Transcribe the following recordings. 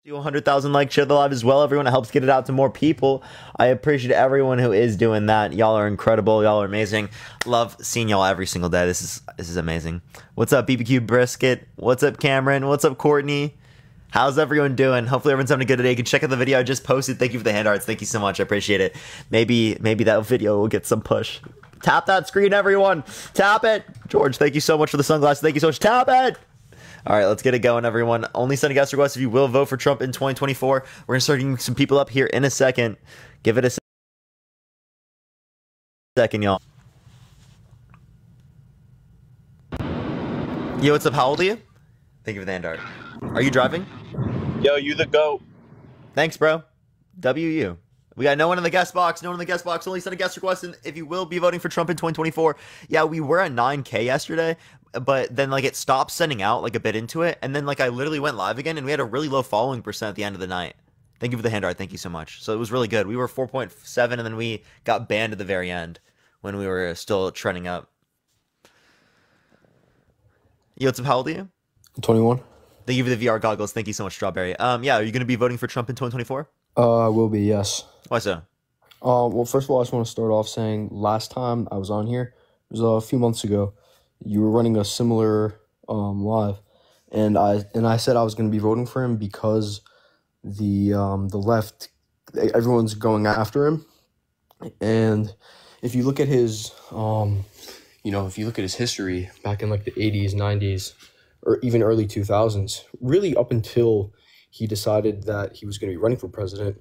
Do 100,000 likes, share the live as well. Everyone, it helps get it out to more people. I appreciate everyone who is doing that. Y'all are incredible. Y'all are amazing. Love seeing y'all every single day. This is amazing. What's up, BBQ Brisket? What's up, Cameron? What's up, Courtney? How's everyone doing? Hopefully everyone's having a good day. You can check out the video I just posted. Thank you for the hand arts. Thank you so much. I appreciate it. Maybe that video will get some push. Tap that screen, everyone. Tap it. George, thank you so much for the sunglasses. Thank you so much. Tap it. All right, let's get it going, everyone. Only send a guest request if you will vote for Trump in 2024. We're going to start getting some people up here in a second. Give it a second, y'all. Yo, what's up? How old are you? Thank you for the hand art. Are you driving? Yo, you the GOAT. Thanks, bro. WU. We got no one in the guest box. No one in the guest box. Only send a guest request. And if you will be voting for Trump in 2024, yeah, we were at 9K yesterday, but then like it stopped sending out like a bit into it, and then like I literally went live again, and we had a really low following percent at the end of the night. Thank you for the hand art. Thank you so much. So it was really good. We were 4.7, and then we got banned at the very end when we were still trending up. Yo, what's up? How old are you? 21. Thank you for the VR goggles. Thank you so much, Strawberry. Yeah, are you going to be voting for Trump in 2024? I will be, yes. Why so? Well, first of all, I just want to start off saying last time I was on here, it was a few months ago, you were running a similar live, and I said I was going to be voting for him because the left, everyone's going after him, and if you look at his if you look at his history back in like the 80s, 90s, or even early 2000s, really up until he decided that he was going to be running for president,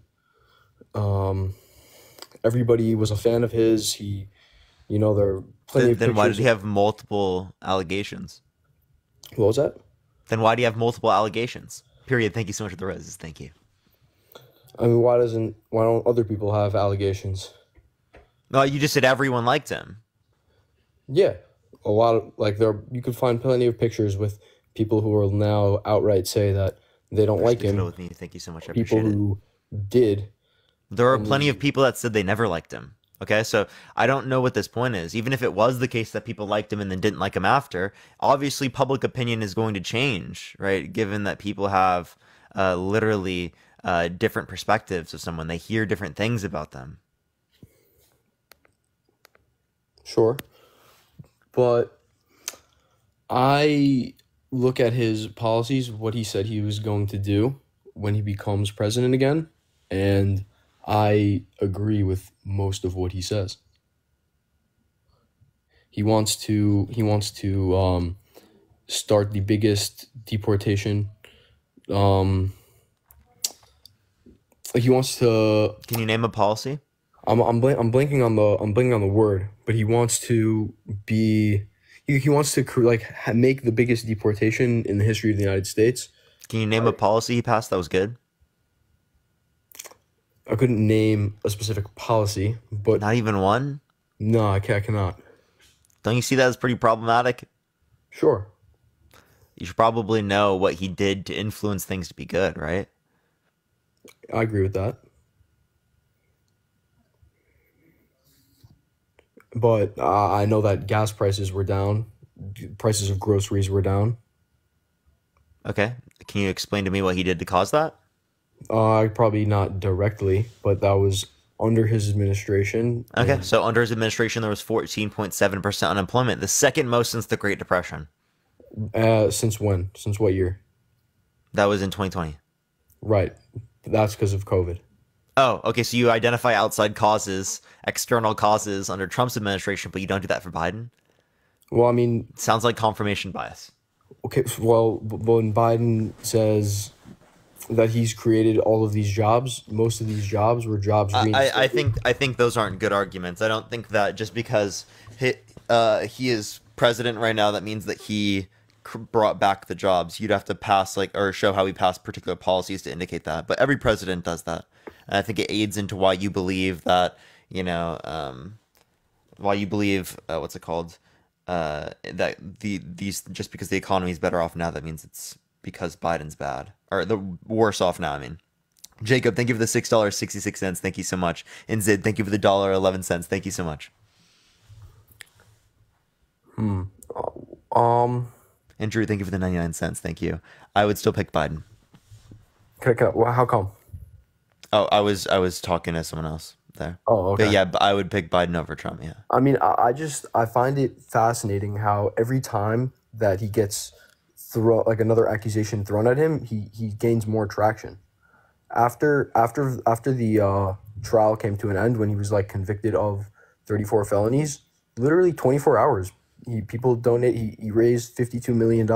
everybody was a fan of his. There are plenty of Then why did pictures he have multiple allegations? What was that? Then why do you have multiple allegations? Period. Thank you so much for the roses. Thank you. I mean, why don't other people have allegations? No, you just said everyone liked him. Yeah, a lot of you could find plenty of pictures with people who will now outright say that they don't like him. With me. Thank you so much. I People appreciate it. who did. There are plenty of people that said they never liked him. Okay, so I don't know what this point is. Even if it was the case that people liked him and then didn't like him after, obviously public opinion is going to change, right? Given that people have literally different perspectives of someone. They hear different things about them. Sure. But I look at his policies, what he said he was going to do when he becomes president again, and I agree with most of what he says. He wants to start the biggest deportation. He wants to. Can you name a policy? I'm blanking on the word, but he wants to be. He wants to make the biggest deportation in the history of the United States. Can you name a policy he passed that was good? I couldn't name a specific policy, but Not even one? no, I cannot. Don't you see that as pretty problematic? Sure. You should probably know what he did to influence things to be good, right? I agree with that. But I know that gas prices were down. Prices of groceries were down. Okay. Can you explain to me what he did to cause that? Probably not directly, but that was under his administration. Okay, so under his administration, there was 14.7% unemployment, the second most since the Great Depression. Since when? Since what year? That was in 2020. Right. That's because of COVID. Oh, okay, so you identify outside causes, external causes under Trump's administration, but you don't do that for Biden? Well, I mean... Sounds like confirmation bias. Okay, well, when Biden says that he's created all of these jobs, most of these jobs were jobs... I think those aren't good arguments. I don't think that just because he is president right now, that means that he brought back the jobs. You'd have to pass or show how he passed particular policies to indicate that. But every president does that. And I think it aids into why you believe that, why you believe, what's it called? That these just because the economy is better off now, that means it's because Biden's bad. Or the worse off now, I mean. Jacob, thank you for the $6.66. Thank you so much. And Zid, thank you for the $1.11. Thank you so much. And Drew, thank you for the 99 cents. Thank you. I would still pick Biden. Well, how come? Oh, I was talking to someone else there. Oh, But okay. yeah, I would pick Biden over Trump. Yeah. I mean, I find it fascinating how every time that he gets throw like another accusation thrown at him, he gains more traction. After the trial came to an end when he was like convicted of 34 felonies, literally 24 hours, people donate. He raised $52 million.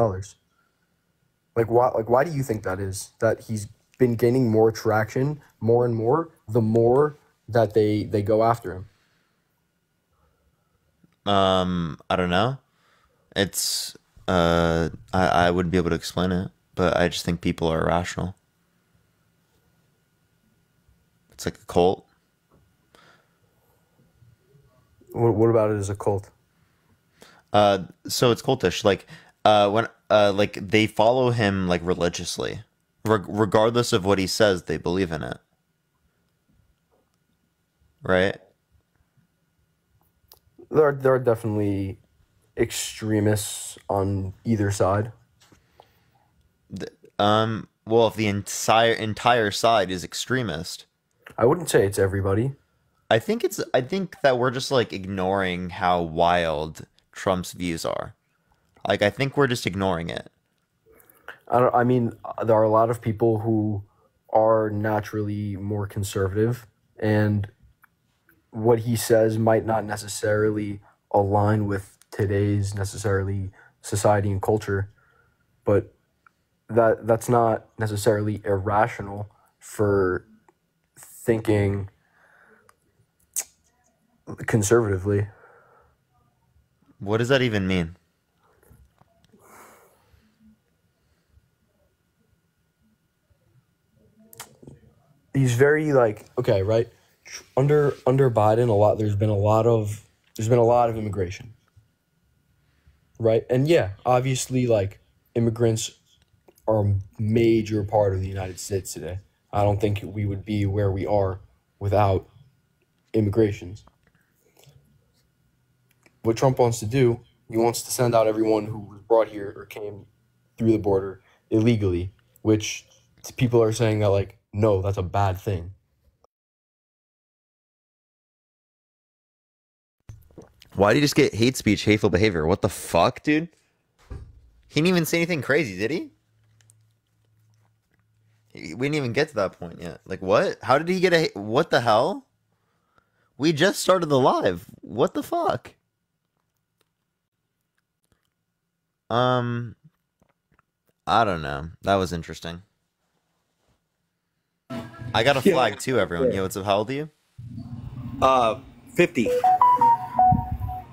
Why do you think that is? That he's been gaining more traction, more and more, the more that they go after him. I don't know. It's I wouldn't be able to explain it, but I just think people are irrational. It's like a cult. What about it as a cult? So it's cultish. When like they follow him like religiously, regardless of what he says, they believe in it, right? There are definitely extremists on either side. Well, if the entire side is extremist, I wouldn't say it's everybody. I think that we're just like ignoring how wild Trump's views are. Like I think we're just ignoring it. I mean, there are a lot of people who are naturally more conservative, and what he says might not necessarily align with today's necessarily society and culture, but that's not necessarily irrational for thinking conservatively. What does that even mean? He's very like, okay, right? Under Biden, there's been a lot of immigration, right? And yeah, obviously, like immigrants are a major part of the United States today. I don't think we would be where we are without immigrations. What Trump wants to do, he wants to send out everyone who was brought here or came through the border illegally, which people are saying that like, no, that's a bad thing. Why did he just get hate speech, hateful behavior? What the fuck, dude? He didn't even say anything crazy, did he? We didn't even get to that point yet. Like, what? How did he get a... What the hell? We just started the live. What the fuck? I don't know. That was interesting. I got a flag too, everyone. Yo, what's up? How old are you? 50.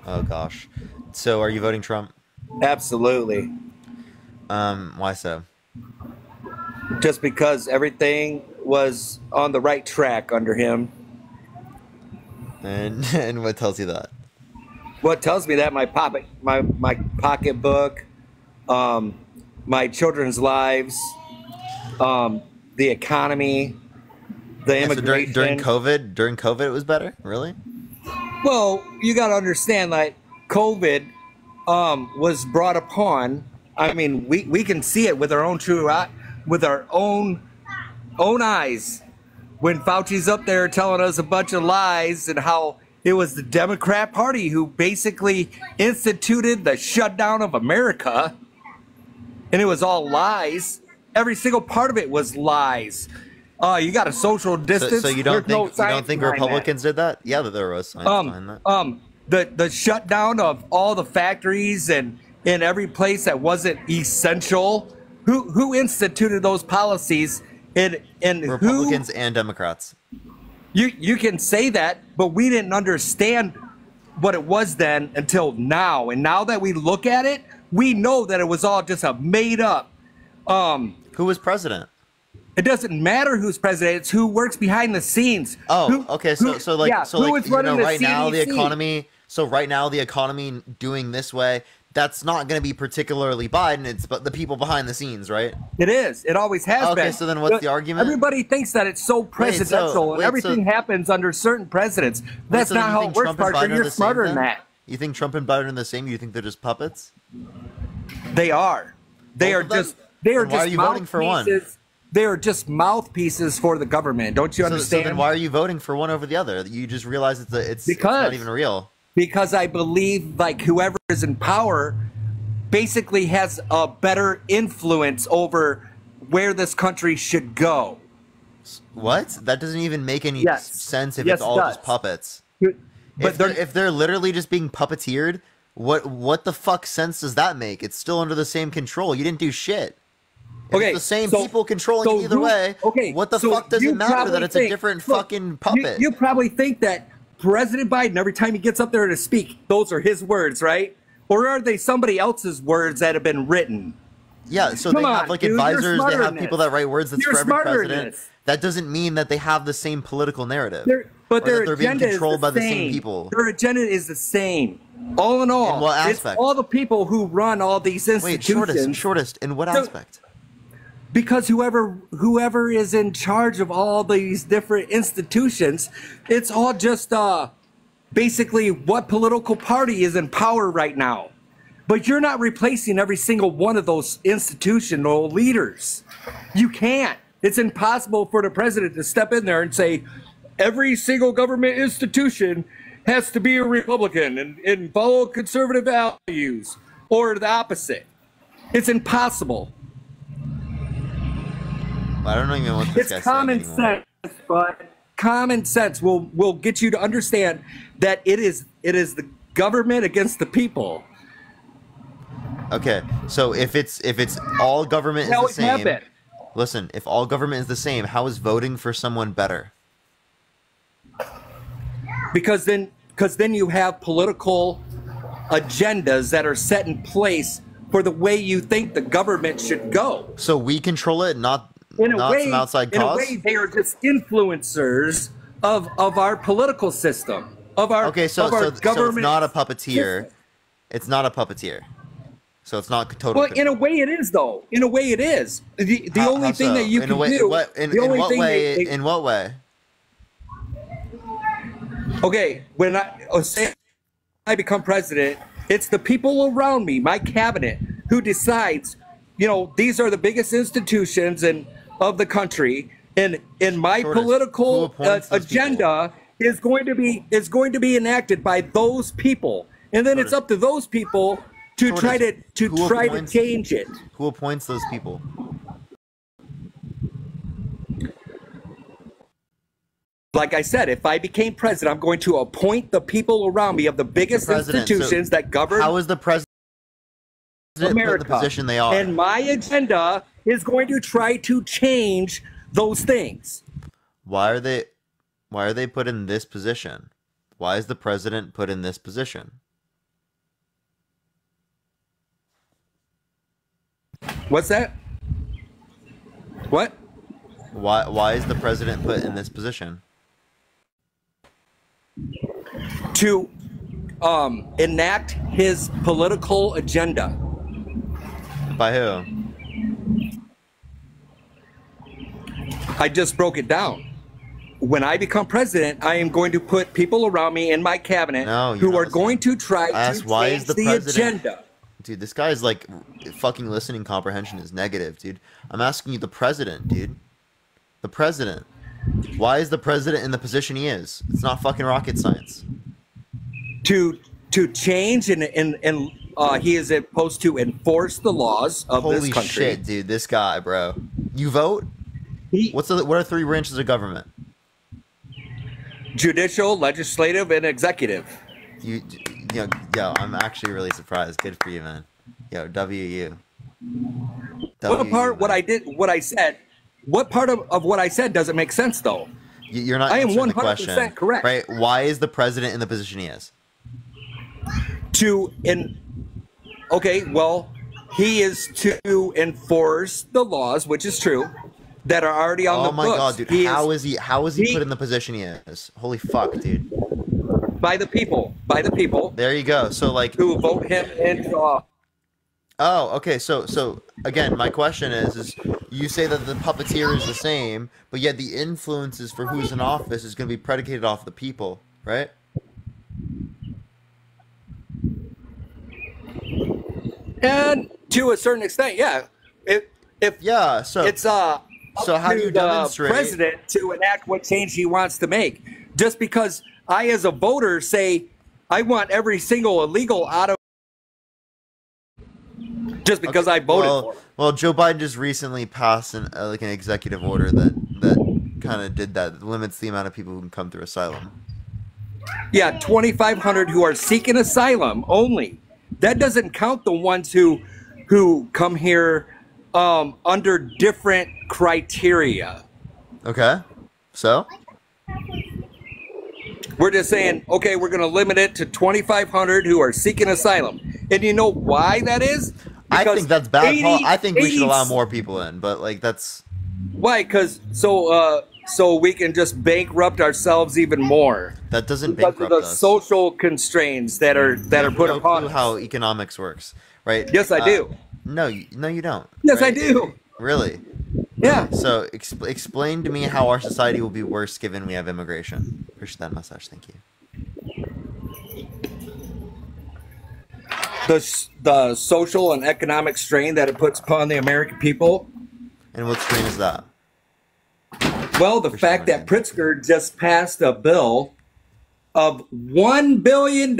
Oh, gosh. So, are you voting Trump? Absolutely. Why so? Just because everything was on the right track under him. And what tells you that? What tells me that my pocketbook, my children's lives, the economy, the Yeah, so immigration. during COVID, it was better? Really? Well, you got to understand that COVID was brought upon. I mean, we can see it with our own with our own eyes. When Fauci's up there telling us a bunch of lies and how it was the Democrat Party who basically instituted the shutdown of America, and it was all lies. Every single part of it was lies. You got a social distance. So you There's don't no think you don't science think behind that. Republicans did that? Yeah, there was science behind that. The shutdown of all the factories and in every place that wasn't essential. Who instituted those policies? And Republicans and Democrats. You can say that, but we didn't understand what it was then until now. And now that we look at it, we know that it was all just a made up. Who was president? It doesn't matter who's president; it's who works behind the scenes. Oh, okay. So who like is running the right now the CDC? economy. So right now the economy doing this way. That's not going to be particularly Biden. It's but the people behind the scenes, right? It is. It always has been. Okay, so then what's the argument? Everybody thinks that it's so presidential and everything happens under certain presidents. That's not how it works, Parker. You're smarter than that. You think Trump and Biden are the same? You think they're just puppets? They are. They are just. They are just. Why are you voting for one? they're just mouthpieces for the government. Don't you understand? So then why are you voting for one over the other? You just realize it's not even real. Because I believe like whoever is in power basically has a better influence over where this country should go. What? That doesn't even make any sense if Yes, it's all just puppets. But if they're literally just being puppeteered, what the fuck sense does that make? It's still under the same control. You didn't do shit. Okay, it's the same people controlling it either way. Okay, what the fuck does it matter that it's a different fucking puppet? You probably think that President Biden, every time he gets up there to speak, those are his words, right? Or are they somebody else's words that have been written? Yeah, so they have like advisors, they have people that write words that's for every president. That doesn't mean that they have the same political narrative. But their they're being controlled by the same people. Their agenda is the same. All in all, in what aspect? It's all the people who run all these institutions. Wait, shortest. In what aspect? Because whoever is in charge of all these different institutions, it's all just basically what political party is in power right now. But you're not replacing every single one of those institutional leaders. You can't. It's impossible for the president to step in there and say, every single government institution has to be a Republican and follow conservative values, or the opposite. It's impossible. I don't even know what this guy's saying anymore. It's common sense, but common sense will get you to understand that it is the government against the people. Okay, so if it's all government is the same, listen, if all government is the same, how is voting for someone better? Because then you have political agendas that are set in place for the way you think the government should go. So we control it, not some outside cause? In a way, they are just influencers of our political system, of our government. So it's not a puppeteer. System. It's not a puppeteer. So it's not total. Well, in a way, it is though. In a way, it is. The only thing that you can do. In what way? Okay, when I become president, it's the people around me, my cabinet, who decides. You know, these are the biggest institutions of the country, and my political agenda is going to be enacted by those people, and then it's up to those people to try to change it. Who appoints those people? Like I said, if I became president, I'm going to appoint the people around me of the biggest institutions that govern. How is the president America, put in the position they are? And my agenda is going to try to change those things. Why are they put in this position? Why is the president put in this position? What's that? What? Why is the president put in this position? To enact his political agenda. By who? I just broke it down. When I become president, I am going to put people around me in my cabinet who are going to try to change the agenda. Dude, this guy's like fucking listening comprehension is negative, dude. I'm asking you the president, dude. The president. Why is the president in the position he is? It's not fucking rocket science. To change and he is supposed to enforce the laws of this country. Holy shit, dude! This guy, bro. You vote? What are 3 branches of government? Judicial, legislative, and executive. Yo, I'm actually really surprised. Good for you, man. Yo, WU. What part? What I said? What part of what I said doesn't make sense though? You're not. I am 100% correct. Right? Why is the president in the position he is? Okay, well, he is to enforce the laws, which is true, that are already on the books. Oh my god, dude! How is he put in the position he is? Holy fuck, dude! By the people. There you go. So like, who vote him into office. Oh, okay. So again, my question is you say that the puppeteer is the same, but yet the influences for who's in office is going to be predicated off the people, right? And to a certain extent, yeah. So how do you to the demonstrate? president to enact what change he wants to make. Just because I, as a voter, say I want every single illegal out of, just because I voted for him. Well, Joe Biden just recently passed an executive order that kind of did that. It limits the amount of people who can come through asylum. Yeah, 2,500 who are seeking asylum only. That doesn't count the ones who come here under different criteria. Okay, so We're just saying, okay, we're going to limit it to 2,500 who are seeking asylum. And you know why that is? I think that's bad. 80 I think we should 80 allow more people in, but like that's Why? Because so we can just bankrupt ourselves even more. that doesn't Because of bankrupt the us. social constraints that are put No upon clue us. how economics works, right? Yes, I do. No, no, you don't. Yes, I right? do. Really? Yeah. So explain to me how our society will be worse given we have immigration. Appreciate that message. Thank you. The social and economic strain that it puts upon the American people. And what screen is that? Well, the fact that Pritzker just passed a bill of $1 billion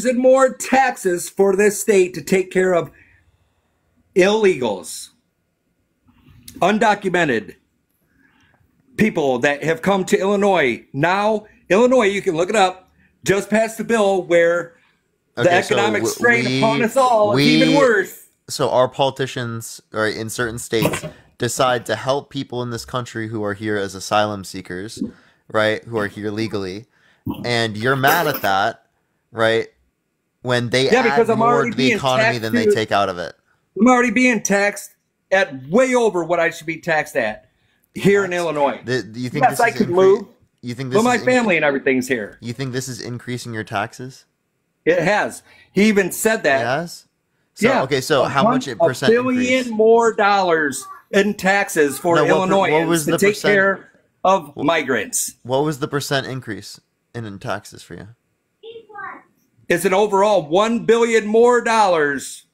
in more taxes for this state to take care of illegals, undocumented people that have come to Illinois. Now, Illinois, you can look it up, just passed a bill where the economic strain upon us all is even worse. So our politicians, or in certain states, decide to help people in this country who are here as asylum seekers, right? Who are here legally, and you're mad at that, right? When they add more to the economy than they take out of it. I'm already being taxed at way over what I should be taxed at here in Illinois. Do you think Yes, this I is could move. You think this But my is family and everything's here. You think this is increasing your taxes? It has. He even said that. Yes. So, Yeah. okay, so how much $1 percent billion increase? more dollars in taxes for No, Illinoisans what was to the take percent? care of migrants. What was the percent increase in taxes for you? It's an overall $1 billion more dollars.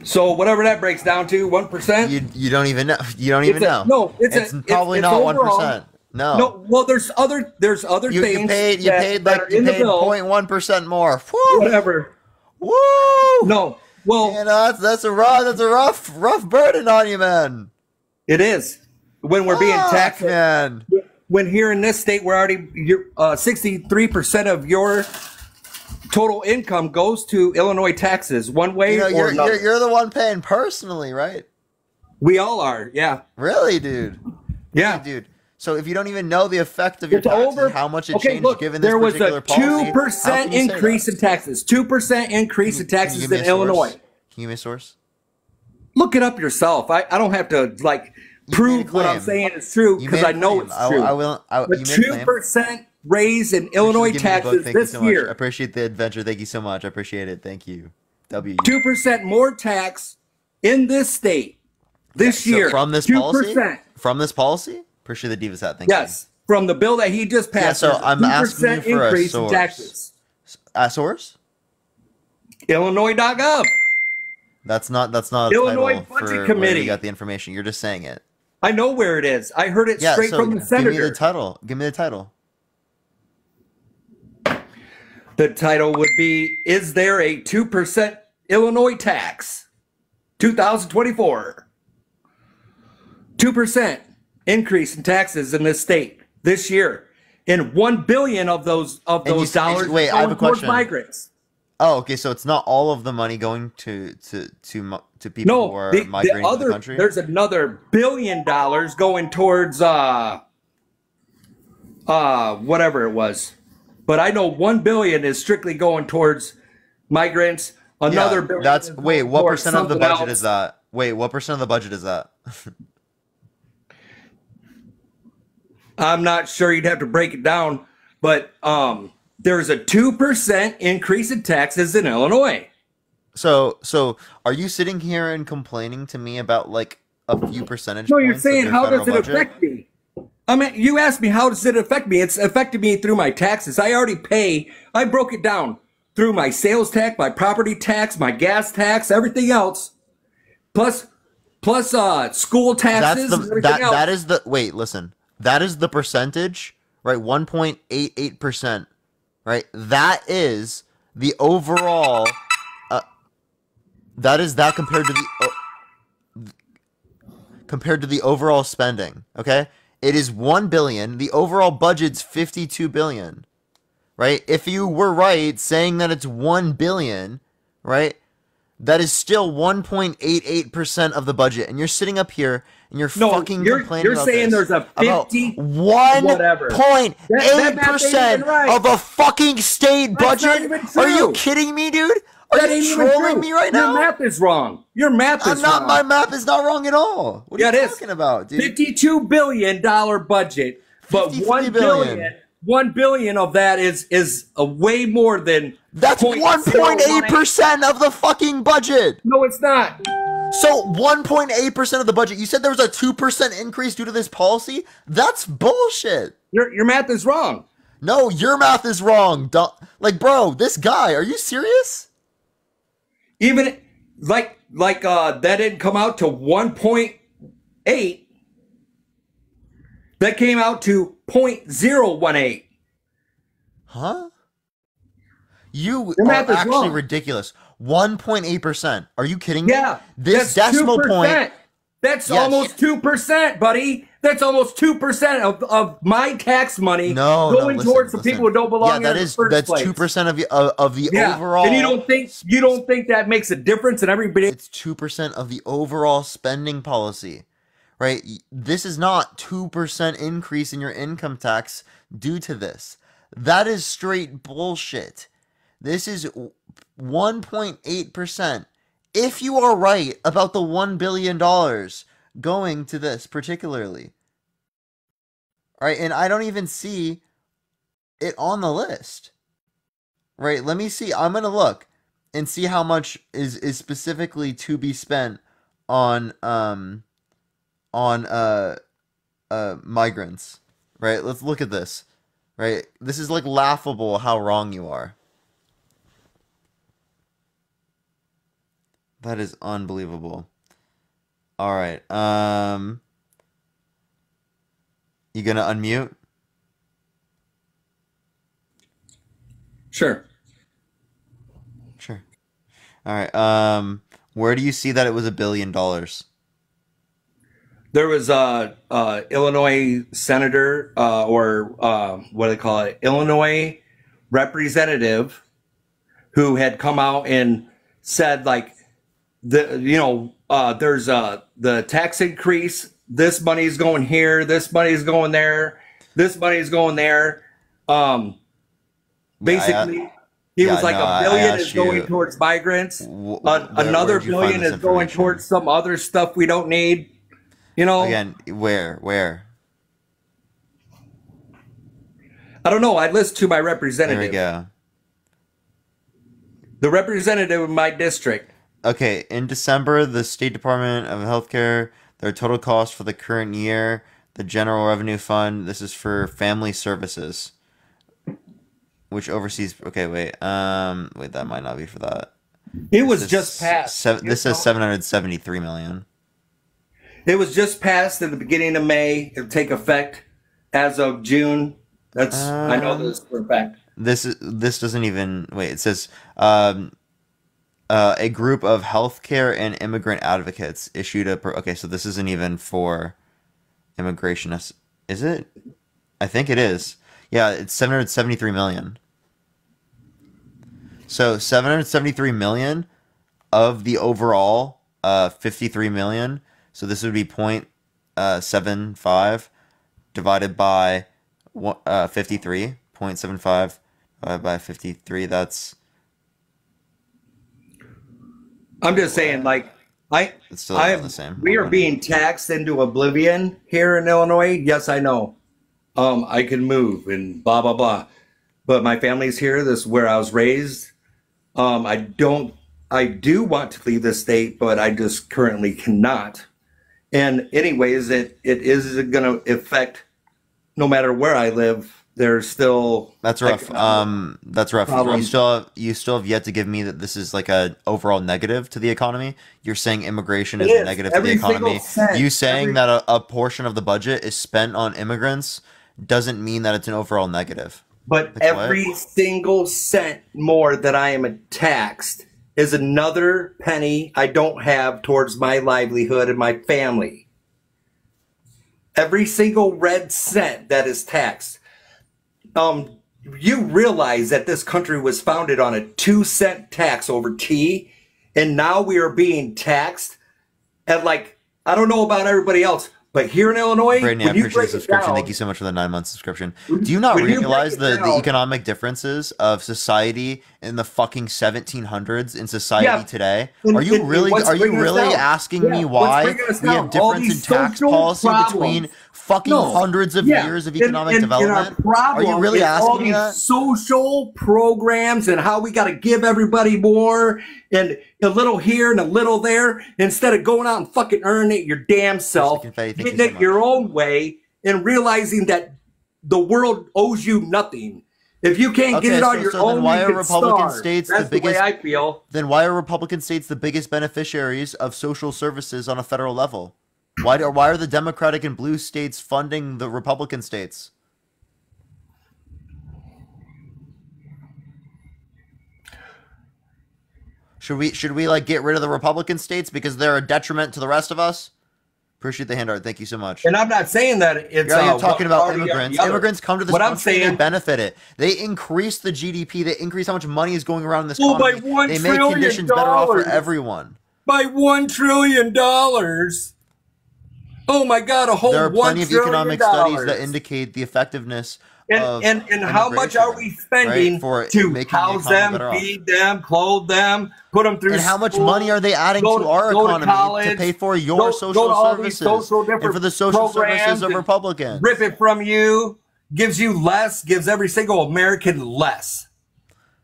So whatever that breaks down to, 1%. You don't even know. You don't even know. No, it's probably not overall. 1%. No. No, well, there's other things You paid that are in the bill. 0.1% more. Woo! Whatever. Woo! No, well, You know, that's a rough burden on you, man. it is when we're being taxed. man. When here in this state, we're already 63% of your total income goes to Illinois taxes, one way You know, or another. you're the one paying personally, right? We all are, yeah, Really, dude. yeah. Really, dude. So if you don't even know the effect of your It's taxes, over. how much it Okay, changed look, given this there was particular a policy, 2% how can you say increase that? in taxes. 2% increase in Can you taxes give me in a source? Illinois. Can you give me a source? Look it up yourself. I don't have to made a prove what I'm claim. saying is true You because made a I know claim. it's true. I will. The You made a claim. 2% raise in Illinois Give me the book. taxes Thank you this so much. I year. appreciate the adventure. Thank you so much. I appreciate it. Thank you. 2% more tax in this state this So year. from this 2%. policy. From this policy. Appreciate the Divas hat. Thank Yes, from the bill that he just passed. so there's a I'm asking you 2% for a increase source. in taxes. you. A source? Illinois.gov. That's not a Illinois title Budget for where Committee. you got the information. You're just saying it. I know where it is. I heard it Yeah. straight So from the give me senator. the title. Give me the title. The title would be, Is There a 2% Illinois Tax? 2024. 2% increase in taxes in this state this year. And $1 billion of those you said- dollars wait, I have a going towards question. migrants. Oh, okay. So it's not all of the money going to people who No, are the migrating to other, the country. there's another $1 billion going towards whatever it was. But I know $1 billion is strictly going towards migrants. Another $1 billion. That's is wait. going What towards percent of the something budget else. is that? Wait, what percent of the budget is that? I'm not sure. You'd have to break it down, but there's a 2% increase in taxes in Illinois. So are you sitting here and complaining to me about like a few percentage No, points? you're of saying your how federal does it budget? affect me? I mean, you asked me how does it affect me? It's affected me through my taxes. I already pay. I broke it down through my sales tax, my property tax, my gas tax, everything else. Plus, plus school taxes and everything else. That is the wait, listen. That is the percentage, right? 1.88%, right? That is the overall that is that compared to the overall spending, okay? It is 1 billion. The overall budget's 52 billion. Right? If you were right saying that it's 1 billion, right? That is still 1.88% of the budget. And you're sitting up here and you're fucking complaining you're about saying this. there's a 50 1.8% of a fucking state That's not budget? even true. Are you kidding me, dude? Are That ain't you even trolling true. me right now? Your math is wrong. Your math is wrong. My math is not wrong at all. What are you talking about, dude? $52 billion budget, but 53 1 billion of that is a way more than That's 1.8% of the fucking budget. No, it's not. So 1.8% of the budget. You said there was a 2% increase due to this policy? That's bullshit. Your math is wrong. No, your math is wrong. Like, bro, this guy, are you serious? Even like that didn't come out to 1.8. That came out to 0.018. Huh? You Your math are is actually wrong. ridiculous. 1.8%. Are you kidding me? Yeah, This that's decimal 2%. point. That's Yes. almost 2%, buddy. That's almost 2% of my tax money going towards the people who don't belong yeah, in the first that's place. 2% of the overall. And you don't think that makes a difference in everybody? It's 2% of the overall spending policy, right? This is not 2% increase in your income tax due to this. That is straight bullshit. This is 1.8%. If you are right about the $1 billion going to this particularly. Right, and I don't even see it on the list. Right, let me see. I'm going to look and see how much is specifically to be spent on migrants. Right, let's look at this. Right, this is like laughable how wrong you are. That is unbelievable. All right. You gonna unmute? Sure. Sure. All right. Where do you see that it was $1 billion? There was a Illinois senator or what do they call it? Illinois representative who had come out and said like there's the tax increase. This money's going here. This money's going there. This money's going there. Basically, he was like $1 billion is going towards migrants. Another $1 billion is going towards some other stuff we don't need. You know, again, where? I don't know. I'd listen to my representative. There we go. The representative of my district. Okay, in December, the State Department of Healthcare, their total cost for the current year, the General Revenue Fund, this is for family services, which oversees. Okay, wait, that might not be for that. It was just passed. This says 773 million. It was just passed at the beginning of May. It'll take effect as of June. That's I know this for a fact. This doesn't even wait. It says a group of healthcare and immigrant advocates issued a. Okay, so this isn't even for immigration. Is it? I think it is. Yeah, it's 773 million. So 773 million of the overall 53 million. So this would be 0.75 divided by 53. 0.75 divided by 53. That's. I'm just saying, like, It's still not the same. we are being taxed into oblivion here in Illinois. Yes, I know. I can move and blah blah blah, but my family's here. This is where I was raised. I do want to leave the state, but I just currently cannot. And anyways, it is going to affect no matter where I live There's still That's rough. That's rough. Problem. You still have yet to give me that this is like a overall negative to the economy. You're saying immigration is It a is. negative to the Every single economy. cent, You saying every- that a portion of the budget is spent on immigrants doesn't mean that it's an overall negative. But Like every single cent more that I am taxed is another penny I don't have towards my livelihood and my family. Every single red cent that is taxed. You realize that this country was founded on a 2-cent tax over tea, and now we are being taxed at, like, I don't know about everybody else, but here in Illinois, Brittany, I when you appreciate break the it subscription. down, Thank you so much for the 9-month subscription. Do you not when you break realize it the down- economic differences of society in the fucking 1700s in society Yeah. today? And- Are you and really what's bringing us down? asking Yeah, me what's why bringing us we have down? All difference in these tax social policy problems. between fucking No. hundreds of Yeah. years of economic And development? our problem Are you really is all asking me these that? social programs and how we got to give everybody more and a little here and a little there instead of going out and fucking earning it your damn self, Confetti, thank getting you so it much. your own way, and realizing that the world owes you nothing. If you can't Okay, get it on so- your so then own, why you are can Republican starve. states the That's the way biggest- I feel. Then why are Republican states the biggest beneficiaries of social services on a federal level? Why are the Democratic and blue states funding the Republican states? Should we like get rid of the Republican states because they're a detriment to the rest of us? Appreciate the hand art. Thank you so much. And I'm not saying that it's You're talking one about party or the immigrants. other. Immigrants come to this What I'm country and saying- they benefit it. They increase the GDP. They increase how much money is going around in this Oh, by economy. $1 They make trillion conditions better off for dollars. everyone. By $1 trillion. Oh my God, a whole There are plenty $1 of trillion. economic studies that indicate the effectiveness of and how much are we immigration, spending right, for to making the house economy them, better off. feed them, clothe them, put them through And how much school, money are they adding go to our go economy to college, pay for your go social to all these services social and for different the social programs services of and Republicans? rip it from you, gives you less, gives every single American less.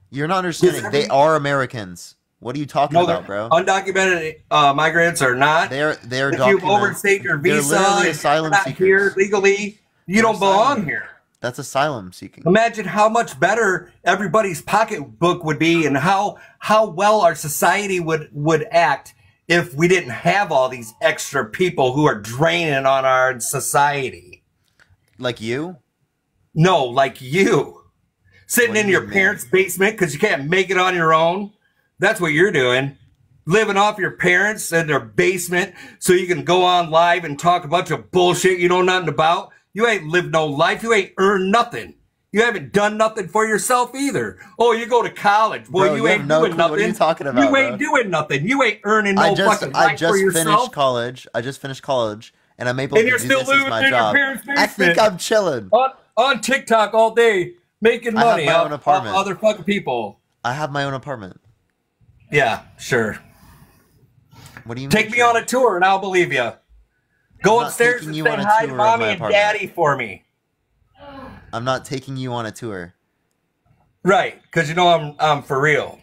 You're not understanding. They are Americans. What are you talking No, about, bro? undocumented migrants are not. They're If you documented. overstayed your They're visa, literally if asylum you're not seekers. here legally, you don't belong here. That's asylum seeking. Imagine how much better everybody's pocketbook would be, and how well our society would act if we didn't have all these extra people who are draining on our society. Like you? No, like you, sitting What do in you your mean, parents' basement because you can't make it on your own. That's what you're doing. Living off your parents in their basement so you can go on live and talk a bunch of bullshit you know nothing about. You ain't lived no life. You ain't earned nothing. You haven't done nothing for yourself either. Oh, you go to college. Boy, Bro, you you have ain't no doing clue. nothing. What are you talking about, You ain't bro? doing nothing. You ain't earning no fucking I life just for finished yourself. college. I just finished college, and I'm able And to you're do still this as living my in your job. parents' I think basement. I'm chilling. On TikTok all day, making I have money my off own apartment. other fucking people. I have my own apartment. Yeah, sure. What do you mean? Take me on a tour and I'll believe you. Go not upstairs taking and you say on a hi tour to of mommy my and apartment. daddy for me. I'm not taking you on a tour. Right, because you know I'm for real.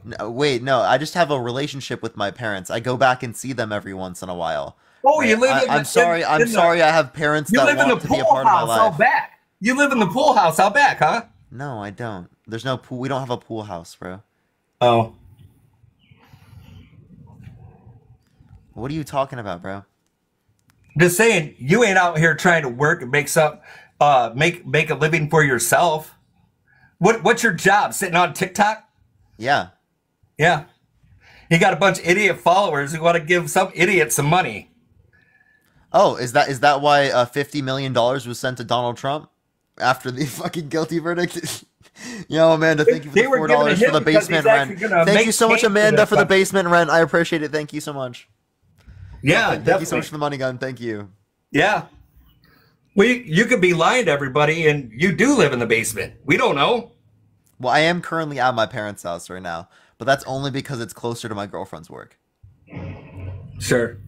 No, wait, no. I just have a relationship with my parents. I go back and see them every once in a while. Oh, you live in the- I'm sorry. I'm in the- sorry. I have parents You that live in want the to be a pool part of my house life. out back. You live in the pool house out back, huh? No, I don't. There's no pool. We don't have a pool house, bro. Oh. What are you talking about, bro? Just saying, you ain't out here trying to work and make a living for yourself. What's your job? Sitting on TikTok? Yeah. Yeah. You got a bunch of idiot followers who want to give some idiot some money. Oh, is that why $50 million was sent to Donald Trump after the fucking guilty verdict? Yo, Amanda, thank you for They the were giving $4 it for him the because basement he's rent. actually gonna Thank make you so much, cake for Amanda, this for the country. basement rent. I appreciate it. Thank you so much. Yeah, Thank you so much for the money gun. Thank you. Yeah. You could be lying to everybody and you do live in the basement. We don't know. Well, I am currently at my parents' house right now, but that's only because it's closer to my girlfriend's work. Sure.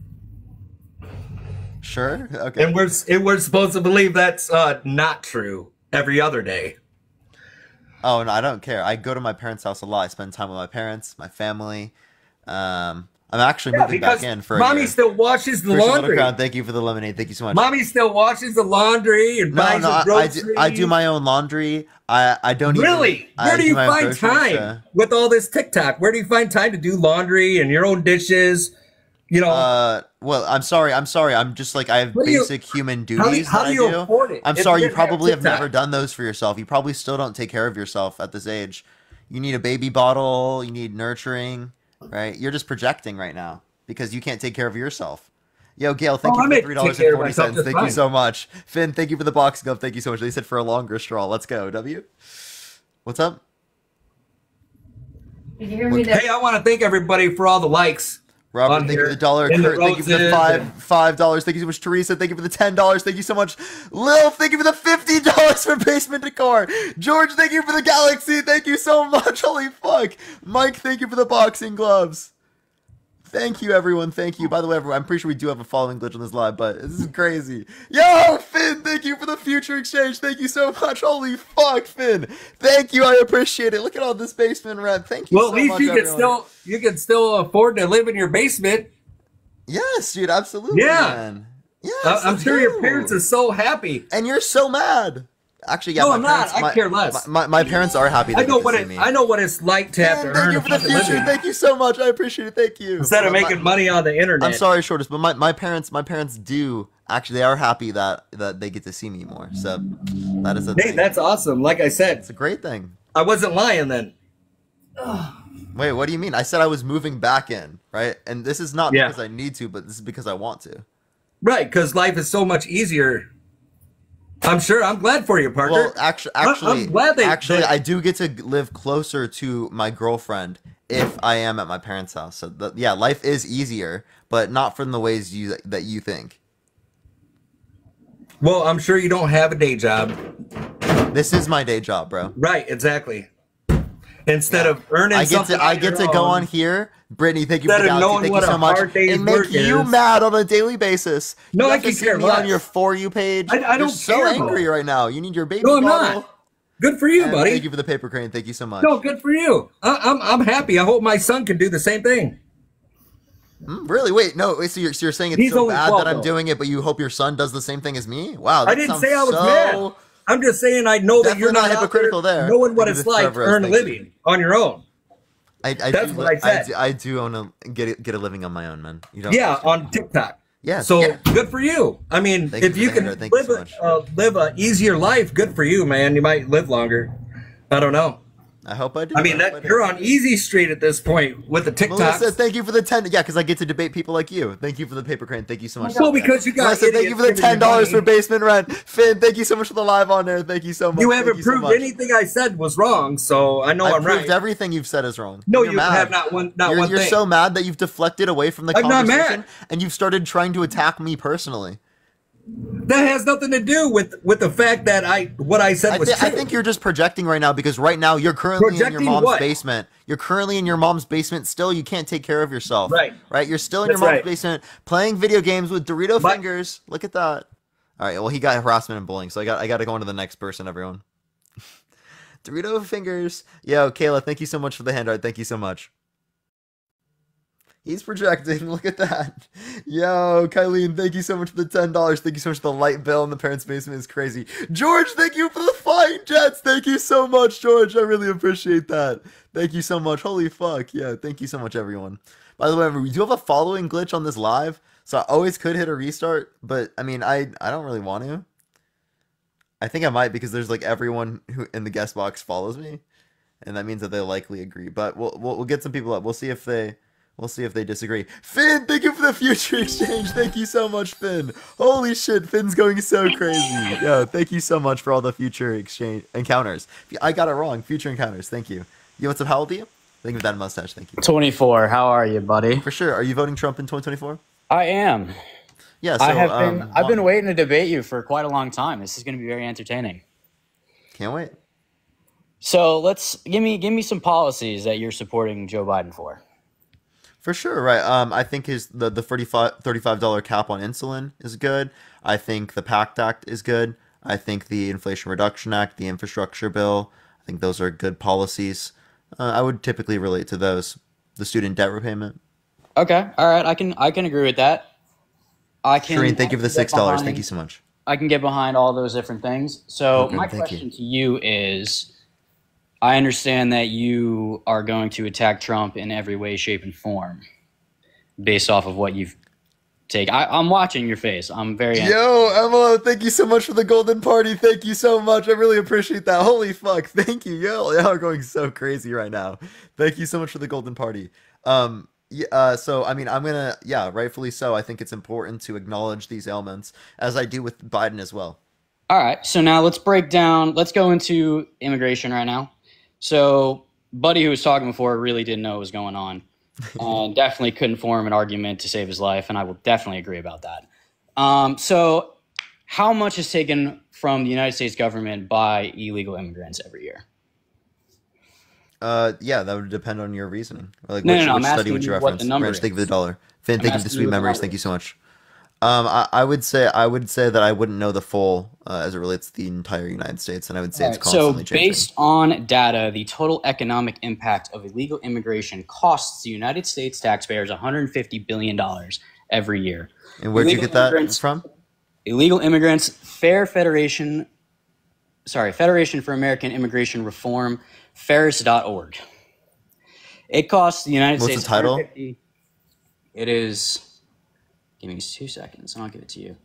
Sure? Okay. And we're supposed to believe that's not true every other day. Oh, no, I don't care. I go to my parents' house a lot. I spend time with my parents, my family. I I'm actually Yeah, moving back because in for a mommy year. still washes the Christian laundry. Little Crown, thank you for the lemonade. Thank you so much. Mommy still washes the laundry and No, buys no, the I groceries. do my own laundry. I don't Really? even. Where I do do you my own find groceries, time with all this TikTok? Where do you find time to do laundry and your own dishes? You know, Well, I'm sorry. I'm just like I have What do you- basic human how duties do that I you do. afford it I'm if sorry. you You didn't have probably have TikTok? never done those for yourself. You probably still don't take care of yourself at this age. You need a baby bottle. You need nurturing, right? You're just projecting right now because you can't take care of yourself. Yo, Gail, thank you I for may the take care of $3.40. myself just Thank you fine. so much. Finn, thank you for the boxing glove. Thank you so much. They said for a longer straw. Let's go. W. What's up? You hear me there? Hey, I want to thank everybody for all the likes. Robert, on thank you here for the dollar. in the Kurt, thank you for the roses and- $5. Thank you so much, Teresa. Thank you for the $10. Thank you so much, Lil. Thank you for the $50 for basement decor. George, thank you for the galaxy. Thank you so much. Holy fuck, Mike, thank you for the boxing gloves. Thank you, everyone. Thank you. By the way, everyone, I'm pretty sure we do have a following glitch on this live, but this is crazy. Yo, Finn, thank you for the future exchange. Thank you so much. Holy fuck, Finn. Thank you. I appreciate it. Look at all this basement rent. Thank you Well, so at least much, you can everyone. still afford to live in your basement. Yes, dude, absolutely, Yeah. man. Yes, I'm let's sure your go. parents are so happy. And you're so mad. Actually, yeah, No, my I'm parents, not. I care less. My parents are happy. I know to what see it. me. I know what it's like to have to Man, thank earn you a for the fucking future. living Thank you so much. I appreciate it. Thank you. instead of My- making money on the internet. I'm sorry, Shortest, but my parents do actually, they are happy that they get to see me more. So that is a Hey, thing. that's awesome. Like I said, It's a great thing. I wasn't lying then. Wait, what do you mean? I said I was moving back in, right? And this is not Yeah. because I need to, but this is because I want to. Right, because life is so much easier. I'm sure. I'm glad for you, Parker. Well, actually, I'm glad they. I do get to live closer to my girlfriend if I am at my parents' house. So yeah, life is easier, but not from the ways that you think. Well, I'm sure you don't have a day job. This is my day job, bro. Right, exactly. Instead of earning I get something to go on here. Brittany, thank you for Instead the of galaxy. knowing Thank you what so a much. hard day's And make work you is. mad on a daily basis. No, You I have to could see care me less. on your For You page. I don't You're so care, angry though. right now. You need your baby No, I'm bottle. not. Good for you, And buddy. thank you for the paper crane. Thank you so much. No, good for you. I'm happy. I hope my son can do the same thing. Really? Wait, no. Wait, so you're saying it's He's so only bad 12, that I'm though. doing it, but you hope your son does the same thing as me? Wow, I that didn't sounds say I was so... mad. I'm just saying I know that Definitely you're not not out hypocritical there. knowing what Thank you it's for like to Forever, earn a thank you. living on your own. That's what I said. I do own a get a living on my own, man. You don't Yeah, understand. on TikTok. Yes, So yeah. good for you. I mean, Thank if you you for the can handout. Thank you live so live a easier life, good for you, man. You might live longer. I don't know. I hope I do. I mean, hope I do. you're on easy street at this point with the Melissa, TikToks. thank you for the 10. Yeah, because I get to debate people like you. Thank you for the paper crane. Thank you so much. Well, because you got Melissa, thank you for the idiots giving you $10 for money. basement rent. Finn, thank you so much for the live on there. Thank you so much. You Thank haven't so proved much. anything I said was wrong, so I know I I'm proved right. everything you've said is wrong. No, You're you mad. have not one You're thing. so mad that you've deflected away from the I'm not conversation mad. and you've started trying to attack me personally. That has nothing to do with the fact that what I said was true. I think you're just projecting right now because right now you're currently in your Projecting mom's what? basement. You're currently in your mom's basement still. You can't take care of yourself. Right. Right? You're still in That's your mom's right. basement playing video games with Dorito But- fingers. Look at that. All right. Well, he got harassment and bullying, so I got to go on to the next person, everyone. Dorito fingers. Yo, Kayla, thank you so much for the handout. Thank you so much. He's projecting. Look at that. Yo, Kylene, thank you so much for the $10. Thank you so much for the light bill in the parents' basement is crazy. George, thank you for the flying jets. Thank you so much, George. I really appreciate that. Thank you so much. Holy fuck. Yeah, thank you so much, everyone. By the way, we do have a following glitch on this live, so I always could hit a restart, but I mean, I don't really want to. I think I might because there's like everyone who in the guest box follows me, and that means that they likely agree. But we'll get some people up. We'll see if they disagree. Finn, thank you for the future exchange. Thank you so much, Finn. Holy shit, Finn's going so crazy. Yo, thank you so much for all the future exchange encounters. I got it wrong. Future encounters. Thank you. You want some? How old are you? Thank you for that mustache. Thank you. 24. How are you, buddy? For sure. Are you voting Trump in 2024? I am. Yeah. So, I have been. I've been why- waiting to debate you for quite a long time. This is going to be very entertaining. Can't wait. So let's give me some policies that you're supporting Joe Biden for. For sure, right. I think the $35 cap on insulin is good. I think the PACT Act is good. I think the Inflation Reduction Act, the infrastructure bill, I think those are good policies. I would typically relate to those. The student debt repayment. Okay, all right, I can agree with that. Shireen, thank you for the I can get $6. Thank behind- you so much. I can get behind all those different things. So Okay, my thank you. question to you is, I understand that you are going to attack Trump in every way, shape, and form, based off of what you've taken. I'm watching your face. I'm very Yo, Emma, thank you so much for the golden party. Thank you so much. I really appreciate that. Holy fuck. Thank you. Yo, y'all are going so crazy right now. Thank you so much for the golden party. Yeah, so I mean, I'm gonna, yeah, rightfully so. I think it's important to acknowledge these ailments, as I do with Biden as well. All right, so now let's break down. Let's go into immigration right now. So, Buddy, who was talking before, really didn't know what was going on, and definitely couldn't form an argument to save his life, and I will definitely agree about that. So, how much is taken from the United States government by illegal immigrants every year? Yeah, that would depend on your reasoning. Like, No, which, no, no, which I'm study asking would you you what reference? the number Ranch, thank you for the is. dollar. Finn, I'm thank you for the asking sweet you what the memories. number Thank you is. so much. I would say that I wouldn't know the full as it relates to the entire United States, and I would say All it's right, so constantly changing. based on data, the total economic impact of illegal immigration costs the United States taxpayers $150 billion every year. And where'd you Illegal get that immigrants- from? Illegal immigrants, Federation for American Immigration Reform, ferris.org. It costs the United What's States the title? $150. It is, give me 2 seconds and I'll give it to you.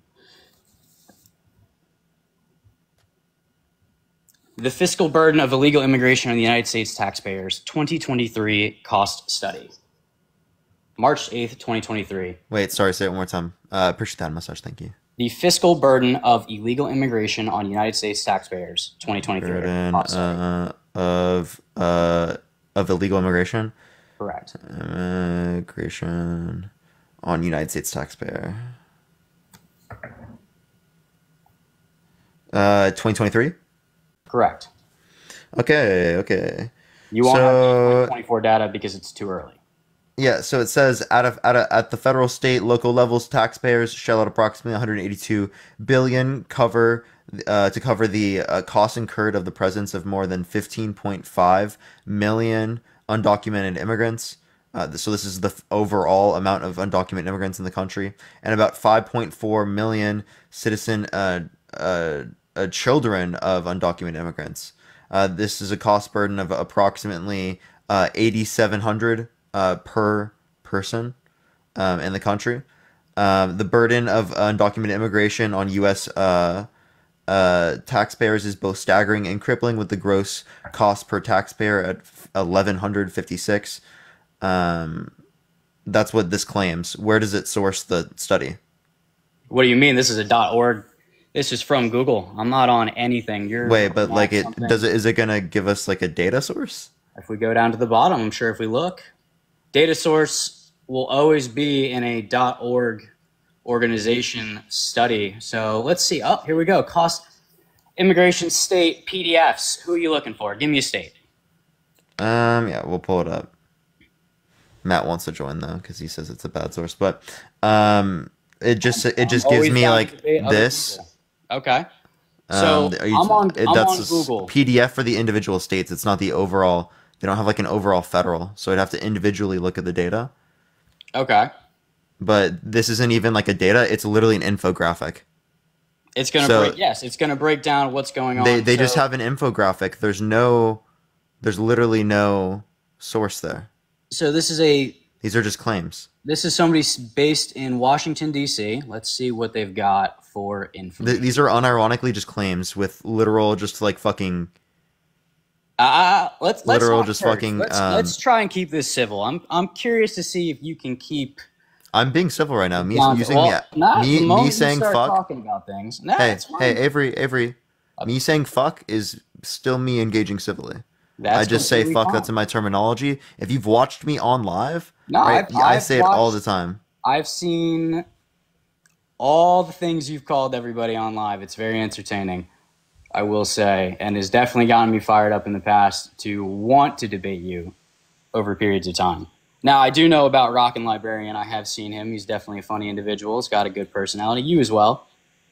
The Fiscal Burden of Illegal Immigration on the United States Taxpayers, 2023 Cost Study. March 8th, 2023. Wait, sorry, say it one more time. Appreciate that massage. Thank you. The Fiscal Burden of Illegal Immigration on United States Taxpayers, 2023. Burden Cost Study. of illegal immigration. Correct. Immigration on United States taxpayer. 2023. Correct. Okay. You won't have So- 2024 data because it's too early. Yeah, so it says at the federal, state, local levels, taxpayers shell out approximately 182 billion to cover the costs incurred of the presence of more than 15.5 million undocumented immigrants. So this is the overall amount of undocumented immigrants in the country, and about 5.4 million citizen children of undocumented immigrants. This is a cost burden of approximately 8,700 per person in the country. The burden of undocumented immigration on U.S. Taxpayers is both staggering and crippling, with the gross cost per taxpayer at $1,156. That's what this claims. Where does it source the study? What do you mean? This is a .org. This is from Google. I'm not on anything. You're Wait, but like on it something. does it is it gonna give us like a data source? If we go down to the bottom, I'm sure if we look, data source will always be in a .org organization study. So let's see. Oh, here we go. Cost immigration state PDFs. Who are you looking for? Give me a state. Yeah, we'll pull it up. Matt wants to join though because he says it's a bad source, but it just gives Always me down to like debate other this. people. Okay. So Are you- I'm on that's a Google. PDF for the individual states. It's not the overall. They don't have like an overall federal, so I'd have to individually look at the data. Okay. But this isn't even like a data; it's literally an infographic. It's gonna So- break. Yes, it's gonna break down what's going on. They just So- have an infographic. There's literally no source there. So this is These are just claims. somebody based in Washington D.C. Let's see what they've got for information. These are unironically just claims with literal, just like fucking. Let's literal, not just curse. fucking, Let's try and keep this civil. I'm curious to see if you can keep I'm being civil right now. Me down to- using well, not the me moment you saying start fuck. talking about things. No, Hey, that's fine. hey, Avery. Me saying fuck is still me engaging civilly. That's I just say completely fuck. fine. That's in my terminology. If you've watched me on live, No, right, I I've say it all the watched- time. I've seen all the things you've called everybody on live. It's very entertaining, I will say, and has definitely gotten me fired up in the past to want to debate you over periods of time. Now, I do know about Rockin' Librarian. I have seen him. He's definitely a funny individual. He's got a good personality. You as well.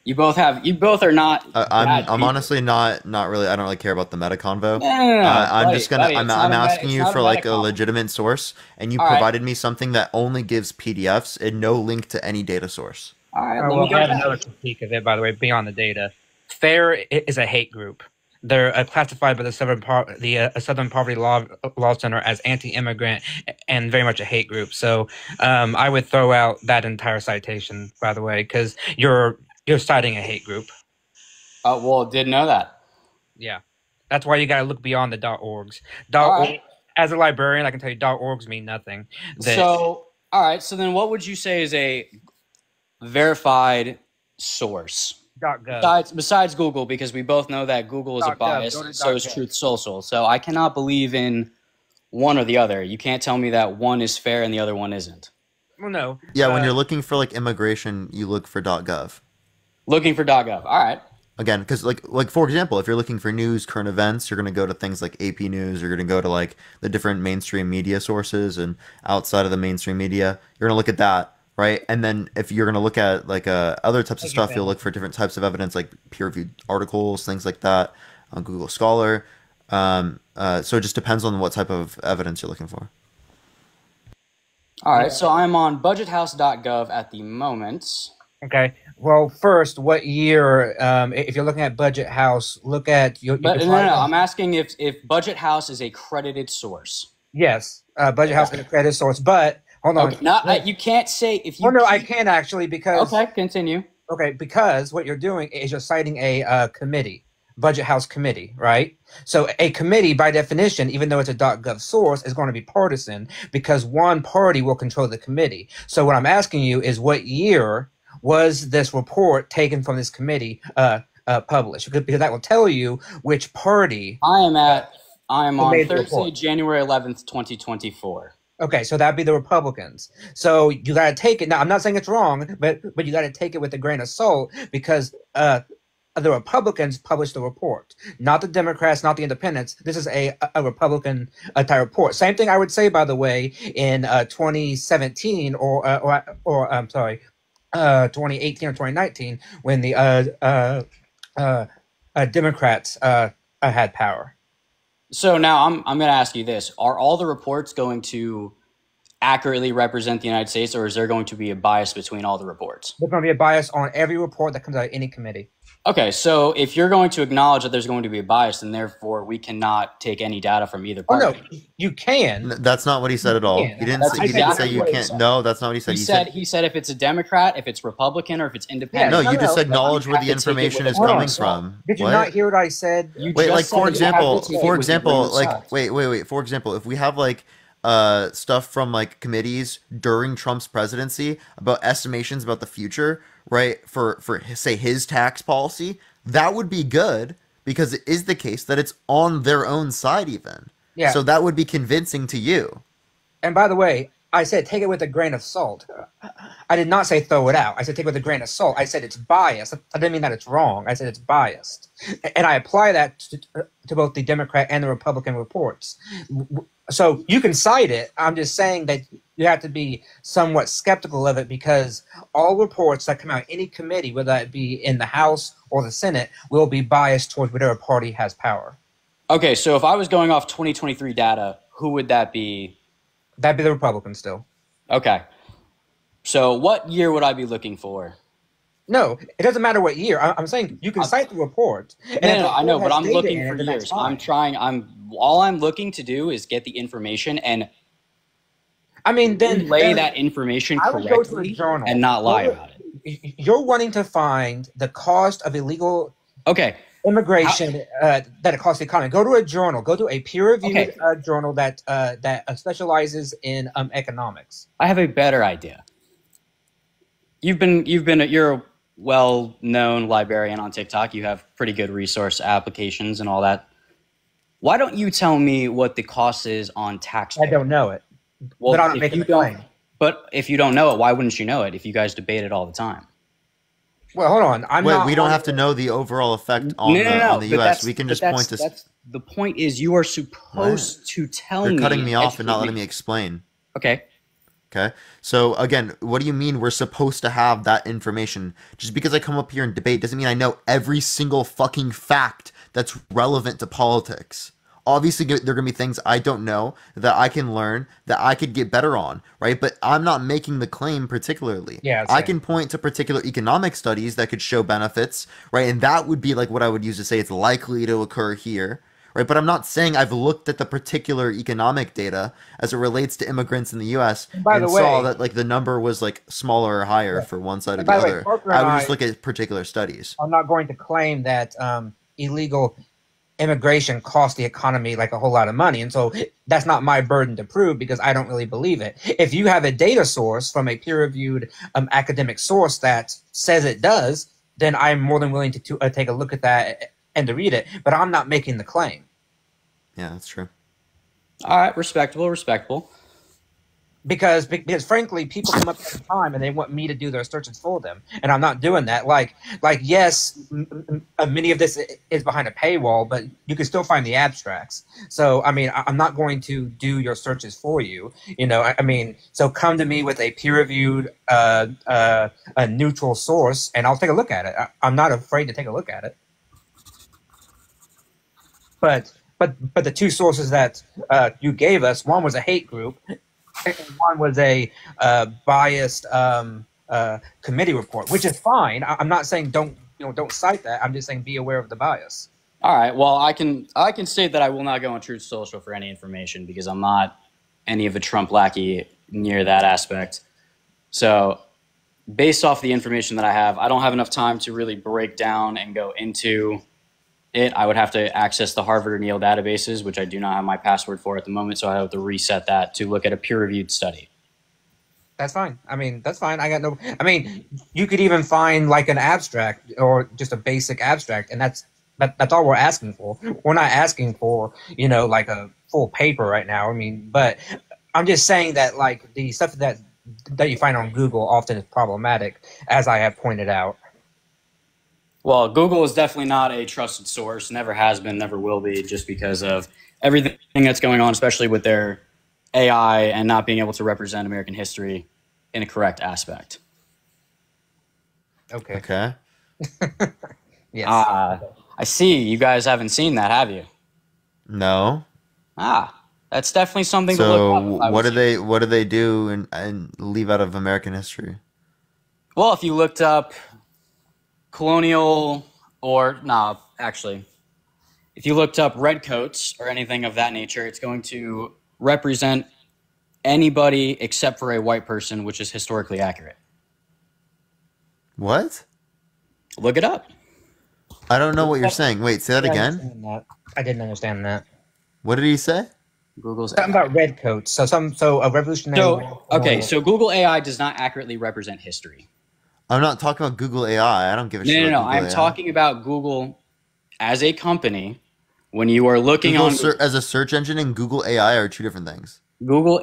You both are not. I'm honestly not really. I don't really care about the meta convo. No, I'm buddy, just gonna. buddy, I'm it's not a meta- asking it's you not for a like meta a convo. legitimate source, and you All right. provided me something that only gives PDFs and no link to any data source. All right, Oh, let well, me go I have back. another critique of it, by the way, beyond the data. FAIR is a hate group. They're classified by the Southern Poverty Law Center as anti-immigrant and very much a hate group. So I would throw out that entire citation, by the way, because you're citing a hate group. Oh, well, didn't know that. Yeah, that's why you got to look beyond the .orgs. All right. As a librarian, I can tell you .orgs mean nothing. So, all right. So then, what would you say is a verified source? .gov. Besides Google, because we both know that Google is a .gov, bias, go to so is .gov. Truth Social. So I cannot believe in one or the other. You can't tell me that one is fair and the other one isn't. Well, no. Yeah, when you're looking for like immigration, you look for .gov. Looking for .gov. All right. Again, because like for example, if you're looking for news, current events, you're gonna go to things like AP News. You're gonna go to like the different mainstream media sources, and outside of the mainstream media, you're gonna look at that. Right, and then if you're gonna look at like other types of stuff, you'll look for different types of evidence, like peer-reviewed articles, things like that, on Google Scholar. So it just depends on what type of evidence you're looking for. All right. So I'm on budgethouse.gov at the moment. Okay. Well, first, what year? If you're looking at Budget House, look at your. But no. I'm asking if Budget House is a credited source. Yes, Budget House is a credit source, but hold on. Okay. You can't say if you. Oh no, I can actually because. Okay, continue. Okay, because what you're doing is you're citing a committee, Budget House committee, right? So a committee, by definition, even though it's a .gov source, is going to be partisan because one party will control the committee. So what I'm asking you is, what year was this report taken from this committee published? Because that will tell you which party. I am on made the Thursday, report. January 11th, 2024. Okay, so that'd be the Republicans. So you got to take it. Now, I'm not saying it's wrong, but you got to take it with a grain of salt because the Republicans published the report, not the Democrats, not the Independents. This is a Republican type report. Same thing I would say, by the way, in 2017 or I'm sorry, 2018 or 2019 when the Democrats had power. So now I'm going to ask you this. Are all the reports going to accurately represent the United States, or is there going to be a bias between all the reports? There's going to be a bias on every report that comes out of any committee. Okay, so if you're going to acknowledge that there's going to be a bias, then therefore we cannot take any data from either Oh, party. no, you can. That's not what he said at all. Yeah, He didn't. that's Say, he didn't exactly say you what he can't. said. No, that's not what he said. He said if it's a Democrat, if it's Republican, or if it's independent. No, No, you just no, acknowledge where the you have to take it information with is a grain coming of salt. from. Did you What? not hear what I said? You Wait, just like said for that you have to example, take it with a grain of like salt. wait. For example, if we have like stuff from like committees during Trump's presidency about estimations about the future, right? For say his tax policy, that would be good because it is the case that it's on their own side even. Yeah. So that would be convincing to you. And by the way, I said take it with a grain of salt. I did not say throw it out. I said take it with a grain of salt. I said it's biased. I didn't mean that it's wrong. I said it's biased. And I apply that to both the Democrat and the Republican reports. So you can cite it. I'm just saying that you have to be somewhat skeptical of it because all reports that come out any committee, whether it be in the House or the Senate, will be biased towards whatever party has power. Okay, so if I was going off 2023 data, who would that be? That'd be the Republicans still. Okay. So what year would I be looking for? No, it doesn't matter what year. I'm saying you can cite the report. And if the No, I know, report but has I'm data looking in it, for then that's years. fine. All I'm looking to do is get the information and I mean, then lay that information I would go to a correctly journal. and not lie about it. You're wanting to find the cost of illegal Okay. immigration that it costs the economy. Go to a journal. Go to a peer-reviewed Okay. journal that specializes in economics. I have a better idea. You're a well-known librarian on TikTok. You have pretty good resource applications and all that. Why don't you tell me what the cost is on taxpayers? I don't know it, Well, but I'm not if making you the don't, claim. but if you don't know it, why wouldn't you know it? If you guys debate it all the time. Well, hold on. We don't have to know the overall effect on the but U.S. We can just point to. That's the point. Is you are supposed to tell me. You're cutting me off and not educate letting me explain. Okay. Okay. So again, what do you mean we're supposed to have that information? Just because I come up here and debate doesn't mean I know every single fucking fact that's relevant to politics. Obviously, there are going to be things I don't know that I can learn that I could get better on, right? But I'm not making the claim particularly. Yeah, I same. can point to particular economic studies that could show benefits, right? And that would be like what I would use to say it's likely to occur here, right? But I'm not saying I've looked at the particular economic data as it relates to immigrants in the U.S. And by and the saw way, that like the number was like smaller or higher for one side or and the by the way, other. Parker I and would just I look at particular studies. are not going to claim that illegal immigration costs the economy like a whole lot of money. And so that's not my burden to prove because I don't really believe it. If you have a data source from a peer-reviewed academic source that says it does, then I'm more than willing to take a look at that and to read it. But I'm not making the claim. Yeah, that's true. All right, respectable. Because frankly, people come up all the time and they want me to do their searches for them, and I'm not doing that. Yes, many of this is behind a paywall, but you can still find the abstracts. So I mean, I'm not going to do your searches for you. You know, I mean, so come to me with a peer-reviewed, a neutral source, and I'll take a look at it. I'm not afraid to take a look at it. But the two sources that you gave us, one was a hate group. And one was a biased committee report, which is fine. I'm not saying don't cite that. I'm just saying be aware of the bias. All right. Well, I can state that I will not go on Truth Social for any information because I'm not any of a Trump lackey near that aspect. So, based off the information that I have, I don't have enough time to really break down and go into it. I would have to access the Harvard or Yale databases, which I do not have my password for at the moment, so I have to reset that to look at a peer-reviewed study. That's fine. I mean, that's fine. You could even find like an abstract or just a basic abstract, and that's all we're asking for. We're not asking for, like a full paper right now. I mean, but I'm just saying that like the stuff that you find on Google often is problematic, as I have pointed out. Well, Google is definitely not a trusted source, never has been, never will be, just because of everything that's going on, especially with their AI and not being able to represent American history in a correct aspect. Okay. Yes. I see. You guys haven't seen that, have you? No. That's definitely something to look up. What do they do and leave out of American history? Well, if you looked up colonial if you looked up redcoats or anything of that nature, it's going to represent anybody except for a white person, which is historically accurate. What? Look it up. I don't know what you're saying. Wait, say that again. I didn't understand that. What did he say? Google's something about redcoats. So a revolutionary. So Google AI does not accurately represent history. I'm not talking about Google AI. I don't give a shit. No. I'm talking about Google as a company. When you are looking on as a search engine and Google AI are two different things. Google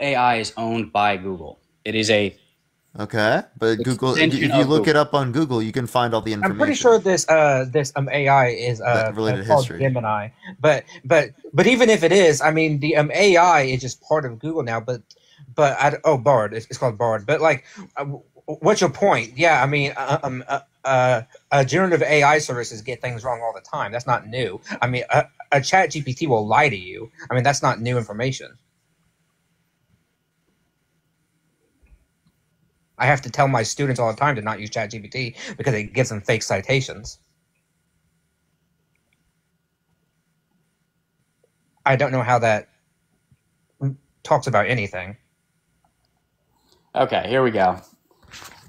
AI is owned by Google. It is a but Google. If you look it up on Google, you can find all the information. I'm pretty sure this AI is related to called history. Gemini. But even if it is, I mean the AI is just part of Google now. Bard. It's called Bard. But like. What's your point? Yeah, I mean, generative AI services get things wrong all the time. That's not new. I mean, a chat GPT will lie to you. I mean, that's not new information. I have to tell my students all the time to not use chat GPT because it gives them fake citations. I don't know how that talks about anything. Okay, here we go.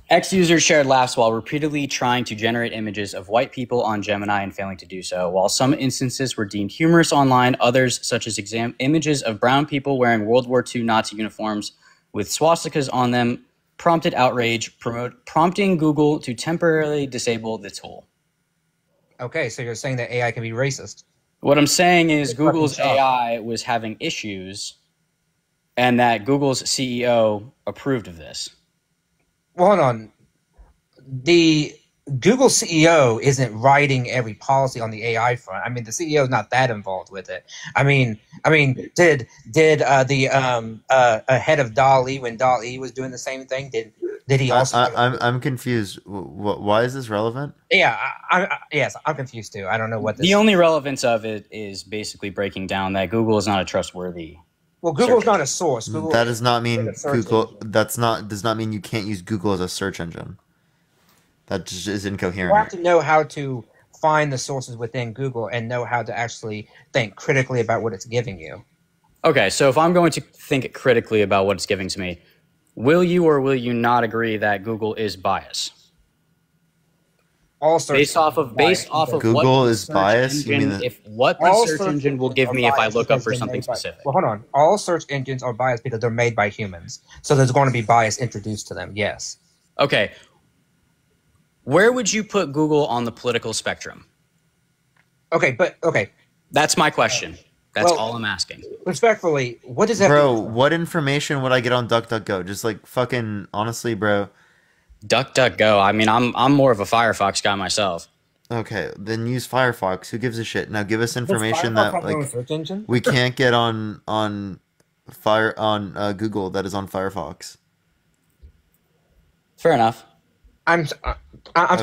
X users shared laughs while repeatedly trying to generate images of white people on Gemini and failing to do so. While some instances were deemed humorous online, others, such as images of brown people wearing World War II Nazi uniforms with swastikas on them, prompted outrage, prompting Google to temporarily disable the tool. Okay, so you're saying that AI can be racist. What I'm saying is Google's AI was having issues and that Google's CEO approved of this. Well, hold on. The Google CEO isn't writing every policy on the AI front. I mean, the CEO is not that involved with it. I mean, did the head of DALL-E, when DALL-E was doing the same thing, did he also? I'm confused. Why is this relevant? Yeah, yes, I'm confused too. I don't know what this. The only relevance of it is basically breaking down that Google is not a trustworthy. Well, Google's not a source. Google That does not mean a search Google. engine. Does not mean you can't use Google as a search engine. That just is You incoherent. have to know how to find the sources within Google and know how to actually think critically about what it's giving you. Okay, so if I'm going to think critically about what it's giving to me, will you or will you not agree that Google is biased? All search Based off of Google what the is search biased? You engine, mean that- if what the all search search engine will engines give are me if I biased look up because for they're something made by- specific. Well, hold on. All search engines are biased because they're made by humans. So there's going to be bias introduced to them. Yes. Okay. Where would you put Google on the political spectrum? Okay. That's my question. That's Well- all I'm asking. Respectfully, what does that Bro, mean? what information would I get on DuckDuckGo? Just like fucking honestly, bro. DuckDuckGo. I mean, I'm more of a Firefox guy myself. Okay, then use Firefox. Who gives a shit? Now give us information Does Firefox that have their own like search engine? we can't get on Google that is on Firefox. Fair enough. I'm still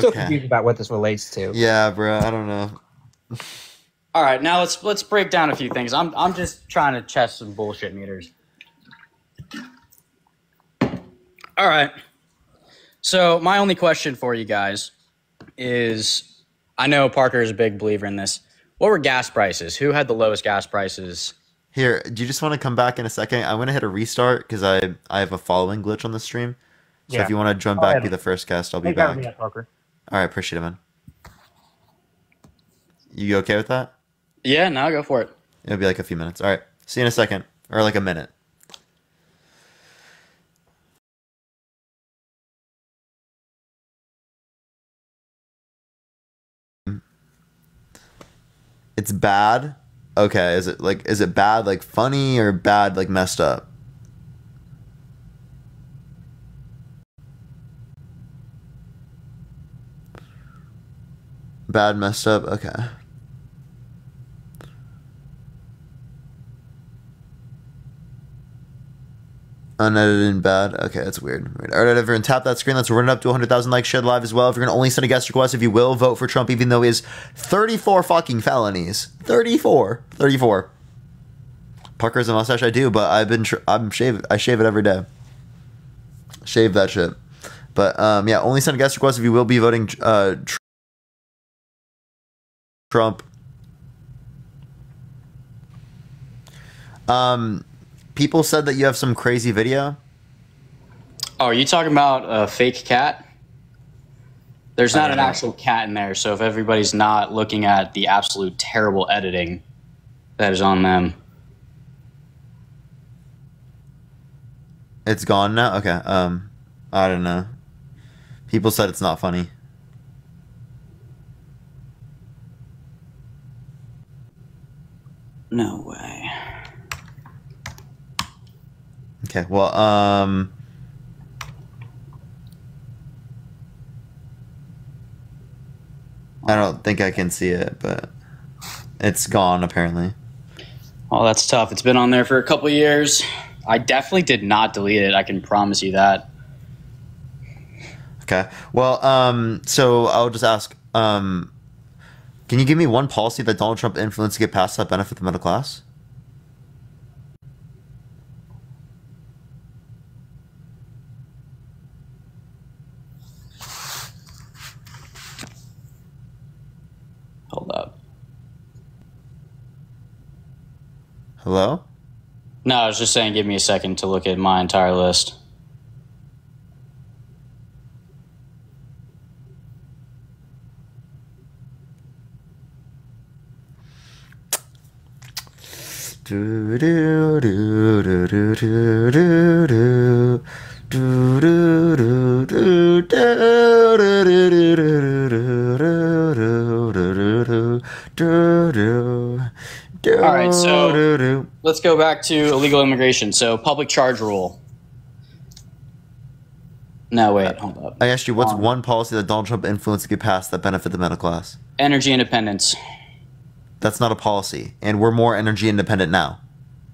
Okay. confused about what this relates to. Yeah, bro. I don't know. All right, now let's break down a few things. I'm just trying to test some bullshit meters. All right. So my only question for you guys is, I know Parker is a big believer in this. What were gas prices? Who had the lowest gas prices? Here, do you just want to come back in a second? I'm gonna hit a restart because I have a following glitch on the stream. So Yeah. if you want to join Go back, ahead. be the first guest. I'll be Take that back. with me, Parker. All right, appreciate it, man. You okay with that? Yeah, now go for it. It'll be like a few minutes. All right, see you in a second, or like a minute. It's bad. Okay, is it bad like funny or bad like messed up? Bad messed up. Okay. Unedited and bad. Okay, that's weird. All right, everyone, tap that screen. Let's run it up to 100,000 likes. Share live as well. If you're gonna only send a guest request, if you will, vote for Trump, even though he has 34 fucking felonies. 34. Pucker has a mustache. I do, but I'm shaved. I shave it every day. Shave that shit. But yeah, only send a guest request if you will be voting Trump. People said that you have some crazy video. Oh, are you talking about a fake cat? There's I not don't an know. actual cat in there, so if everybody's not looking at the absolute terrible editing, that is on them. It's gone now? Okay. I don't know. People said it's not funny. No way. Okay, well, I don't think I can see it, but it's gone apparently. Oh, that's tough. It's been on there for a couple years. I definitely did not delete it. I can promise you that. Okay. Well, so I'll just ask, can you give me one policy that Donald Trump influenced to get passed that benefit the middle class? Hold up. Hello? No, I was just saying give me a second to look at my entire list. Do do do do do do do do. Do do do do do do do do do do. All right, so let's go back to illegal immigration. So public charge rule. No, wait, hold up. I asked you, what's one policy that Donald Trump influenced to get passed that benefit the middle class? Energy independence. That's not a policy, and we're more energy independent now.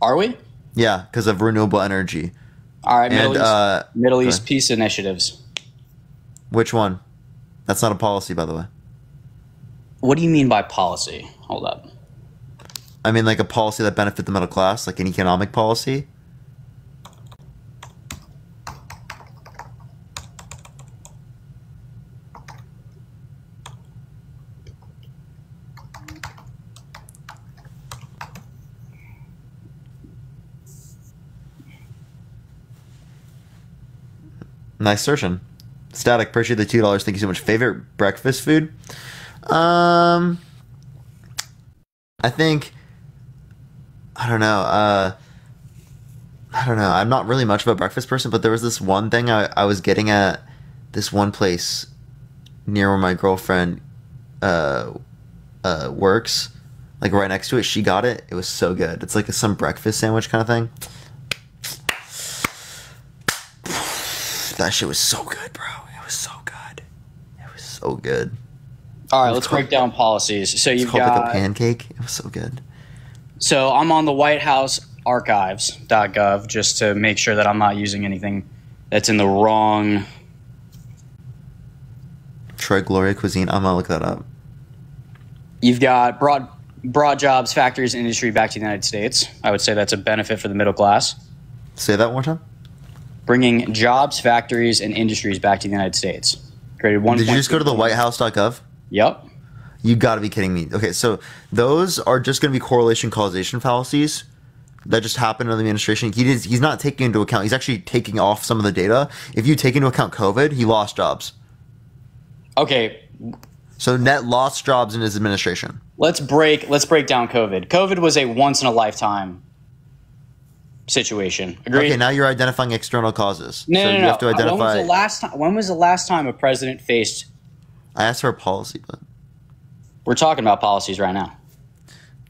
Are we? Yeah, because of renewable energy. All right, And, Middle East peace initiatives. Which one? That's not a policy, by the way. What do you mean by policy? Hold up. I mean, like a policy that benefit the middle class, like an economic policy. Nice searching. Static, appreciate the $2. Thank you so much. Favorite breakfast food? I think, I don't know. I don't know. I'm not really much of a breakfast person, but there was this one thing I was getting at this one place near where my girlfriend works, like right next to it. She got it. It was so good. It's like some breakfast sandwich kind of thing. That shit was so good, bro. It was so good. It was so good. All right, let's break down policies. So It's you've called got like a pancake. It was so good. So I'm on the White House archives.gov just to make sure that I'm not using anything that's in the wrong. Troy Gloria cuisine. I'm gonna look that up. You've got broad jobs, factories, and industry back to the United States. I would say that's a benefit for the middle class. Say that one more time. Bringing jobs, factories, and industries back to the United States. Created one. Did you just go to the WhiteHouse.gov? Yep. You got to be kidding me. Okay, so those are just going to be correlation causation fallacies that just happened in the administration. He's not taking into account. He's actually taking off some of the data. If you take into account COVID, he lost jobs. Okay. So net lost jobs in his administration. Let's break down COVID. COVID was a once in a lifetime situation. Agreed? Okay, now you're identifying external causes. No, so no, you no. have to identify. When was the last time a president faced? I asked for a policy, but We're talking about policies right now.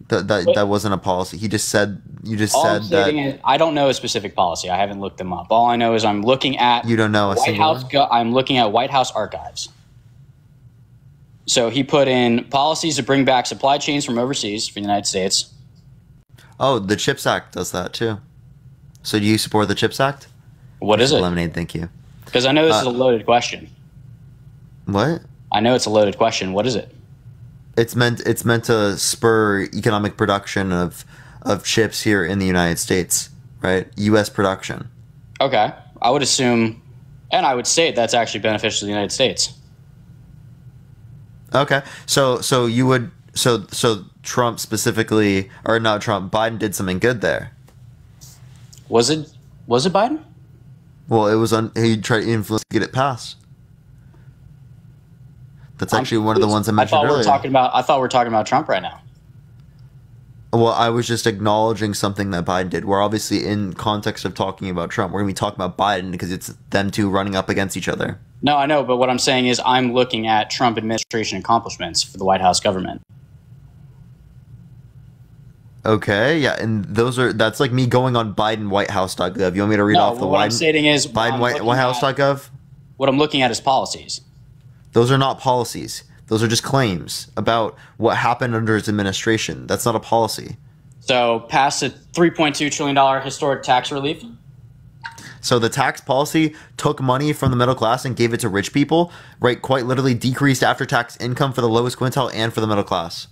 that wasn't a policy. He just said All I'm that stating is I don't know a specific policy. I haven't looked them up. All I know is I'm looking at you don't know a White single House. one? I'm looking at White House archives. So he put in policies to bring back supply chains from overseas for the United States. Oh, the CHIPS Act does that too. So do you support the CHIPS Act? What is it? Lemonade, thank you. Because I know this is a loaded question. What? I know it's a loaded question. What is it? It's meant to spur economic production of chips here in the United States, right? U.S. production. Okay. I would assume, and I would state that's actually beneficial to the United States. Okay, so you would so Trump specifically, or not Trump, Biden did something good there. Was it Biden? Well, it was he tried to influence to get it passed. That's actually one of the ones I mentioned earlier. I thought we were talking about Trump right now. Well, I was just acknowledging something that Biden did. We're obviously in context of talking about Trump. We're going to be talking about Biden because it's them two running up against each other. No, I know, but what I'm saying is I'm looking at Trump administration accomplishments for the White House government. Okay, yeah, and that's like me going on Biden WhiteHouse.gov. You want me to read off the what I'm stating is Biden WhiteHouse.gov? What I'm looking at is policies. Those are not policies. Those are just claims about what happened under his administration. That's not a policy. So, pass a $3.2 trillion historic tax relief. So the tax policy took money from the middle class and gave it to rich people, right? Quite literally decreased after-tax income for the lowest quintile and for the middle class.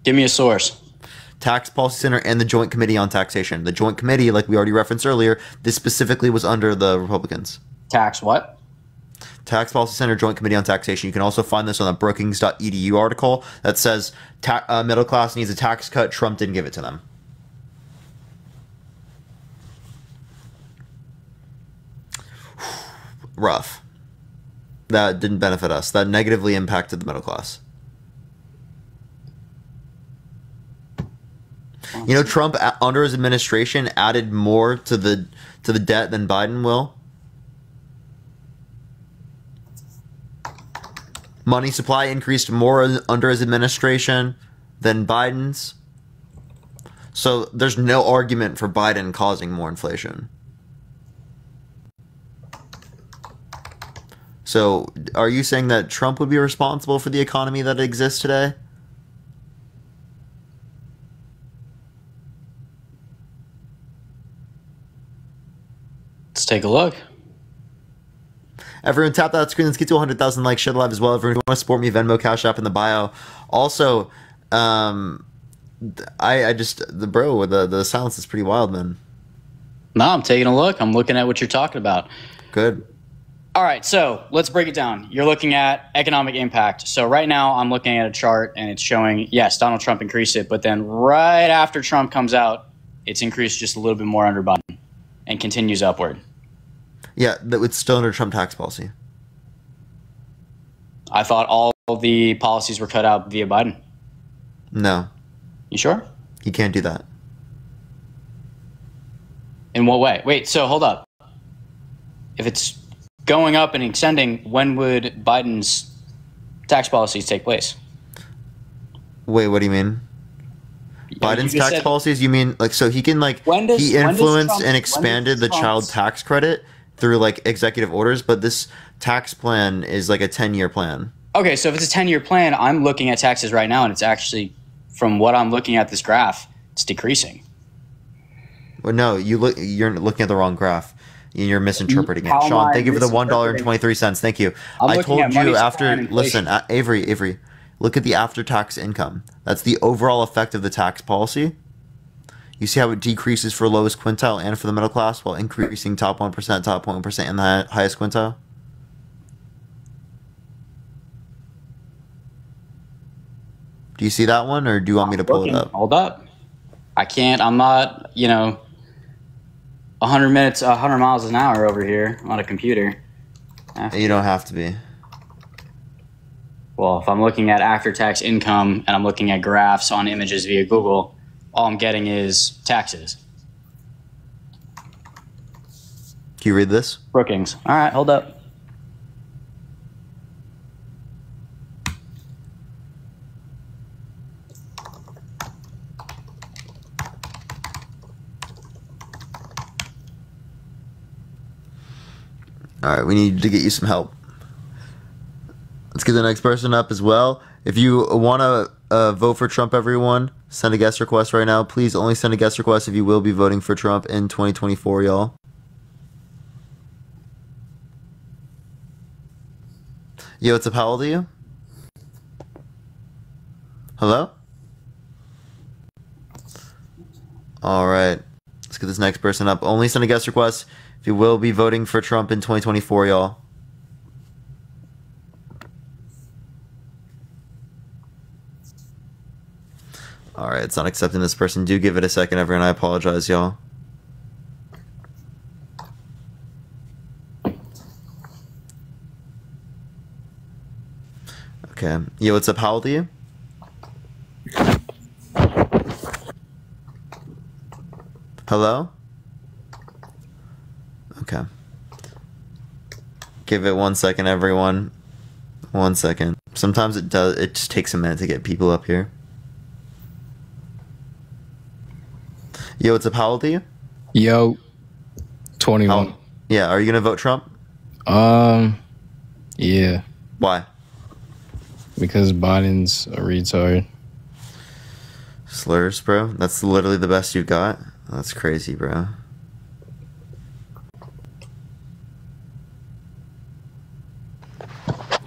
Give me a source. Tax Policy Center and the Joint Committee on Taxation. The Joint Committee, like we already referenced earlier, this specifically was under the Republicans. Tax what? Tax Policy Center, Joint Committee on Taxation. You can also find this on the Brookings.edu article that says middle class needs a tax cut. Trump didn't give it to them. Rough. That didn't benefit us. That negatively impacted the middle class. You know, Trump under his administration added more to the debt than Biden will. Money supply increased more under his administration than Biden's. So there's no argument for Biden causing more inflation. So are you saying that Trump would be responsible for the economy that exists today? Let's take a look. Everyone tap that screen. Let's get to 100,000 likes. Share the live as well. Everyone who wants to support me, Venmo, Cash App in the bio. Also, I just, the silence is pretty wild, man. No, I'm taking a look. I'm looking at what you're talking about. Good. All right, so let's break it down. You're looking at economic impact. So right now I'm looking at a chart and it's showing, yes, Donald Trump increased it, but then right after Trump comes out, it's increased just a little bit more under Biden and continues upward. Yeah, it's still under Trump tax policy. I thought all of the policies were cut out via Biden. No. You sure? You can't do that. In what way? Wait, so hold up. If it's going up and extending, when would Biden's tax policies take place? Wait, what do you mean? Biden's tax policies? You mean like so he can like he influenced and expanded the child tax credit through like executive orders, but this tax plan is like a 10-year plan. Okay, so if it's a 10-year plan, I'm looking at taxes right now, and it's actually, from what I'm looking at this graph, it's decreasing. Well, no, you're looking at the wrong graph. You're misinterpreting it. Sean, thank you for the $1.23. Thank you. I told you after. Listen, Avery, look at the after-tax income. That's the overall effect of the tax policy. You see how it decreases for lowest quintile and for the middle class, while increasing top 1%, top 1%, and the highest quintile. Do you see that one, or do you want me to pull it up? Hold up. I can't. I'm not. 100 miles an hour over here on a computer. You don't have to be. Well, if I'm looking at after-tax income and I'm looking at graphs on images via Google, all I'm getting is taxes. Can you read this? Brookings. All right, hold up. All right, we need to get you some help. Let's get the next person up as well. If you want to vote for Trump, everyone, send a guest request right now. Please only send a guest request if you will be voting for Trump in 2024, y'all. Yo, what's up? How old are you? Hello? All right. Let's get this next person up. Only send a guest request if you will be voting for Trump in 2024, y'all. All right, it's not accepting this person. Do give it a second, everyone. I apologize, y'all. Okay. Yo, what's up? How old are you? Hello? Okay. Give it 1 second, everyone. 1 second. Sometimes it just takes a minute to get people up here. Yo, what's up? How old are you? Yo, 21. Yeah, are you gonna vote Trump? Yeah. Why? Because Biden's a retard. Slurs, bro? That's literally the best you got? That's crazy, bro.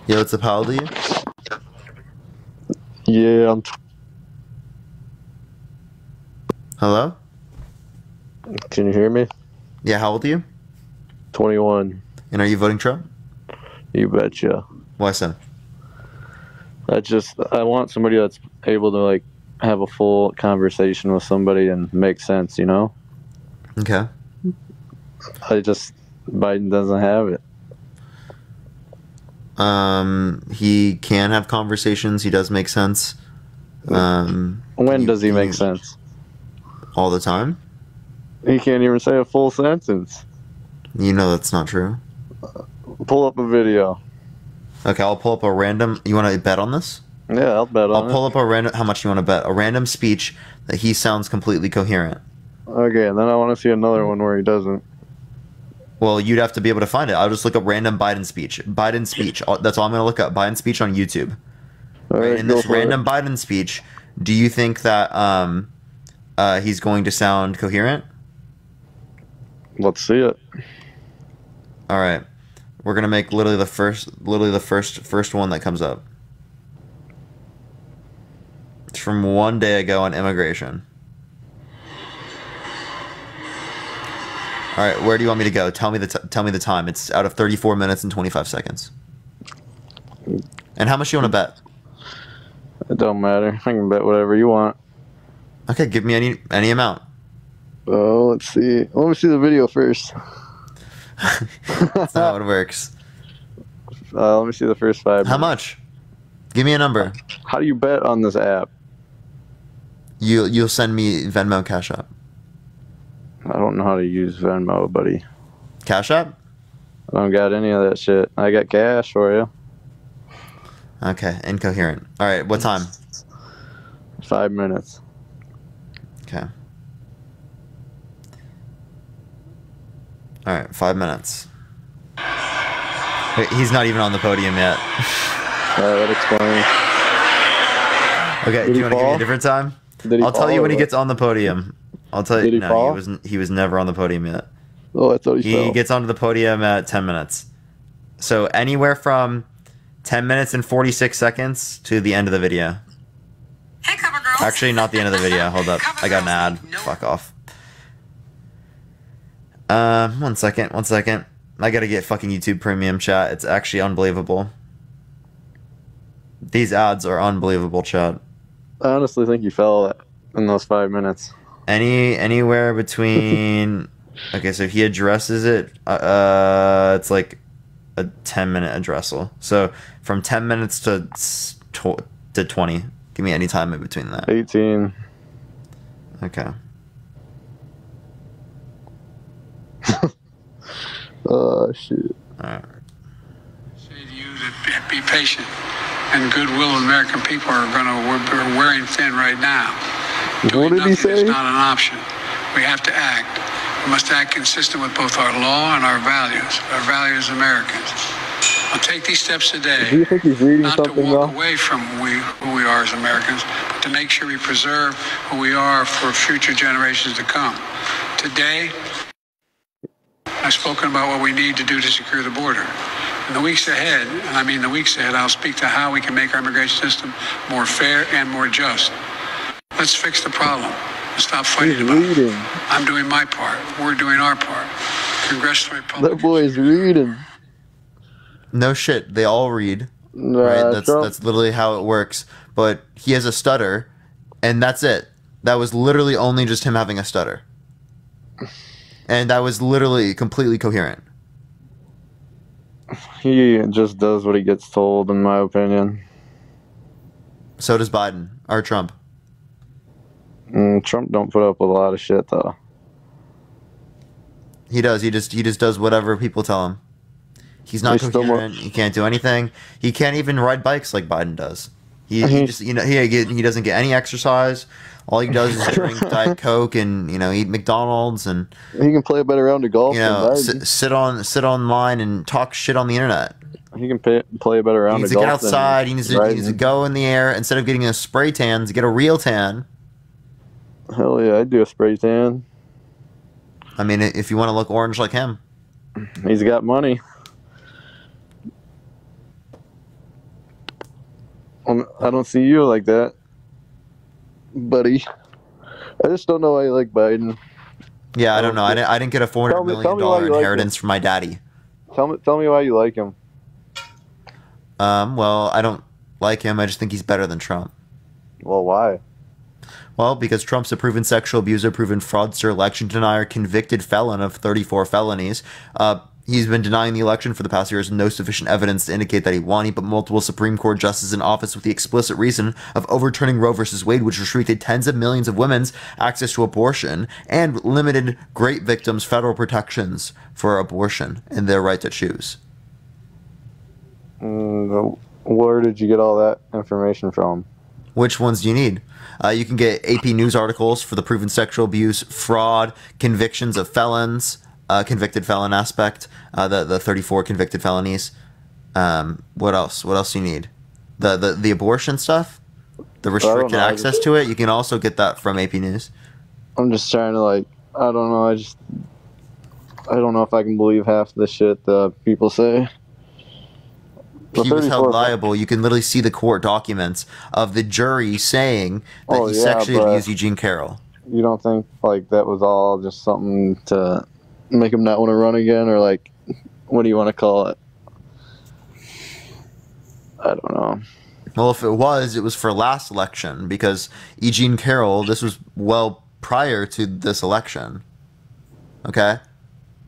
Yo, what's up? How old are you? Yeah, Hello? Can you hear me? Yeah, how old are you? 21. And are you voting Trump? You betcha. Why so? I want somebody that's able to like have a full conversation with somebody and make sense, you know? Okay. Biden doesn't have it. He can have conversations. He does make sense. When does he make sense? All the time. He can't even say a full sentence. You know that's not true. Pull up a video. Okay, I'll pull up a random. You want to bet on this? Yeah, I'll bet I'll on pull up a random. How much you want to bet? A random speech that he sounds completely coherent. it. Okay, and then I want to see another one where he doesn't. Well, you'd have to be able to find it. I'll just look up random Biden speech. Biden speech. That's all I'm going to look up. Biden speech on YouTube. All Right, right, in go this for it. random Biden speech, do you think that he's going to sound coherent? Let's see it. All right, we're gonna make literally the first one that comes up. It's from one day ago on immigration. All right, where do you want me to go? Tell me the time. It's out of 34 minutes and 25 seconds. And how much do you want to bet? It don't matter. I can bet whatever you want. Okay, give me any amount. Oh, let's see. Let me see the video first. That's not how it works. Let me see the first 5 How minutes. much? Give me a number. How do you bet on this app? You'll send me Venmo and Cash App. I don't know how to use Venmo, buddy. Cash App? I don't got any of that shit. I got cash for you. Okay, incoherent. All right, what time? 5 minutes. Okay. All right, 5 minutes. Wait, he's not even on the podium yet. That explains. Okay, Did do he you want to give me fall? a different time? Did he I'll tell fall you or when he what? gets on the podium. I'll tell you. Did he No, fall? he was never on the podium yet. Oh, I thought he He fell. gets onto the podium at 10 minutes. So anywhere from 10 minutes and 46 seconds to the end of the video. Hey, cover girls. Actually, not the end of the video. Hold up. I got an ad. Fuck off. 1 second. 1 second. I gotta get fucking YouTube Premium, chat. It's actually unbelievable. These ads are unbelievable, chat. I honestly think he fell in those 5 minutes. Anywhere between. Okay, so he addresses it. It's like a 10-minute addressal. So from 10 minutes to 20. Give me any time in between that. 18. Okay. Oh, shit. All right. Say to you that be patient, and goodwill of American people are wearing thin right now. What did he Nothing say? is not an option. We have to act. We must act consistent with both our law and our values as Americans. I'll take these steps today. Do you think he's reading Not to something, walk though? away from who we are as Americans, but to make sure we preserve who we are for future generations to come. Today, I've spoken about what we need to do to secure the border. In the weeks ahead, and I mean the weeks ahead, I'll speak to how we can make our immigration system more fair and more just. Let's fix the problem and stop fighting He's about it. reading. I'm doing my part. We're doing our part. Congressional That Republicans. boy's reading. No shit. They all read. Nah, Right? Trump- That's literally how it works. But he has a stutter, and that's it. That was literally only just him having a stutter. And that was literally completely coherent. He just does what he gets told, in my opinion. So does Biden or Trump. Trump don't put up with a lot of shit, though. He does. He just does whatever people tell him. He's not He's still coherent. He can't do anything. He can't even ride bikes like Biden does. He just he doesn't get any exercise. All he does is drink Diet Coke and eat McDonald's and He can play a better round of golf than Biden. sit online and talk shit on the internet. He can play a better He round needs of to golf get outside. He needs to Biden. go in the air instead of getting a spray tan. To get a real tan. Hell yeah, I'd do a spray tan. I mean, if you want to look orange like him. He's got money. I don't see you like that, buddy. I just don't know why you like Biden. Yeah, I don't know. I didn't get a $400 Tell me million why you like inheritance from my daddy. Tell me why you like him. Well, I don't like him. I just think he's better than Trump. Well, why? Well, because Trump's a proven sexual abuser, proven fraudster, election denier, convicted felon of 34 felonies. He's been denying the election for the past years with no sufficient evidence to indicate that he won. He put multiple Supreme Court justices in office with the explicit reason of overturning Roe v. Wade, which restricted tens of millions of women's access to abortion and limited great victims' federal protections for abortion and their right to choose. Where did you get all that information from? Which ones do you need? You can get AP News articles for the proven sexual abuse, fraud, convictions of felons, convicted felon aspect, the 34 convicted felonies. What else? What else do you need? The abortion stuff? The restricted access to it? You can also get that from AP News. I'm just trying to, like, I don't know. I don't know if I can believe half the shit that people say. He was held liable. You can literally see the court documents of the jury saying that he sexually abused Eugene Carroll. You don't think, like, that was all just something to make him not want to run again? Or, like, what do you want to call it? I don't know. Well, if it was for last election, because Eugene Carroll, this was well prior to this election. Okay?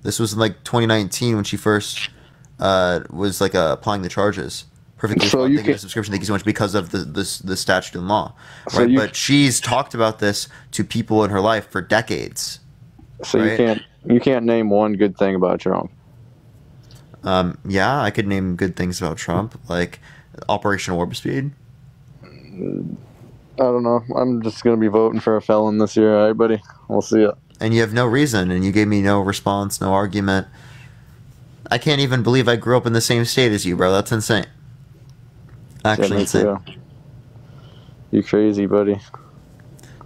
This was in, like, 2019 when she first was, like, applying the charges. Perfectly. So you can subscription. Thank you so much, because of the statute and law. Right? So but she's talked about this to people in her life for decades. So right? you can't name one good thing about Trump. Yeah, I could name good things about Trump, like Operation Warp Speed. I don't know. I'm just gonna be voting for a felon this year, all right, buddy? We'll see ya. And you have no reason, and you gave me no response, no argument. I can't even believe I grew up in the same state as you, bro. That's insane. Actually insane. You crazy, buddy.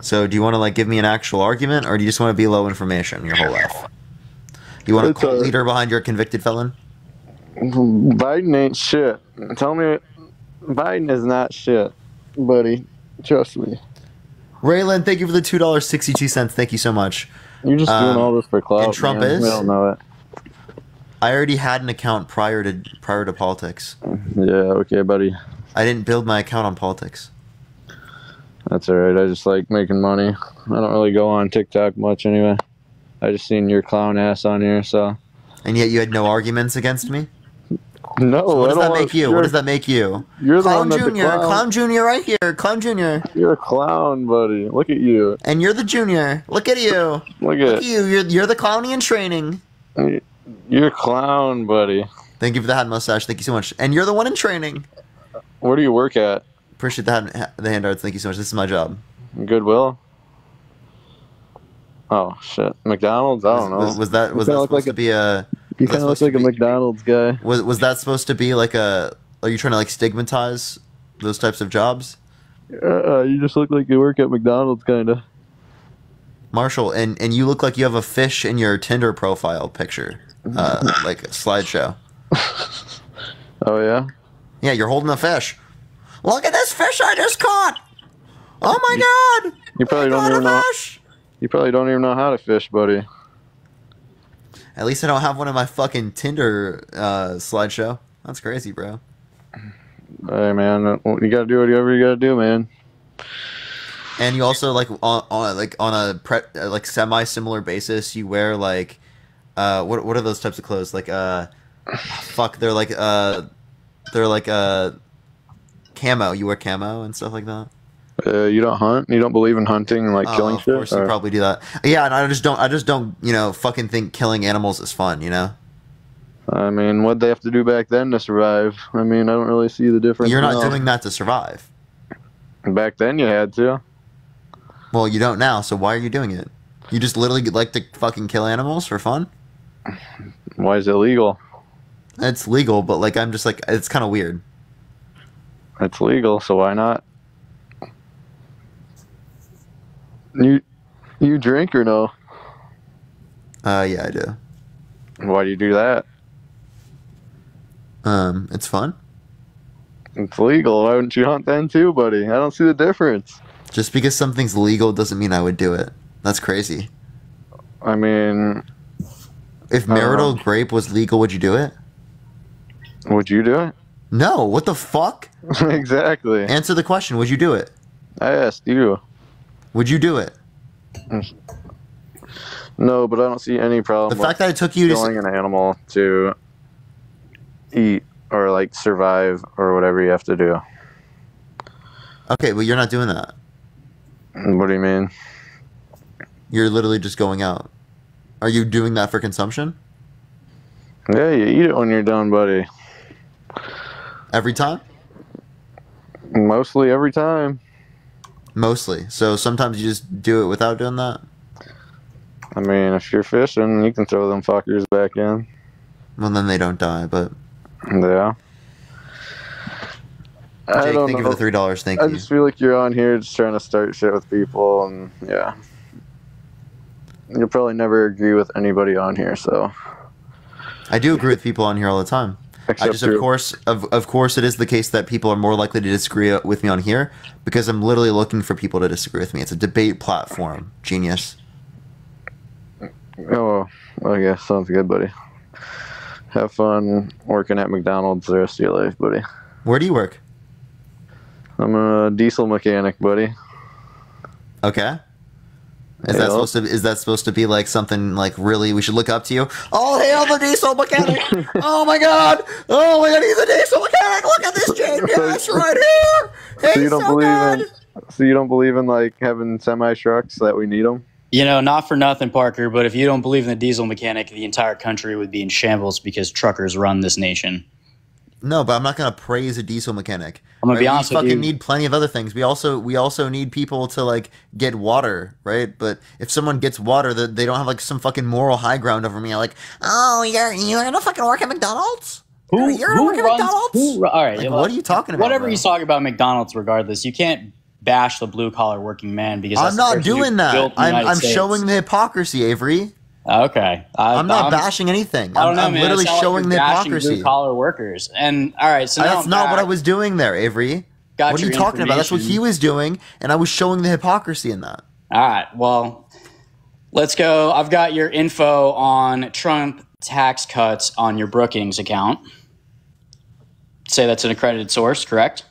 So do you want to, like, give me an actual argument, or do you just want to be low information your whole life? You want a cult leader behind your convicted felon? Biden ain't shit. Tell me, Biden is not shit, buddy. Trust me. Raylan, thank you for the $2.62. Thank you so much. You're just doing all this for clout. And Trump man. is? We don't know it. I already had an account prior to politics. Yeah, okay, buddy. I didn't build my account on politics. That's alright. I just like making money. I don't really go on TikTok much anyway. I just seen your clown ass on here, so. And yet you had no arguments against me? No, so what does that make you? What does that make you? You're Clown the one Junior. Clown Junior right here. Clown Junior. You're a clown, buddy. Look at you. And you're the Junior. Look at you. Look at you. You're the clowny in training. You're a clown, buddy. Thank you for the hat mustache. Thank you so much. And you're the one in training. Where do you work at? Appreciate the hand arts. Thank you so much. This is my job. Goodwill. Oh shit, McDonald's. I don't know. Was that supposed to be a? You kind of look like a McDonald's guy. Was that supposed to be like a? Are you trying to, like, stigmatize those types of jobs? You just look like you work at McDonald's, kind of. Marshall, and you look like you have a fish in your Tinder profile picture, like a slideshow. Oh yeah. Yeah, you're holding a fish. Look at this fish I just caught! Oh my god! You probably don't even know. You probably don't even know how to fish, buddy. At least I don't have one in my fucking Tinder slideshow. That's crazy, bro. Hey man, you gotta do whatever you gotta do, man. And you also, like, on a semi-similar basis, you wear, like, what are those types of clothes? Like, fuck, they're like camo. You wear camo and stuff like that. You don't hunt? You don't believe in hunting and, like, killing shit? Of course, you probably do that. Yeah, and I just don't, fucking think killing animals is fun, you know? I mean, what'd they have to do back then to survive? I mean, I don't really see the difference. You're not doing that to survive. Back then you had to. Well, you don't now, so why are you doing it? You just literally like to fucking kill animals for fun? Why is it legal? It's legal, but, like, I'm just like, it's kind of weird. It's legal, so why not? You drink or no? Yeah, I do. Why do you do that? It's fun. It's legal. Why wouldn't you hunt then too, buddy? I don't see the difference. Just because something's legal doesn't mean I would do it. That's crazy. I mean, if marital rape was legal, would you do it? Would you do it? No. What the fuck? Exactly. Answer the question. Would you do it? I asked you. Would you do it? No, but I don't see any problem. The fact that it took you killing an animal to eat or, like, survive or whatever you have to do. Okay, but you're not doing that. What do you mean? You're literally just going out. Are you doing that for consumption? Yeah, you eat it when you're done, buddy. Every time? Mostly every time. Mostly. So sometimes you just do it without doing that? I mean, if you're fishing, you can throw them fuckers back in. Well, then they don't die, but... Yeah. I Jake, don't thank you know. for the $3. Thank I you. just feel like you're on here just trying to start shit with people, and yeah. You'll probably never agree with anybody on here, so... I do agree with people on here all the time. Except I just, of course, it is the case that people are more likely to disagree with me on here because I'm literally looking for people to disagree with me. It's a debate platform. Genius. Oh, well, yeah, sounds good, buddy. Have fun working at McDonald's the rest of your life, buddy. Where do you work? I'm a diesel mechanic, buddy. Okay. Is that supposed to be like something like really we should look up to you? Oh, hail the diesel mechanic! Oh my god! Oh my god, he's a diesel mechanic! Look at this genius right here! He's So you don't so believe good! so you don't believe in like having semi trucks that we need them? You know, not for nothing, Parker, but if you don't believe in the diesel mechanic, the entire country would be in shambles because truckers run this nation. No, but I'm not gonna praise a diesel mechanic. I'm gonna be honest we with you. fucking need plenty of other things. We also need people to like get water, right? But if someone gets water, they don't have like some fucking moral high ground over me. Like, oh, you're gonna fucking work at McDonald's? You're gonna work at McDonald's? All right, Like, what are you talking about? Whatever bro? he's talking about McDonald's, regardless, you can't bash the blue collar working man because that's I'm the not person who doing that. built the United I'm States. showing the hypocrisy, Avery. Okay, I'm not bashing anything. I don't know, I'm man. literally It sounded showing like the you're bashing hypocrisy. blue collar workers. And all right, so now That's not what I was doing there, Avery. Got What are you your talking about? That's what information. he was doing, and I was showing the hypocrisy in that. All right, well, let's go. I've got your info on Trump tax cuts on your Brookings account. Say that's an accredited source, correct?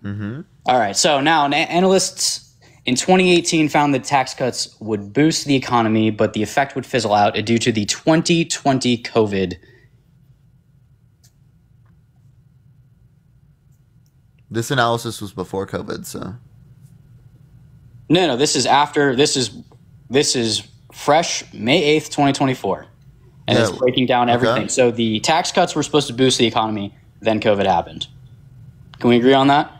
Mm-hmm. All right, so now analysts in 2018 found that tax cuts would boost the economy, but the effect would fizzle out due to the 2020 COVID. This analysis was before COVID, so No, this is after. This is fresh May 8th, 2024. And it's breaking down everything. Okay. So the tax cuts were supposed to boost the economy, then COVID happened. Can we agree on that?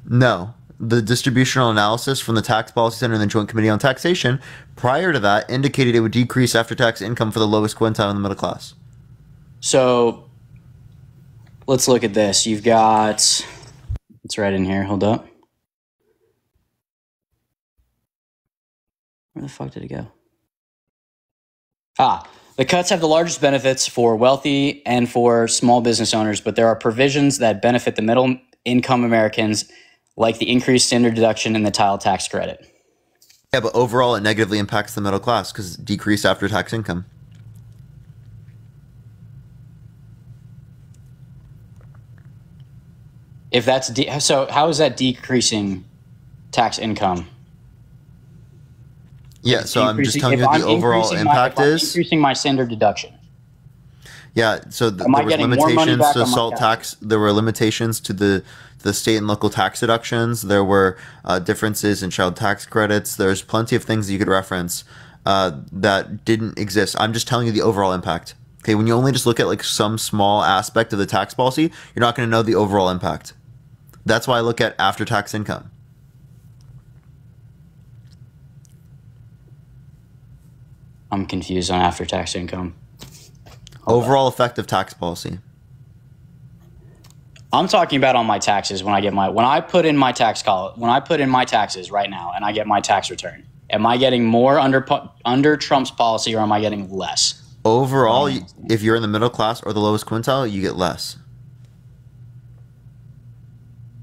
no. The distributional analysis from the Tax Policy Center and the Joint Committee on Taxation prior to that indicated it would decrease after-tax income for the lowest quintile in the middle class. So let's look at this. You've got, it's right in here. Hold up. Where the fuck did it go? The cuts have the largest benefits for wealthy and for small business owners, but there are provisions that benefit the middle income Americans, like the increased standard deduction and the tile tax credit. Yeah, but overall it negatively impacts the middle class because decreased after-tax income. If that's so, how is that decreasing tax income? Yeah, so I'm just telling you If what I'm the overall increasing impact if I'm is. increasing my standard deduction. Yeah, so there Am I was getting more money limitations back to on my salt tax? tax. There were limitations to the state and local tax deductions. There were differences in child tax credits. There's plenty of things you could reference that didn't exist. I'm just telling you the overall impact. Okay, when you only just look at like some small aspect of the tax policy, you're not going to know the overall impact. That's why I look at after-tax income. I'm confused on after-tax income. Overall effect of tax policy. I'm talking about on my taxes when I put in my taxes right now and I get my tax return. Am I getting more under Trump's policy or am I getting less? Overall, if you're in the middle class or the lowest quintile, you get less.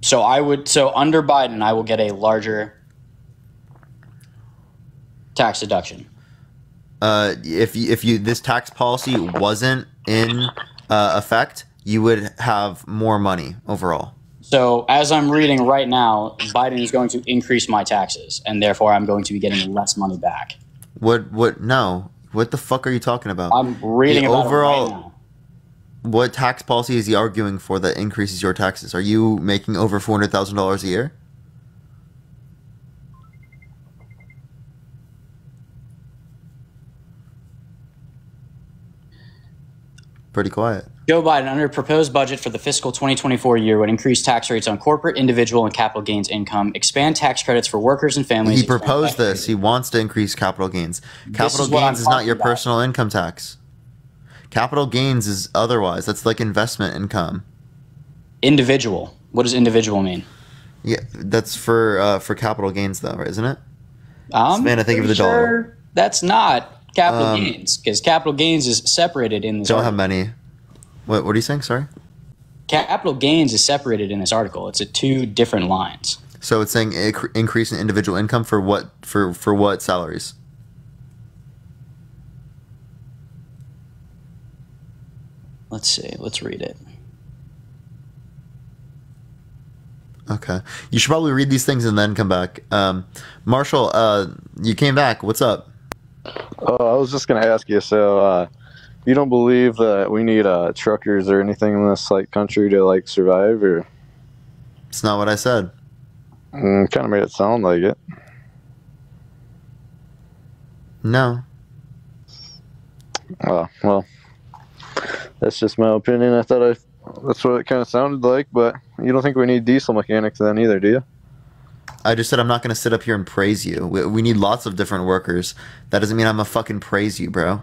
So under Biden, I will get a larger tax deduction. If this tax policy wasn't in effect, you would have more money overall. So as I'm reading right now, Biden is going to increase my taxes, and therefore I'm going to be getting less money back. No. What the fuck are you talking about? I'm reading about overall, it right now. What tax policy is he arguing for that increases your taxes? Are you making over $400,000 a year? Pretty quiet. Joe Biden, under proposed budget for the fiscal 2024 year, would increase tax rates on corporate, individual, and capital gains income, expand tax credits for workers and families. He proposed this. He wants to increase capital gains. Capital gains is not your personal income tax. Capital gains is otherwise. That's like investment income. Individual. What does individual mean? Yeah, that's for capital gains, though, isn't it? Man, I think of the dollar. That's not capital gains, because capital gains is separated in this. Don't have many. What are you saying? Sorry. Capital gains is separated in this article. It's at 2 different lines. So it's saying increase in individual income for what? For what salaries? Let's see. Let's read it. Okay. You should probably read these things and then come back. Marshall, you came back. What's up? Oh, I was just going to ask you, so you don't believe that we need truckers or anything in this like country to like survive, or? It's not what I said. Kind of made it sound like it. No. Oh, well, that's just my opinion. I thought that's what it kind of sounded like, but you don't think we need diesel mechanics then either, do you? I just said I'm not going to sit up here and praise you. We need lots of different workers. That doesn't mean I'm going to fucking praise you, bro.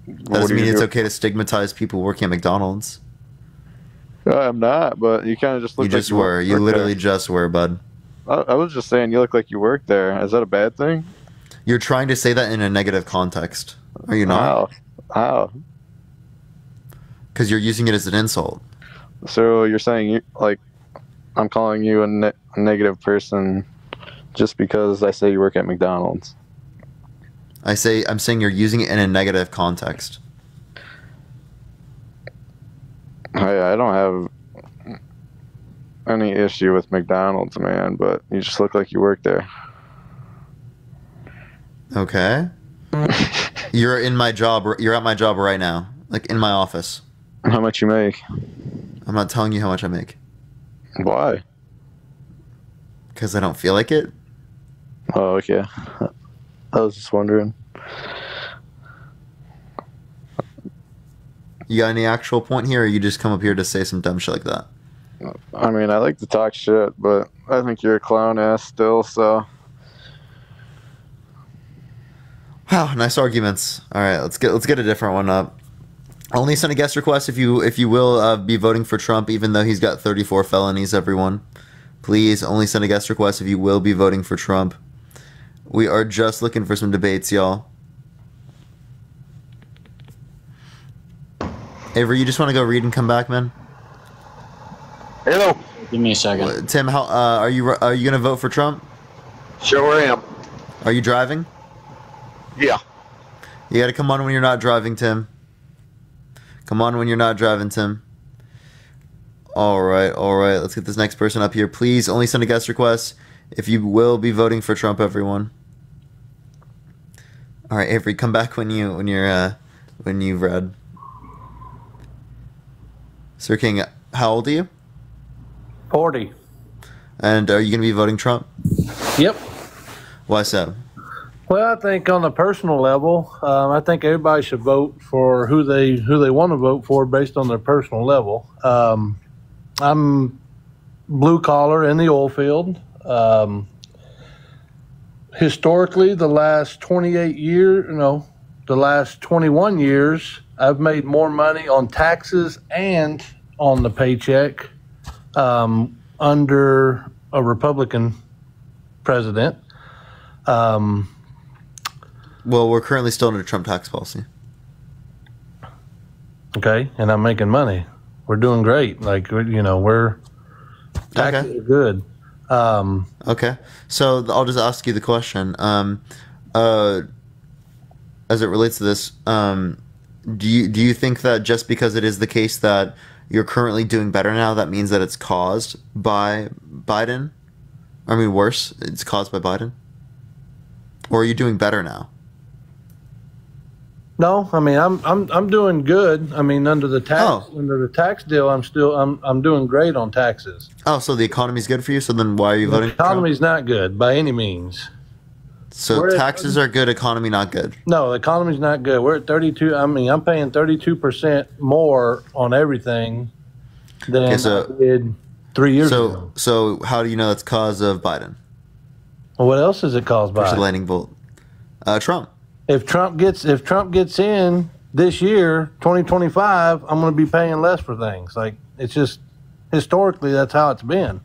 That doesn't mean it's okay to stigmatize people working at McDonald's. I'm not, but you kind of just look like you just were. You literally just were, bud. I was just saying you look like you work there. Is that a bad thing? You're trying to say that in a negative context. Are you not? How? Because you're using it as an insult. So you're saying I'm calling you a negative person just because I say you work at McDonald's. I'm saying you're using it in a negative context. I don't have any issue with McDonald's, man, but you just look like you work there. Okay. You're in my job. You're at my job right now, like in my office. How much you make? I'm not telling you how much I make. Why? Because I don't feel like it. Oh, okay. I was just wondering. You got any actual point here, or you just come up here to say some dumb shit like that? I mean, I like to talk shit, but I think you're a clown ass still, so. Wow, nice arguments. All right, let's get a different one up. Only send a guest request if you will be voting for Trump, even though he's got 34 felonies. Everyone, please only send a guest request if you will be voting for Trump. We are just looking for some debates, y'all. Avery, you just want to go read and come back, man? Hello. Give me a second. Tim, how are you gonna vote for Trump? Sure am. Are you driving? Yeah. You gotta come on when you're not driving, Tim. Come on when you're not driving, Tim. All right. Let's get this next person up here. Please only send a guest request if you will be voting for Trump, everyone. All right, Avery, come back when you've read. Sir King, how old are you? 40. And are you going to be voting Trump? Yep. Why so? Well, I think on a personal level, I think everybody should vote for who they want to vote for based on their personal level. I'm blue collar in the oil field. Historically, the last 21 years, I've made more money on taxes and on the paycheck under a Republican president. Well, we're currently still under Trump tax policy. Okay, and I'm making money. We're doing great. We're taxes are good. Okay, so I'll just ask you the question. As it relates to this, do you think that just because it is the case that you're currently doing better now, that means that it's caused by Biden? I mean, worse, it's caused by Biden? Or are you doing better now? No, I mean I'm doing good. I mean under the tax deal, I'm doing great on taxes. Oh, so the economy's good for you. So then why are you voting? The economy's not good by any means. So We're at- taxes are good, economy not good. No, the economy's not good. We're at 32. I mean, I'm paying 32% more on everything than Okay, so- I did 3 years ago. So how do you know that's cause of Biden? Well, what else is it caused Push the by? lightning bolt. Trump. If Trump gets in this year, 2025, I'm going to be paying less for things. Like, it's just historically that's how it's been.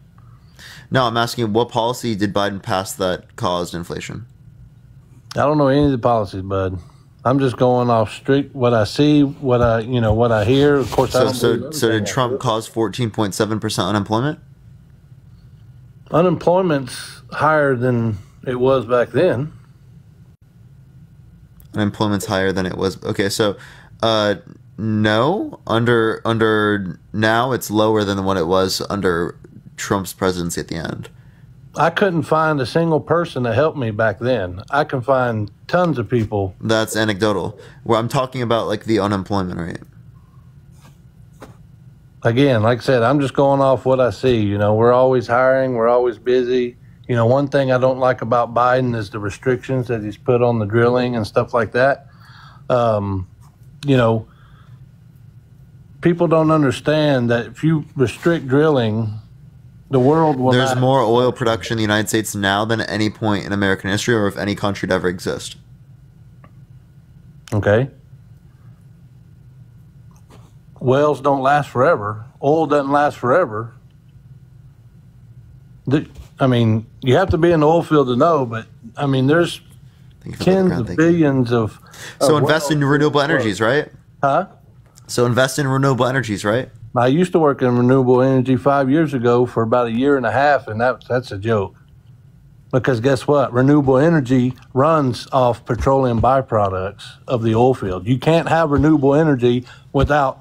No, I'm asking you, what policy did Biden pass that caused inflation? I don't know any of the policies, bud. I'm just going off strict what I see, what I hear. Of course, I So don't so believe did Trump everything. cause 14.7% unemployment? Unemployment's higher than it was back then. Unemployment's higher than it was. Okay, so no, under now it's lower than what it was under Trump's presidency at the end. I couldn't find a single person to help me back then. I can find tons of people. That's anecdotal. Where I'm talking about like the unemployment rate. Again, like I said, I'm just going off what I see. You know, we're always hiring, we're always busy. You know, one thing I don't like about Biden is the restrictions that he's put on the drilling and stuff like that. You know, people don't understand that if you restrict drilling, the world will There's not. more oil production in the United States now than at any point in American history or if any country to ever exist. Okay. Wells don't last forever. Oil doesn't last forever. I mean, you have to be in the oil field to know, but I mean, there's tens of billions of. So of invest in wells. renewable energies, right? Huh? So invest in renewable energies, right? I used to work in renewable energy 5 years ago for about a year and a half, and that's a joke. Because guess what? Renewable energy runs off petroleum byproducts of the oil field. You can't have renewable energy, without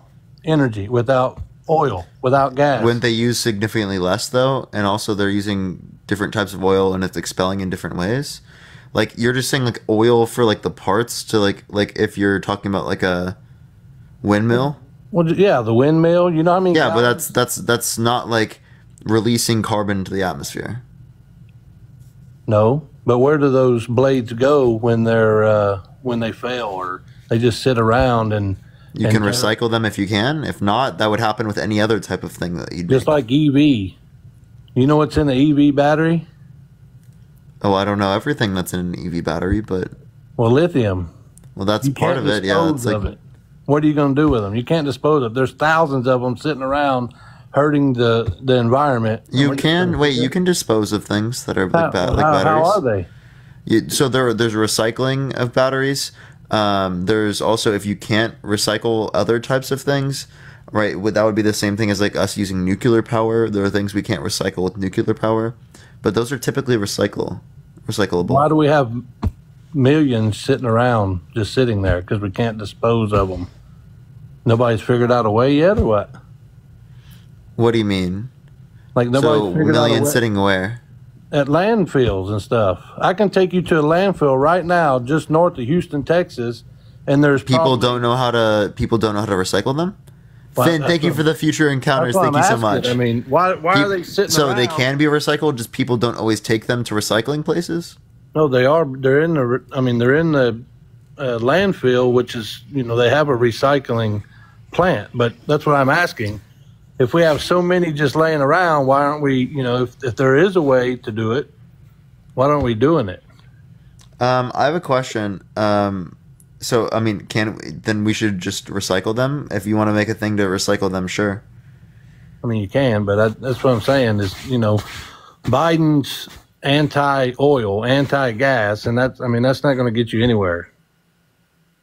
oil, without gas. Wouldn't they use significantly less though? And also they're using different types of oil and it's expelling in different ways. Like you're just saying like oil for like the parts to like if you're talking about like a windmill. Well, yeah, the windmill. You know what I mean? Yeah, but that's not like releasing carbon into the atmosphere. No, but where do those blades go when they fail, or they just sit around and You can recycle them if you can. If not, that would happen with any other type of thing that you do. just like EV. You know what's in the EV battery? Oh, I don't know everything that's in an EV battery, but Well, lithium. well, that's You part can't of it. Yeah, it's dispose like of it. What are you going to do with them? You can't dispose of. There's thousands of them sitting around hurting the environment. you can dispose of things that are like, like how batteries. are they? So there's recycling of batteries. There's also, if you can't recycle other types of things, right? That would be the same thing as like us using nuclear power. There are things we can't recycle with nuclear power, but those are typically recyclable. Why do we have millions sitting around just sitting there? Because we can't dispose of them. Nobody's figured out a way yet, or what? What do you mean? Like nobody's So figured out a millions way. sitting where? At landfills and stuff. I can take you to a landfill right now, just north of Houston, Texas, and there's People don't know how to recycle them. Well, Finn, that's thank you what- for the future encounters. That's what Thank you I'm so asking. much. I mean, why are they sitting So around? they can be recycled, just people don't always take them to recycling places. No, they are. They're in the. I mean, they're in the landfill, which is they have a recycling plant. But that's what I'm asking. If we have so many just laying around, why aren't we? If there is a way to do it, why aren't we doing it? I have a question. So I mean, then we should just recycle them? If you want to make a thing to recycle them, sure. I mean, you can, but that's what I'm saying is, Biden's anti-oil, anti-gas, and that's not going to get you anywhere.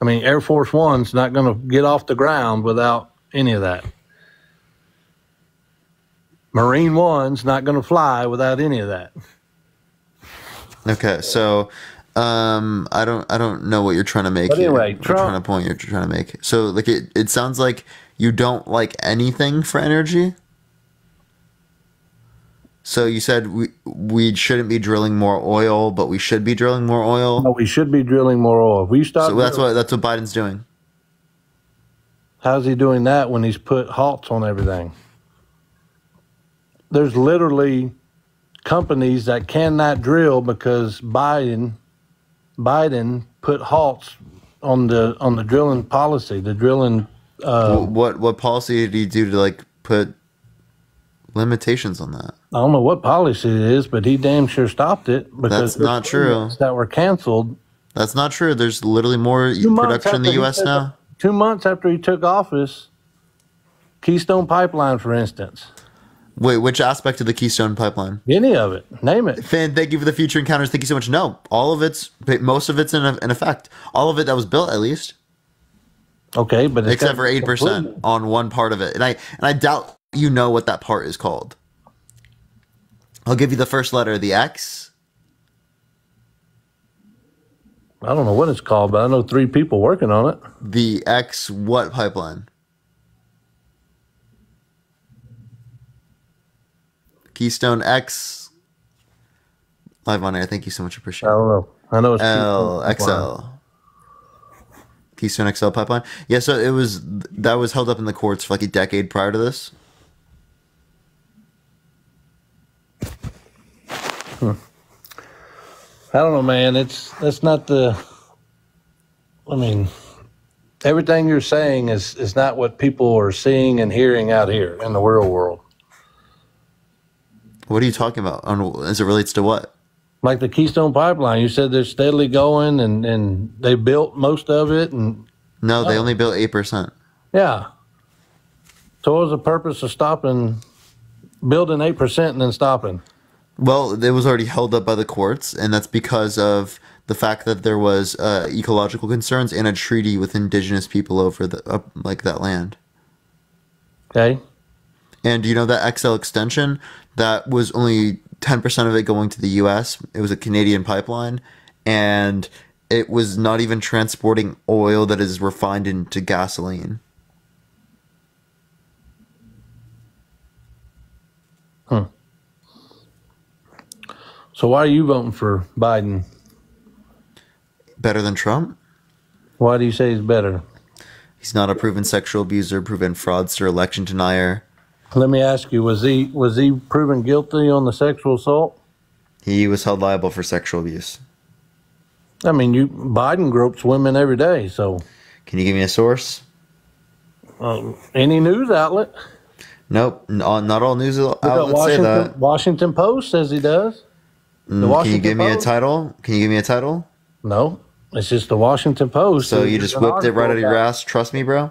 I mean, Air Force One's not going to get off the ground without any of that. Marine One's not going to fly without any of that. Okay, so I don't know what you're trying to make. But anyway, here. You're trying to make. So like it sounds like you don't like anything for energy. So you said we shouldn't be drilling more oil, but we should be drilling more oil. No, we should be drilling more oil. If we stop. So that's what Biden's doing. How's he doing that when he's put halts on everything? There's literally companies that cannot drill because Biden Biden put halts on the drilling policy, the drilling. What policy did he do to like put limitations on that? I don't know what policy it is, but he damn sure stopped it because that's not true. That were canceled. That's not true. There's literally more production in the U.S. now. 2 months after he took office, Keystone Pipeline, for instance. Wait, which aspect of the Keystone Pipeline? Any of it. Name it. Fan, thank you for the future encounters. Thank you so much. No, most of it's in effect. All of it that was built, at least. Okay, but except for 8% on one part of it, and I doubt you know what that part is called. I'll give you the first letter, the X. I don't know what it's called, but I know 3 people working on it. The X what pipeline? Keystone X. Live on air. Thank you so much. Appreciate it. I don't know. I know it's LXL. Keystone XL pipeline. Yeah, so that was held up in the courts for like a decade prior to this. I don't know, man. That's not the. I mean, everything you're saying is not what people are seeing and hearing out here in the real world. What are you talking about? As it relates to what? Like the Keystone Pipeline, you said they're steadily going, and they built most of it, and no, they only built 8%. Yeah. So what was the purpose of stopping, building 8% and then stopping? Well, it was already held up by the courts, and that's because of the fact that there was ecological concerns and a treaty with indigenous people over that land. Okay. And you know that XL extension, that was only 10% of it going to the U.S. It was a Canadian pipeline, and it was not even transporting oil that is refined into gasoline. So why are you voting for Biden? Better than Trump? Why do you say he's better? He's not a proven sexual abuser, proven fraudster, election denier. Let me ask you, was he proven guilty on the sexual assault? He was held liable for sexual abuse. I mean, Biden gropes women every day, so. Can you give me a source? Any news outlet. Nope, not all news outlets say that. Washington Post says he does. Can you give me a title? Can you give me a title? No, it's just the Washington Post. So you just whipped it right out of your ass. Trust me, bro.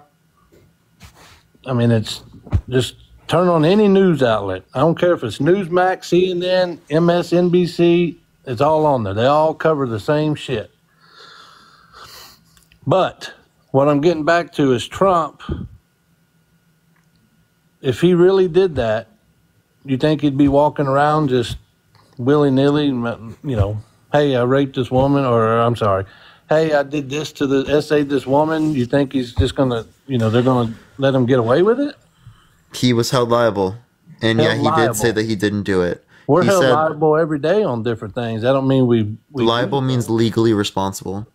I mean, it's just turn on any news outlet. I don't care if it's Newsmax, CNN, MSNBC. It's all on there. They all cover the same shit. But what I'm getting back to is Trump. If he really did that, you think he'd be walking around just willy-nilly, hey, I raped this woman, or I'm sorry, hey, I did this to this woman. You think he's just going to, they're going to let him get away with it? He was held liable. And he did say that he didn't do it. We're held liable every day on different things. That don't mean we liable means legally responsible.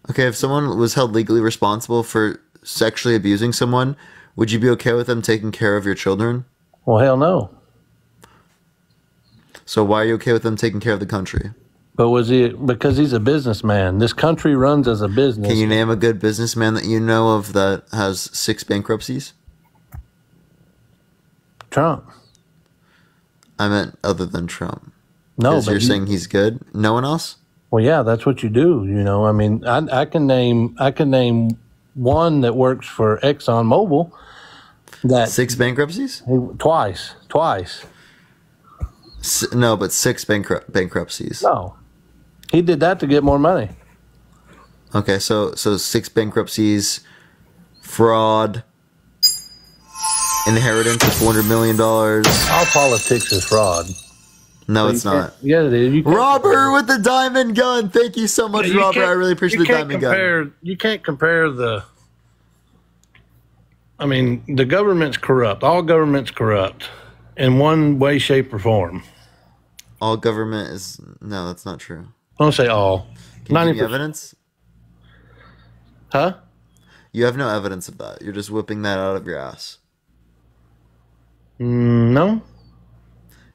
Okay, if someone was held legally responsible for sexually abusing someone, would you be okay with them taking care of your children? Well, hell no. So why are you okay with them taking care of the country? But because he's a businessman. This country runs as a business. Can you name a good businessman that you know of that has 6 bankruptcies? Trump. I meant other than Trump. No, but you're saying he's good. No one else? Well, yeah, that's what you do. I mean, I can name one that works for ExxonMobil. That 6 bankruptcies? Twice. No, but 6 bankruptcies. No, he did that to get more money. Okay, so 6 bankruptcies, fraud, inheritance of $400 million. All politics is fraud. No, it's not. Yeah, it is. Robert with the diamond gun. Thank you so much, Robert. I really appreciate the diamond gun. You can't compare the government's corrupt. All government's corrupt in one way, shape, or form. All government is... No, that's not true. I don't say all. Can you give me evidence? Huh? You have no evidence of that. You're just whipping that out of your ass. No.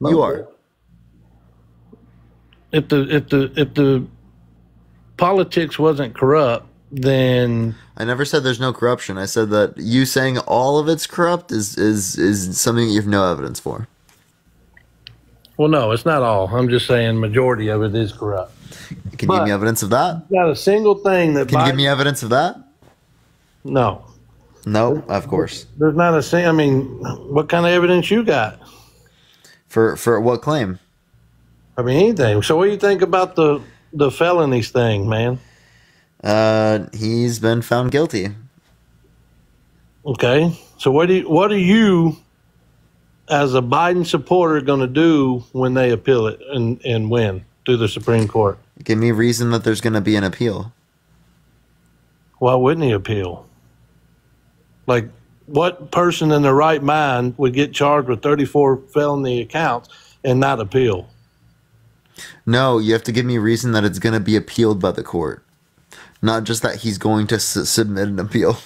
You are. If the politics wasn't corrupt, then I never said there's no corruption. I said that you saying all of it's corrupt is something you have no evidence for. well, no, it's not all. I'm just saying majority of it is corrupt. Can you give me evidence of that? Not a single thing that. Can you give me evidence of that? No. No, of course. There's not a thing. I mean, what kind of evidence you got? For what claim? I mean, anything. So what do you think about the felonies thing, man? He's been found guilty. Okay. So what are you as a Biden supporter going to do when they appeal it and win through the Supreme Court? Give me a reason that there's going to be an appeal. Why wouldn't he appeal? Like, what person in their right mind would get charged with 34 felony accounts and not appeal? No, you have to give me a reason that it's going to be appealed by the court. Not just that he's going to submit an appeal.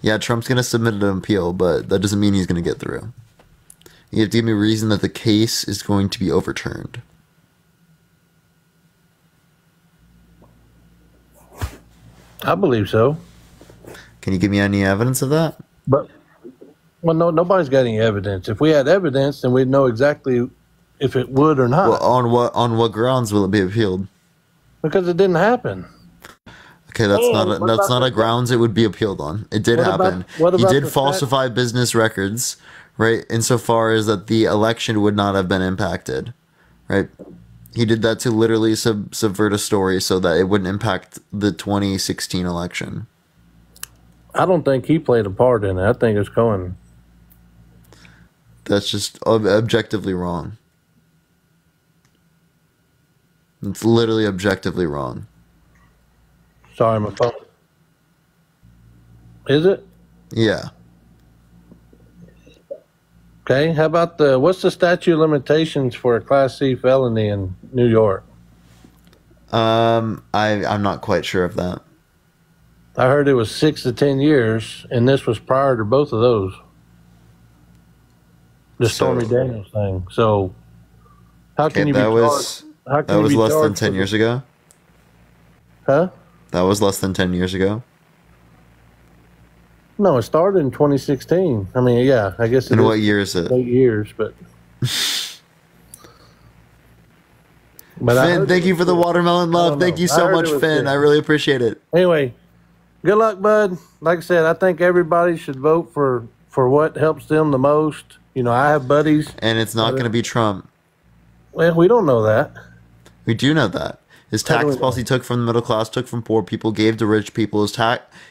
Yeah, Trump's going to submit an appeal, but that doesn't mean he's going to get through. You have to give me a reason that the case is going to be overturned. I believe so. Can you give me any evidence of that? But, well, no, nobody's got any evidence. If we had evidence, then we'd know exactly if it would or not. Well, on what grounds will it be appealed? Because it didn't happen. Okay, that's not a grounds it would be appealed on. It did happen. He did falsify business records, right? Insofar as that the election would not have been impacted, right? He did that to literally subvert a story so that it wouldn't impact the 2016 election. I don't think he played a part in it. I think it's Cohen. That's just objectively wrong. It's literally objectively wrong. Sorry, my phone. Is it? Yeah. Okay. How about what's the statute of limitations for a Class C felony in New York? I'm not quite sure of that. I heard it was 6 to 10 years, and this was prior to both of those. The Stormy Daniels thing. So, how can you be charged? That was less than 10 years ago? Huh? That was less than 10 years ago? No, it started in 2016. I mean, yeah, I guess. And what year is it? 8 years, but. Finn, thank you for the watermelon love. Thank you so much, Finn. I really appreciate it. Anyway, good luck, bud. Like I said, I think everybody should vote for what helps them the most. You know, I have buddies. And it's not going to be Trump. Well, we don't know that. We do know that. His tax policy took from the middle class, took from poor people, gave to rich people.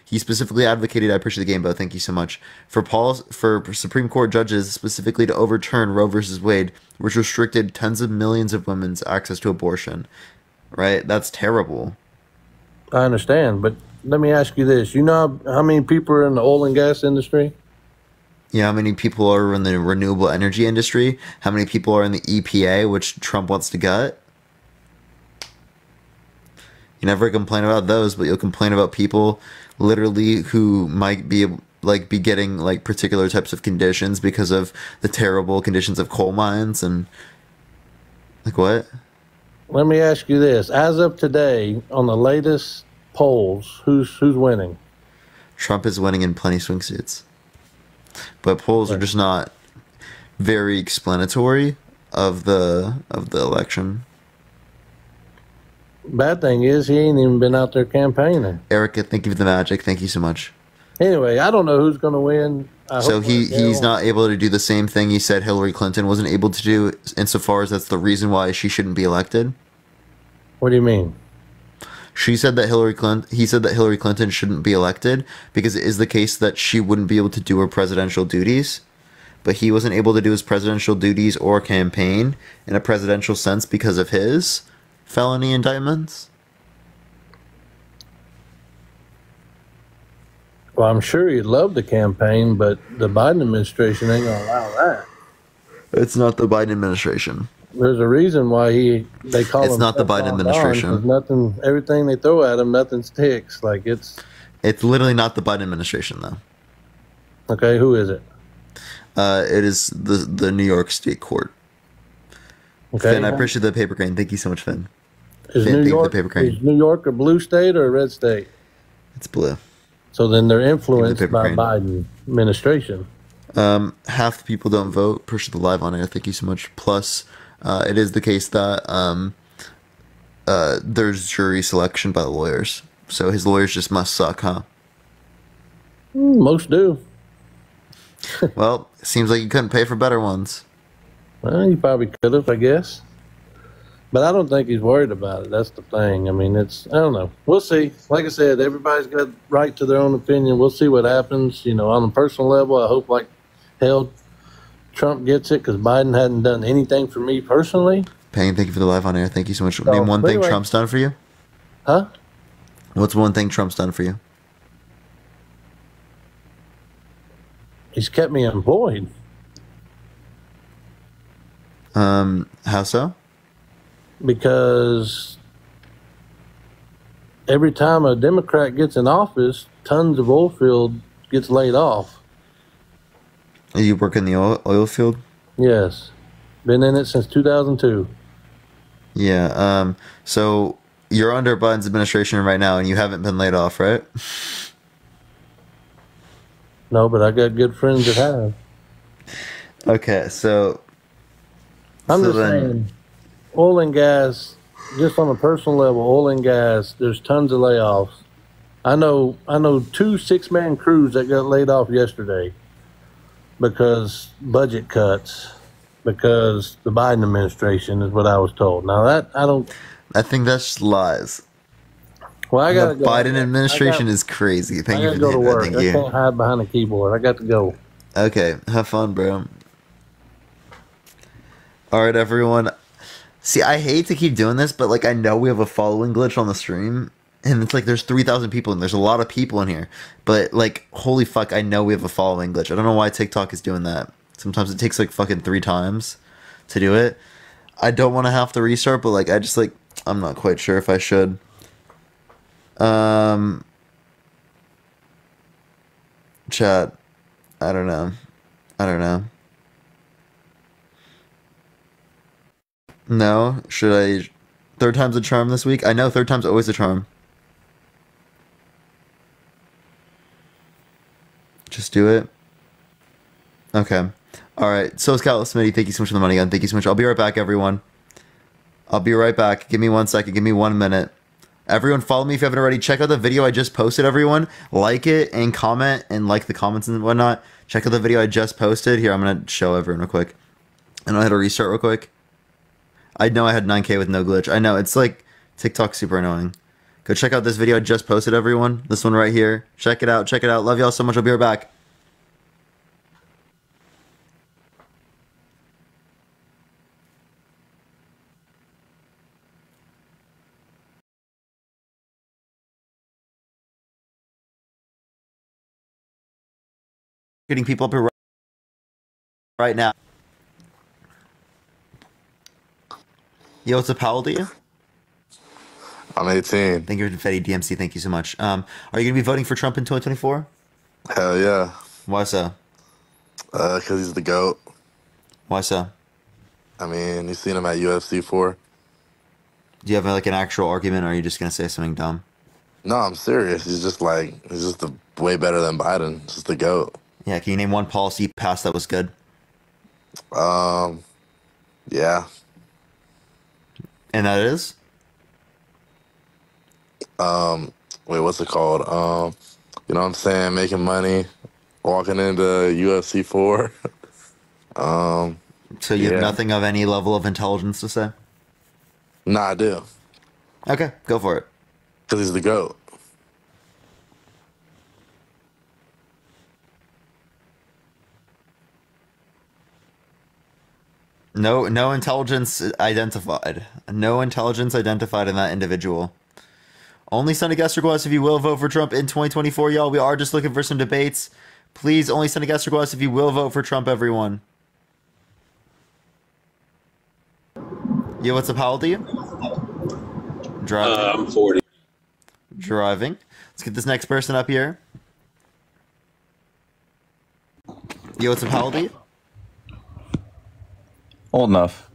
He specifically advocated, I appreciate the game, but thank you so much, for Supreme Court judges specifically to overturn Roe versus Wade, which restricted tens of millions of women's access to abortion. Right? That's terrible. I understand, but let me ask you this. You know how many people are in the oil and gas industry? Yeah, how many people are in the renewable energy industry? How many people are in the EPA, which Trump wants to gut? You never complain about those, but you'll complain about people literally who might be getting like particular types of conditions because of the terrible conditions of coal mines and like what? Let me ask you this. As of today, on the latest polls, who's winning? Trump is winning in plenty swimsuits. But polls are just not very explanatory of the election. Bad thing is he ain't even been out there campaigning. Erica, thank you for the magic. Thank you so much. Anyway, I don't know who's going to win. So he's not able to do the same thing he said Hillary Clinton wasn't able to do, insofar as that's the reason why she shouldn't be elected. What do you mean? He said that Hillary Clinton shouldn't be elected because it is the case that she wouldn't be able to do her presidential duties. But he wasn't able to do his presidential duties or campaign in a presidential sense because of his felony indictments. Well, I'm sure he'd love the campaign, but the Biden administration ain't going to allow that. It's not the Biden administration. There's a reason why they call him. It's not the Biden administration. Nothing, everything they throw at him, nothing sticks. Like it's literally not the Biden administration, though. Okay, who is it? It is the New York State Court. Okay, Finn, I appreciate the paper crane. Thank you so much, Finn. Is Thank New you for the York paper crane. is New York a blue state or a red state? It's blue. So then they're influenced paper by crane. Biden administration. Half the people don't vote. Appreciate the live on air. Thank you so much. Plus, it is the case that there's jury selection by the lawyers. So his lawyers just must suck, huh? Most do. Well, it seems like you couldn't pay for better ones. Well, you probably could have, I guess. But I don't think he's worried about it. That's the thing. I mean, I don't know. We'll see. Like I said, everybody's got right to their own opinion. We'll see what happens. You know, on a personal level, I hope like hell Trump gets it because Biden hadn't done anything for me personally. Payne, thank you for the live on air. Thank you so much. Name one but thing anyway. Trump's done for you. Huh? What's one thing Trump's done for you? He's kept me employed. How so? Because every time a Democrat gets in office, tons of oil field gets laid off. You work in the oil field? Yes. Been in it since 2002. Yeah. So you're under Biden's administration right now, and you haven't been laid off, right? No, but I got good friends that have. Okay, so I'm so just saying, oil and gas, just on a personal level, oil and gas, there's tons of layoffs. I know 2 6-man crews that got laid off yesterday because budget cuts, because the Biden administration is what I was told. Now that I think that's just lies. Well, I gotta The go. Biden administration is crazy. Thank I you gotta for go to that. work. Thank I you. can't hide behind a keyboard. I got to go. Okay, have fun, bro. All right, everyone. See, I hate to keep doing this, but like I know we have a following glitch on the stream, and it's like there's 3,000 people, and there's a lot of people in here. But like, holy fuck, I know we have a following glitch. I don't know why TikTok is doing that. Sometimes it takes like fucking 3 times to do it. I don't want to have to restart, but like I'm not quite sure if I should. Chat. I don't know. No, should I? Third time's a charm this week? I know third time's always a charm. Just do it. Okay. Alright, so Scout Smitty, thank you so much for the money gun. Thank you so much. I'll be right back, everyone. I'll be right back. Give me 1 second. Give me 1 minute. Everyone follow me if you haven't already. Check out the video I just posted, everyone. Like it and comment and like the comments and whatnot. Check out the video I just posted. Here, I'm going to show everyone real quick. And I had to restart real quick. I know I had 9K with no glitch. I know, it's like TikTok's super annoying. Go check out this video I just posted, everyone. This one right here. Check it out. Check it out. Love y'all so much. I'll be right back. Getting people up here right now. Yo, what's up? How old are you? I'm 18. Thank you for Fetty DMC. Thank you so much. Are you going to be voting for Trump in 2024? Hell yeah. Why so? Because he's the GOAT. Why so? I mean, you've seen him at UFC 4. Do you have like an actual argument, or are you just going to say something dumb? No, I'm serious. He's just way better than Biden. He's just the GOAT. Yeah, can you name one policy passed that was good? Yeah. And that is? Wait, what's it called? You know what I'm saying? Making money, walking into UFC 4. So you have nothing of any level of intelligence to say? Nah, I do. Okay, go for it. Because he's the GOAT. No intelligence identified. No intelligence identified in that individual. Only send a guest request if you will vote for Trump in 2024, y'all. We are just looking for some debates. Please only send a guest request if you will vote for Trump, everyone. Yo, what's up? How old are you? Driving. I'm 40. Driving. Let's get this next person up here. Yo, what's up? How old are you? Old enough.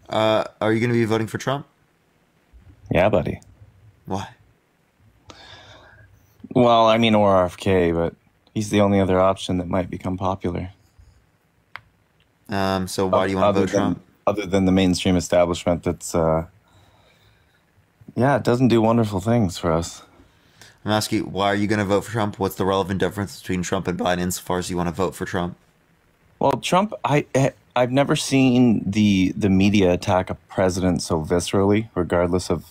Are you going to be voting for Trump? Yeah, buddy. Why? Well, I mean, or RFK, but he's the only other option that might become popular. So why do you want to vote Trump? Other than the mainstream establishment that's, it doesn't do wonderful things for us. I'm asking you, why are you going to vote for Trump? What's the relevant difference between Trump and Biden insofar as you want to vote for Trump? Well, Trump, I've never seen the media attack a president so viscerally, regardless of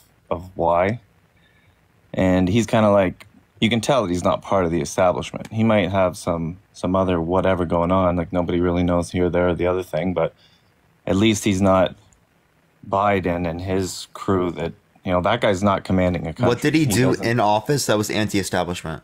why. And he's kind of like, you can tell that he's not part of the establishment. He might have some other whatever going on, like nobody really knows here, there, or the other thing, but at least he's not Biden and his crew that, that guy's not commanding a country. What did he do in office that was anti-establishment?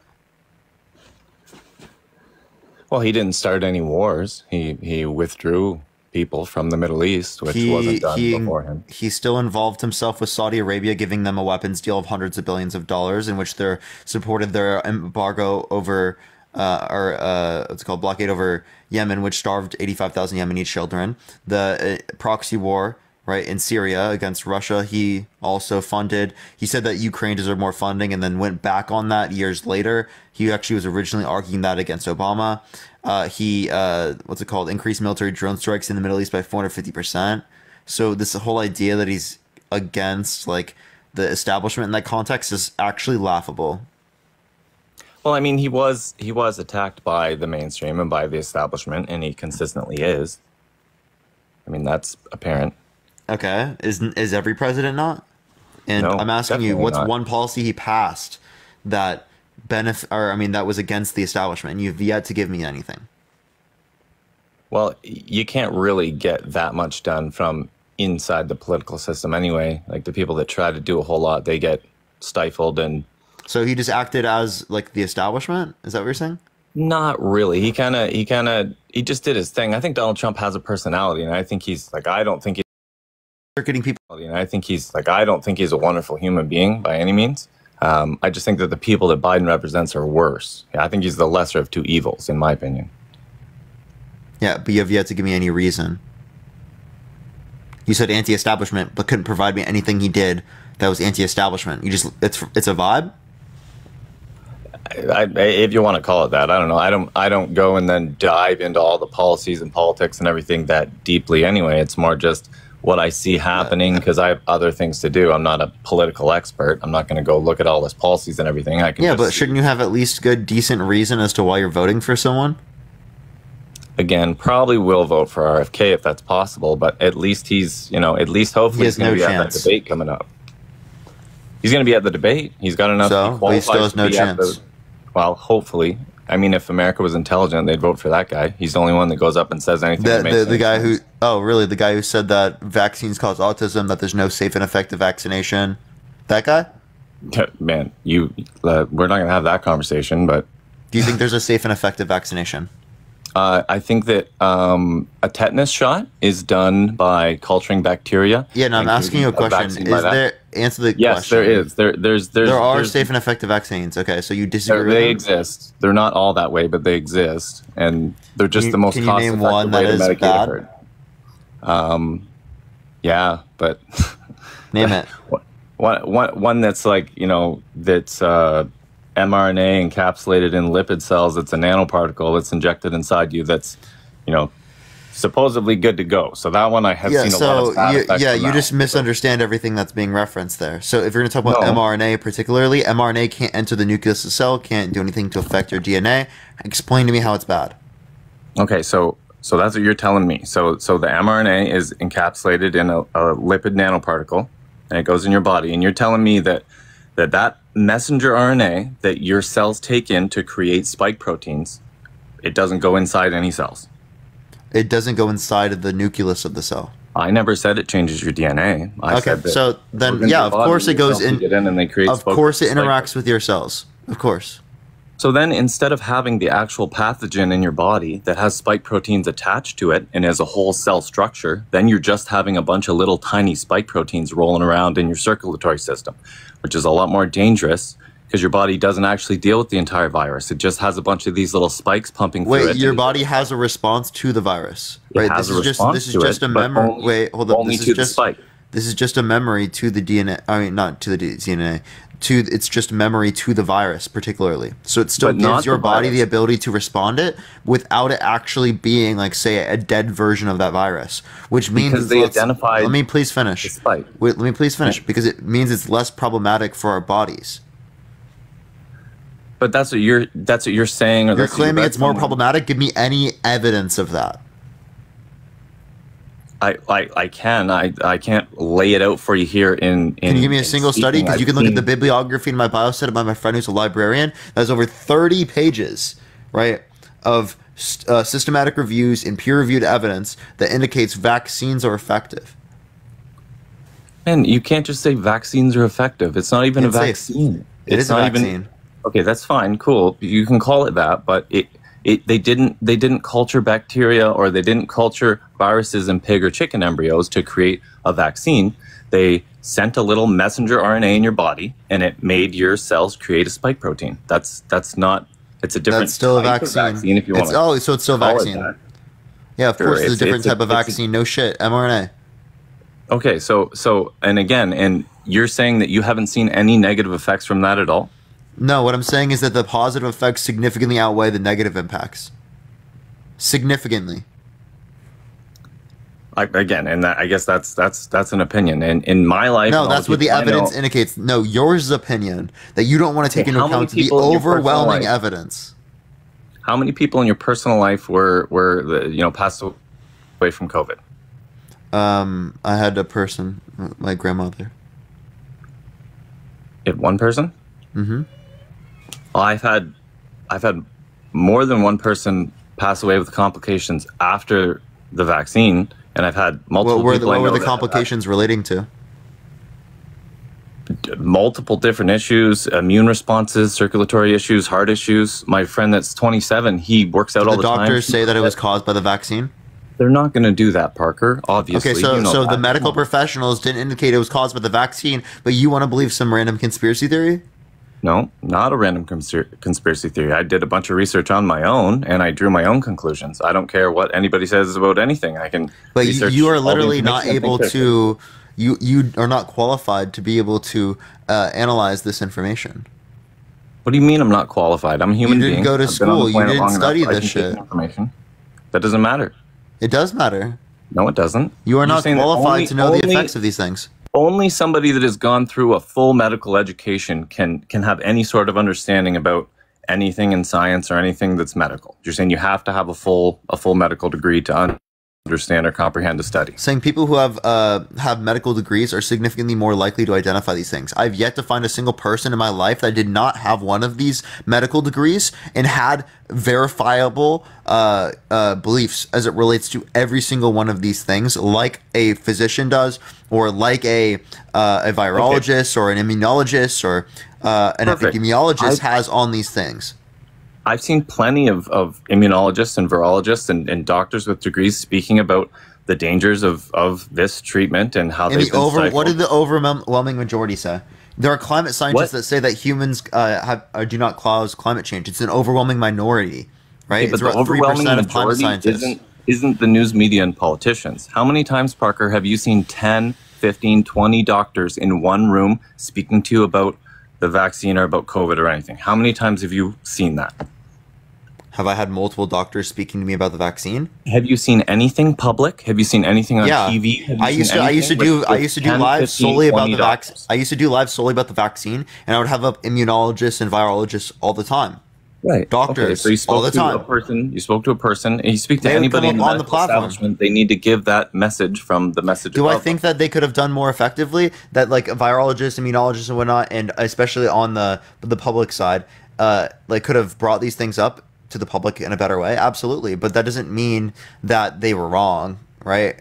Well, he didn't start any wars. He withdrew people from the Middle East, which wasn't done before him. He still involved himself with Saudi Arabia, giving them a weapons deal of hundreds of billions of dollars, in which they supported their embargo over, what's it called, blockade over Yemen, which starved 85,000 Yemeni children. The proxy war, right, in Syria against Russia, he also funded. He said that Ukraine deserved more funding and then went back on that years later. He actually was originally arguing that against Obama. He increased military drone strikes in the Middle East by 450%. So this whole idea that he's against like the establishment in that context is actually laughable. Well, I mean, he was attacked by the mainstream and by the establishment, and he consistently is. I mean, that's apparent. Okay, is every president not? And No, I'm asking you, definitely what's not. one policy he passed that that was against the establishment? And you've yet to give me anything. Well, you can't really get that much done from inside the political system anyway. Like the people that try to do a whole lot, they get stifled and. So he just acted as like the establishment? Is that what you're saying? Not really. He just did his thing. I think Donald Trump has a personality, and I think he's like, I don't think he's a wonderful human being by any means. I just think that the people that Biden represents are worse. I think he's the lesser of two evils, in my opinion. Yeah, but you have yet to give me any reason. You said anti-establishment, but couldn't provide me anything he did that was anti-establishment. It's a vibe? If you want to call it that, I don't know. I don't go and then dive into all the policies and politics and everything that deeply anyway. It's more just what I see happening because I have other things to do. I'm not a political expert. I'm not going to go look at all his policies and everything. But shouldn't you have at least good, decent reason as to why you're voting for someone? Again, probably will vote for RFK if that's possible, but at least hopefully he's going to be at that debate coming up. He's going to be at the debate. He's got enough to be qualified. But he still has no chance. Well, hopefully. I mean, if America was intelligent, they'd vote for that guy. He's the only one that goes up and says anything. The guy who, the guy who said that vaccines cause autism, that there's no safe and effective vaccination. That guy? Man, we're not going to have that conversation, but. Do you think there's a safe and effective vaccination? I think that a tetanus shot is done by culturing bacteria. Yeah, no, I'm asking you a question. Answer the question. Yes, there is. There are safe and effective vaccines. Okay, so you disagree with They them? exist. They're not all that way, but they exist. And they're just the most cost-effective way to medicate a herd. Yeah, but... Name it. One that's like, that's... mRNA encapsulated in lipid cells. It's a nanoparticle that's injected inside you. That's, supposedly good to go. So that one I have seen a lot of side effects. You just misunderstand everything that's being referenced there. So if you're going to talk about mRNA particularly, mRNA can't enter the nucleus of the cell, can't do anything to affect your DNA. Explain to me how it's bad. Okay, so that's what you're telling me. So the mRNA is encapsulated in a lipid nanoparticle, and it goes in your body, and you're telling me that messenger RNA that your cells take in to create spike proteins, it doesn't go inside any cells. It doesn't go inside of the nucleus of the cell. I never said it changes your DNA. So then, of course it goes in. Of course it interacts with your cells. Of course. So then instead of having the actual pathogen in your body that has spike proteins attached to it and as a whole cell structure, then you're just having a bunch of little tiny spike proteins rolling around in your circulatory system, which is a lot more dangerous because your body doesn't actually deal with the entire virus. It just has a bunch of these little spikes pumping through it. Wait, your body has a response to the virus, right? This is just a memory. Wait, hold up. This is just a memory to the DNA. I mean, not to the DNA. It's just memory to the virus, particularly. So it still gives your body the ability to respond it without it actually being, like, say, a dead version of that virus. Which means because they identified. Let me please finish. Wait, let me please finish, because it means it's less problematic for our bodies. But that's what you're saying. Or you're claiming it's more problematic. Give me any evidence of that. I can't lay it out for you here in Can you give me a single study? Because you can look at the bibliography in my bio set by my friend who's a librarian. That's over 30 pages, right, of systematic reviews and peer-reviewed evidence that indicates vaccines are effective. And you can't just say vaccines are effective. It's not even a vaccine. It is a vaccine. Okay, that's fine, cool. You can call it that, but they didn't culture bacteria, or they didn't culture viruses in pig or chicken embryos to create a vaccine. They sent a little messenger RNA in your body, and it made your cells create a spike protein. That's not. It's a different. That's still a vaccine. If you want. So it's still a vaccine. Yeah, of course, it's a different type of vaccine. No shit, mRNA. Okay, so and again, and you're saying that you haven't seen any negative effects from that at all? No, what I'm saying is that the positive effects significantly outweigh the negative impacts. Significantly. I guess that's an opinion. And in my life, no, that's what the evidence indicates. No, yours opinion that you don't want to take into account the overwhelming evidence. How many people in your personal life were passed away from COVID? I had a person, my grandmother. You had one person? Mm-hmm. Well, I've had more than one person pass away with complications after the vaccine, and I've had multiple people. What were the complications relating to? Multiple different issues, immune responses, circulatory issues, heart issues. My friend that's 27, he works out all the time. The doctors say that it was caused by the vaccine? They're not going to do that, Parker, obviously. Okay, so the medical professionals didn't indicate it was caused by the vaccine, but you want to believe some random conspiracy theory? No, not a random conspiracy theory. I did a bunch of research on my own, and I drew my own conclusions. I don't care what anybody says about anything. I can. But you are literally not able to. You are not qualified to be able to analyze this information. What do you mean I'm not qualified? I'm a human being. You didn't go to school. You didn't study this shit. Information. That doesn't matter. It does matter. No, it doesn't. You are not qualified to know the effects of these things. Only somebody that has gone through a full medical education can have any sort of understanding about anything in science or anything that's medical. You're saying you have to have a full medical degree to understand or comprehend a study. Saying people who have medical degrees are significantly more likely to identify these things. I've yet to find a single person in my life that did not have one of these medical degrees and had verifiable beliefs as it relates to every single one of these things, like a physician does, or like a virologist or an immunologist or an epidemiologist has on these things. I've seen plenty of immunologists and virologists and doctors with degrees speaking about the dangers of this treatment and how they've been stifled. What did the overwhelming majority say? There are climate scientists that say that humans do not cause climate change. It's an overwhelming minority, right? Okay, but the overwhelming majority isn't the news media and politicians. How many times, Parker, have you seen 10, 15, 20 doctors in one room speaking to you about the vaccine or about COVID or anything? How many times have you seen that? Have I had multiple doctors speaking to me about the vaccine? Have you seen anything public? Have you seen anything on TV? I used to do live solely about the vaccine. I used to do live solely about the vaccine, and I would have immunologists and virologists all the time. Right. Doctors. Okay, so you spoke all the time. You spoke to a person, and you speak to anybody in the medical establishment. They need to give that message from the message. Do I think that they could have done more effectively? That like virologists, immunologists, and whatnot, and especially on the public side, could have brought these things up to the public in a better way? Absolutely, but that doesn't mean that they were wrong, right?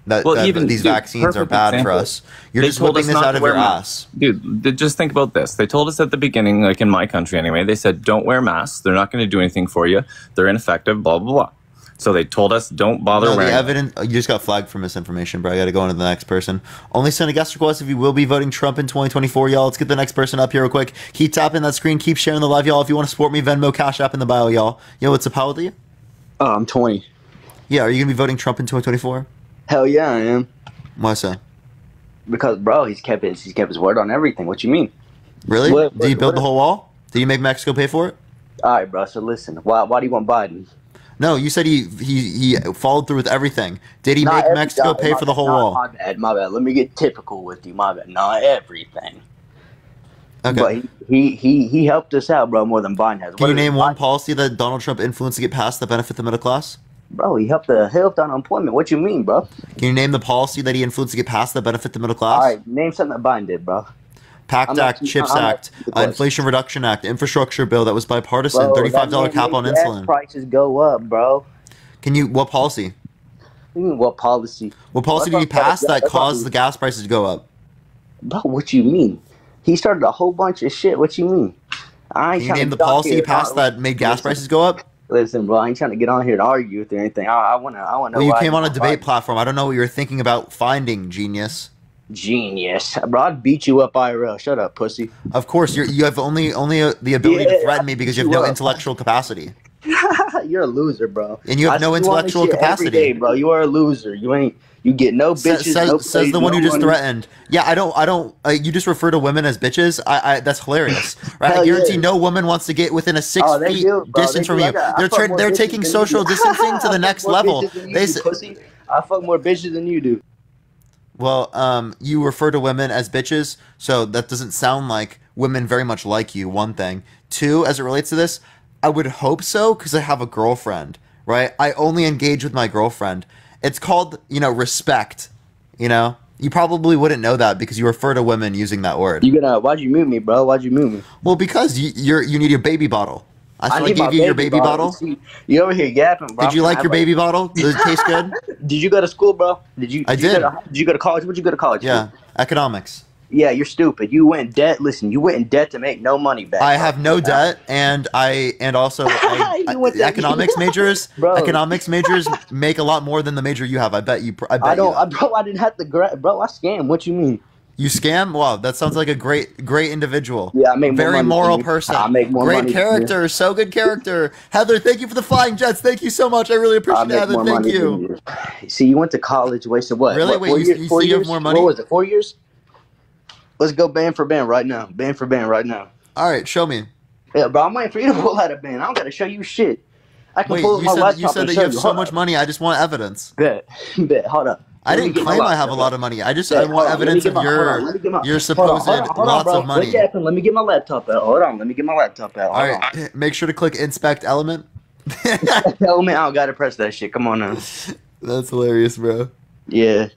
Even these vaccines are bad for us. You're just whipping this out of your ass. Dude, just think about this. They told us at the beginning, like in my country anyway, they said, don't wear masks. They're not going to do anything for you. They're ineffective, blah, blah, blah. So they told us, don't bother wearing the evidence. You just got flagged for misinformation, bro. I got to go on to the next person. Only send a guest request if you will be voting Trump in 2024, y'all. Let's get the next person up here real quick. Keep tapping that screen. Keep sharing the live, y'all. If you want to support me, Venmo, Cash App in the bio, y'all. Yo, what's up? How old are you? I'm 20. Yeah, are you going to be voting Trump in 2024? Hell yeah, I am. Why so? Because, bro, he's kept his word on everything. What you mean? Really? Did he build the whole wall? Did he make Mexico pay for it? All right, bro. So listen, why do you want Biden? No, you said he followed through with everything. Did he make Mexico pay for the whole wall? My bad. Let me get typical with you. My bad. Not everything. Okay. But he helped us out, bro, more than Biden has. Can you name one policy that Donald Trump influenced to get passed that benefit the middle class? Bro, he helped unemployment. What you mean, bro? Can you name the policy that he influenced to get passed that benefit the middle class? All right, name something that Biden did, bro. PACT Act, CHIPS Act, Inflation Reduction Act, infrastructure bill that was bipartisan, Bro, $35 cap on insulin. Prices go up, bro. What policy? What do you mean, what policy? What policy did he pass that caused the gas prices to go up? Bro, what you mean? He started a whole bunch of shit. What you mean? Can you name the policy he passed that made gas prices go up? Listen, bro, I ain't trying to get on here to argue with you or anything. I wanna know. Well, you came on a debate platform. I don't know what you were thinking about finding, genius. Genius, bro. I'd beat you up IRL. Shut up, pussy. Of course, you have only the ability to threaten me because you have no intellectual capacity. You're a loser, bro. And you have no intellectual capacity, every day, bro. You are a loser. You get no bitches. Says the one who just threatened. Yeah, I don't. You just refer to women as bitches. That's hilarious, right? I guarantee no woman wants to get within a 6 feet distance from you. They're taking social distancing to the next level. I fuck more bitches than you do. Well, you refer to women as bitches, so that doesn't sound like women very much like you, one thing. Two, as it relates to this, I would hope so, because I have a girlfriend, right? I only engage with my girlfriend. It's called, respect, You probably wouldn't know that because you refer to women using that word. Why'd you mute me, bro? Why'd you mute me? Well, because you need your baby bottle. I gave you your baby bottle. You over here yapping, bro. Did you like your baby bottle? Does it taste good? Did you go to school, bro? Did you? I did. Did you go to college? What'd you go to college? Yeah, economics. Yeah, you're stupid. You went in debt. Listen, you went in debt to make no money back. I have no debt, and also economics majors. Bro. Economics majors make a lot more than the major you have. I bet you. Bro, I didn't have to bro. I scam. What you mean? You scam? Wow, that sounds like a great individual. Yeah, I make more very money moral than you. person. I make more great money character, so good character. Heather, thank you for the flying jets. Thank you so much. I really appreciate it, Heather. Thank you. See, you went to college, wasted what? Really? What, Wait, you 4 say you have years? more money? What was it? 4 years? Let's go band for band right now. Band for band right now. All right, show me. Yeah, bro, I'm waiting for you to pull out a band. I don't gotta show you shit. I can pull up my laptop. You said that you have so much money. I just want evidence. Bet. Hold up. I didn't claim I have a lot of money. I want evidence of your supposed lots of money. Let me get my laptop out. Hold on. Let me get my laptop out. All right. Make sure to click inspect element. Element. I don't gotta press that shit. Come on now. That's hilarious, bro. Yeah.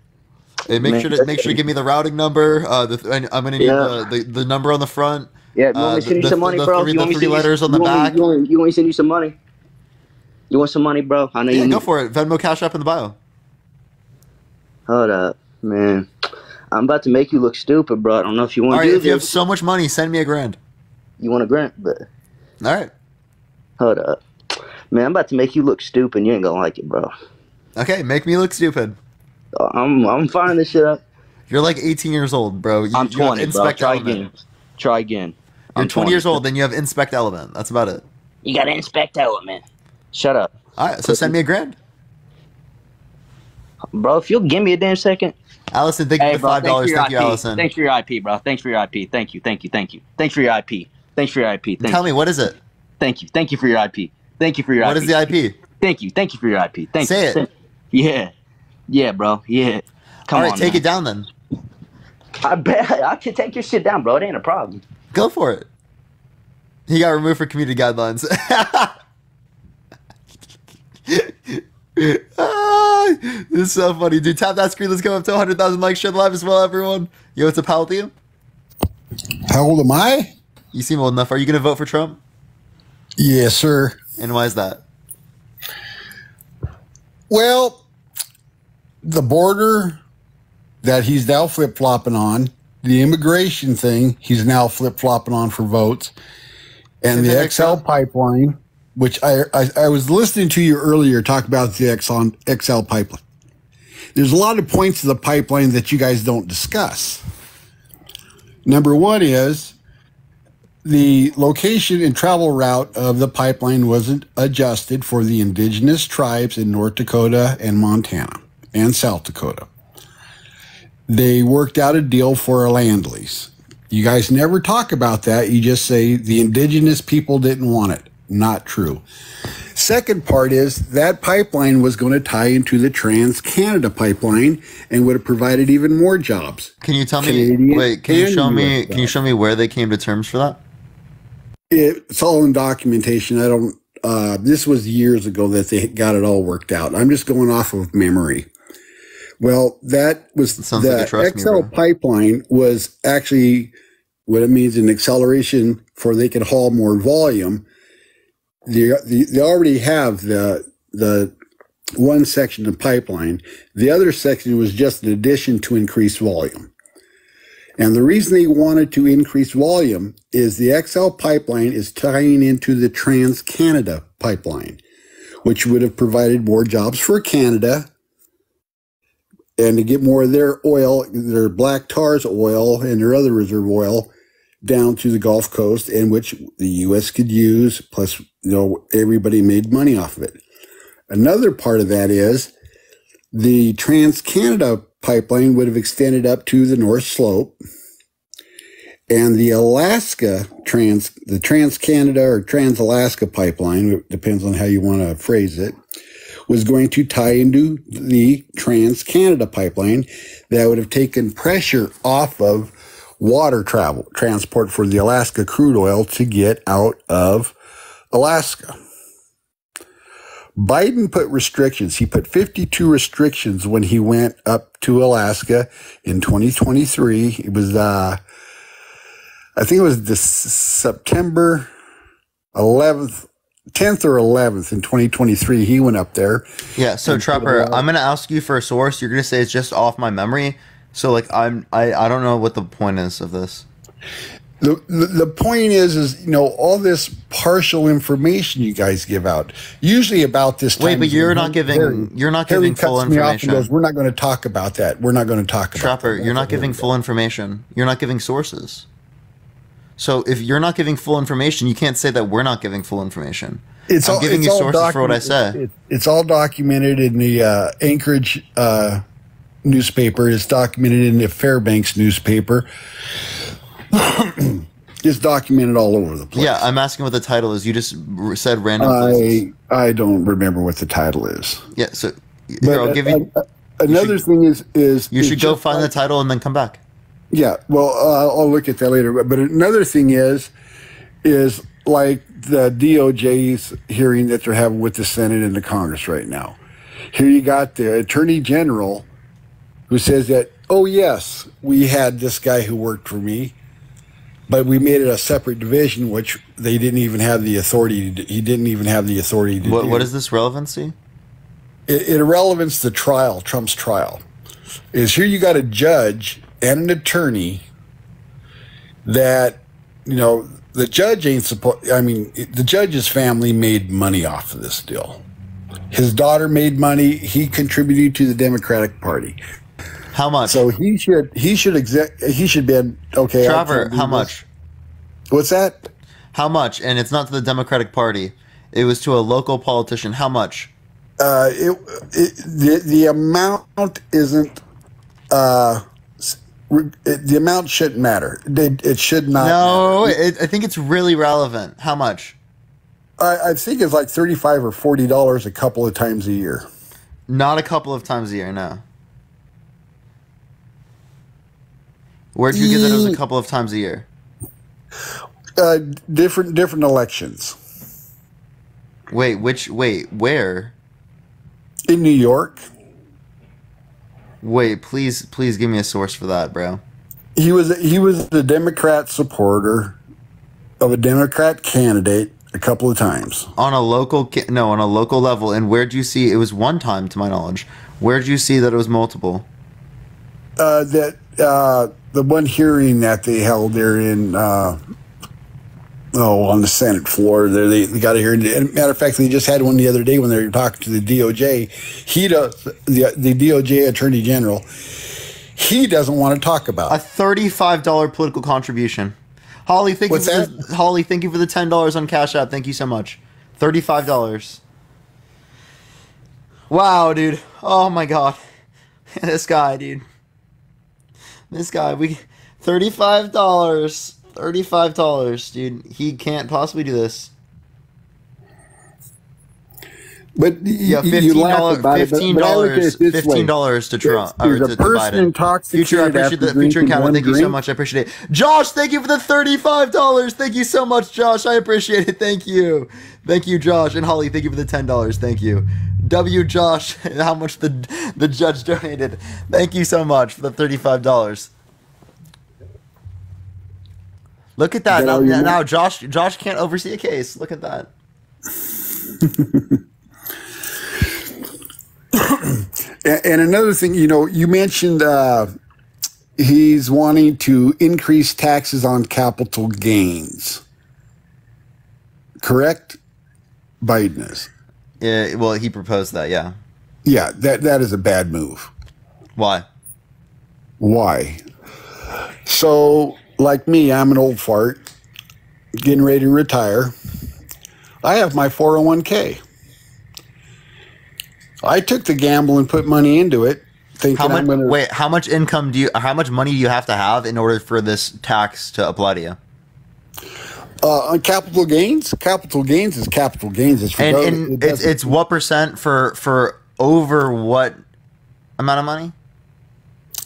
Hey, make sure to give me the routing number. I'm gonna need the number on the front. Yeah. You want me to send you some money, bro? The three letters on the back. You want me to send you some money? You want some money, bro? I know you. Go for it. Venmo, Cash App in the bio. Hold up, man. I'm about to make you look stupid, bro. I don't know if you want to do this. If you have so much money, send me $1,000. You want $1,000? But all right. Hold up. Man, I'm about to make you look stupid. You ain't gonna like it, bro. Okay, make me look stupid. I'm firing this shit up. You're like 18 years old, bro. I'm 20, bro. Try again. You're 20 years old, then you have inspect element. That's about it. You got to inspect element. Shut up. All right, so send me $1,000. Bro, if you'll give me a damn second. Allison, thank you for $5. Thank you, Allison. Thanks for your IP, bro. Thanks for your IP. Thank you. Thanks for your IP. Thanks for your IP. Tell me, what is it? Thank you. Thank you for your IP. Thank you for your IP. What is the IP? Thank you. Thank you for your IP. Thank you. Say it. Yeah. Yeah, bro. Yeah. Come on. All right, take it down then. I bet I can take your shit down, bro. It ain't a problem. Go for it. He got removed for community guidelines. This is so funny, dude. Tap that screen. Let's go up to 100,000 likes. Share the live as well, everyone. Yo, what's up, Palatine? How old am I? You seem old enough. Are you going to vote for Trump? Yes, sir. And why is that? Well, the border that he's now flip-flopping on, the immigration thing he's now flip-flopping on for votes, and the XL pipeline, which I was listening to you earlier talk about the XL pipeline. There's a lot of points of the pipeline that you guys don't discuss. Number one is the location and travel route of the pipeline wasn't adjusted for the indigenous tribes in North Dakota and Montana and South Dakota. they worked out a deal for a land lease. You guys never talk about that. You just say the indigenous people didn't want it. Not true. Second part is that pipeline was going to tie into the Trans-Canada pipeline and would have provided even more jobs. Can you tell me? Canadian Wait, can you and show me? US Can you show me where they came to terms for that? It's all in documentation. I don't. This was years ago that they got it all worked out. I'm just going off of memory. Well, that was Sounds like the a trust me, XL bro. pipeline was actually what it means an acceleration for they could haul more volume. They already have the one section of pipeline. The other section was just an addition to increase volume. And the reason they wanted to increase volume is the XL pipeline is tying into the Trans-Canada pipeline, which would have provided more jobs for Canada and to get more of their oil, their black tars oil and their other reserve oil down to the Gulf Coast, and which the U.S. could use, plus, everybody made money off of it. Another part of that is the Trans-Canada pipeline would have extended up to the North Slope, and the the Trans-Canada or Trans-Alaska pipeline, it depends on how you want to phrase it, was going to tie into the Trans-Canada pipeline that would have taken pressure off of water transport for the Alaska crude oil to get out of Alaska. Biden put restrictions. He put 52 restrictions when he went up to Alaska in 2023. It was, I think it was the September 10th or 11th in 2023. He went up there. Yeah. So Trapper, I'm gonna ask you for a source. You're gonna say it's just off my memory. So like I don't know what the point is of this. The point is all this partial information you guys give out, usually about this time. Wait, but you're not giving full information. Goes, we're not going to talk about that. We're not going to talk about Trapper, you're not giving full information. You're not giving sources. So if you're not giving full information, you can't say that we're not giving full information. I'm giving you sources for what I say. It's all documented in the Anchorage newspaper. It's documented in the Fairbanks newspaper. It's documented all over the place. Yeah, I'm asking what the title is. You just said random places. I don't remember what the title is. Yeah, so here, I'll give you. Another thing is you should go find the title and then come back. Yeah, well, I'll look at that later. But another thing is like the DOJ's hearing that they're having with the Senate and the Congress right now. Here you got the Attorney General who says that, oh yes, we had this guy who worked for me, but we made it a separate division, which they didn't even have the authority to do. He didn't even have the authority to do. What is this relevancy? It irrelevance the trial, Trump's trial. Is here you got a judge and an attorney that, the judge ain't supposed, the judge's family made money off of this deal. His daughter made money. He contributed to the Democratic Party. How much? So he should be okay. Trevor, how much? What's that? How much? And it's not to the Democratic Party. It was to a local politician. How much? The amount isn't. The amount shouldn't matter. It should not. No, I think it's really relevant. How much? I think it's like $35 or $40 a couple of times a year. Not a couple of times a year. No. Where'd you get that it was a couple of times a year? Different elections. Wait, where? In New York. Wait, please give me a source for that, bro. He was the Democrat supporter of a Democrat candidate a couple of times. On a local level. And where'd you see it was one time, to my knowledge? Where'd you see that it was multiple? The one hearing that they held there in on the Senate floor, they got a hearing. Matter of fact, they just had one the other day when they were talking to the DOJ. The DOJ Attorney General, he doesn't want to talk about a $35 political contribution. Holly, thank you for the $10 on Cash App. Thank you so much. $35. Wow, dude. Oh my God, this guy, dude. This guy, $35. $35, dude. He can't possibly do this. But Yeah, you laugh about it, but I look at it this way. $15 to Trump. Or There's to a person Biden. intoxicated Future, I appreciate after the future drinking encounter. one Thank you so drink. much. I appreciate it. Josh, thank you for the $35. Thank you so much, Josh. I appreciate it. Thank you. Thank you, Josh. And Holly, thank you for the $10. Thank you. W. Josh, how much the judge donated. Thank you so much for the $35. Look at that. Now Josh can't oversee a case. Look at that. And another thing, you mentioned he's wanting to increase taxes on capital gains. Correct? Biden is. Yeah, well, he proposed that, yeah. Yeah, that is a bad move. Why? So, like me, I'm an old fart, getting ready to retire. I have my 401k. I took the gamble and put money into it, thinking I'm going to... Wait, how much money do you have to have in order for this tax to apply to you? On capital gains? Capital gains is capital gains. It's what percent for over what amount of money?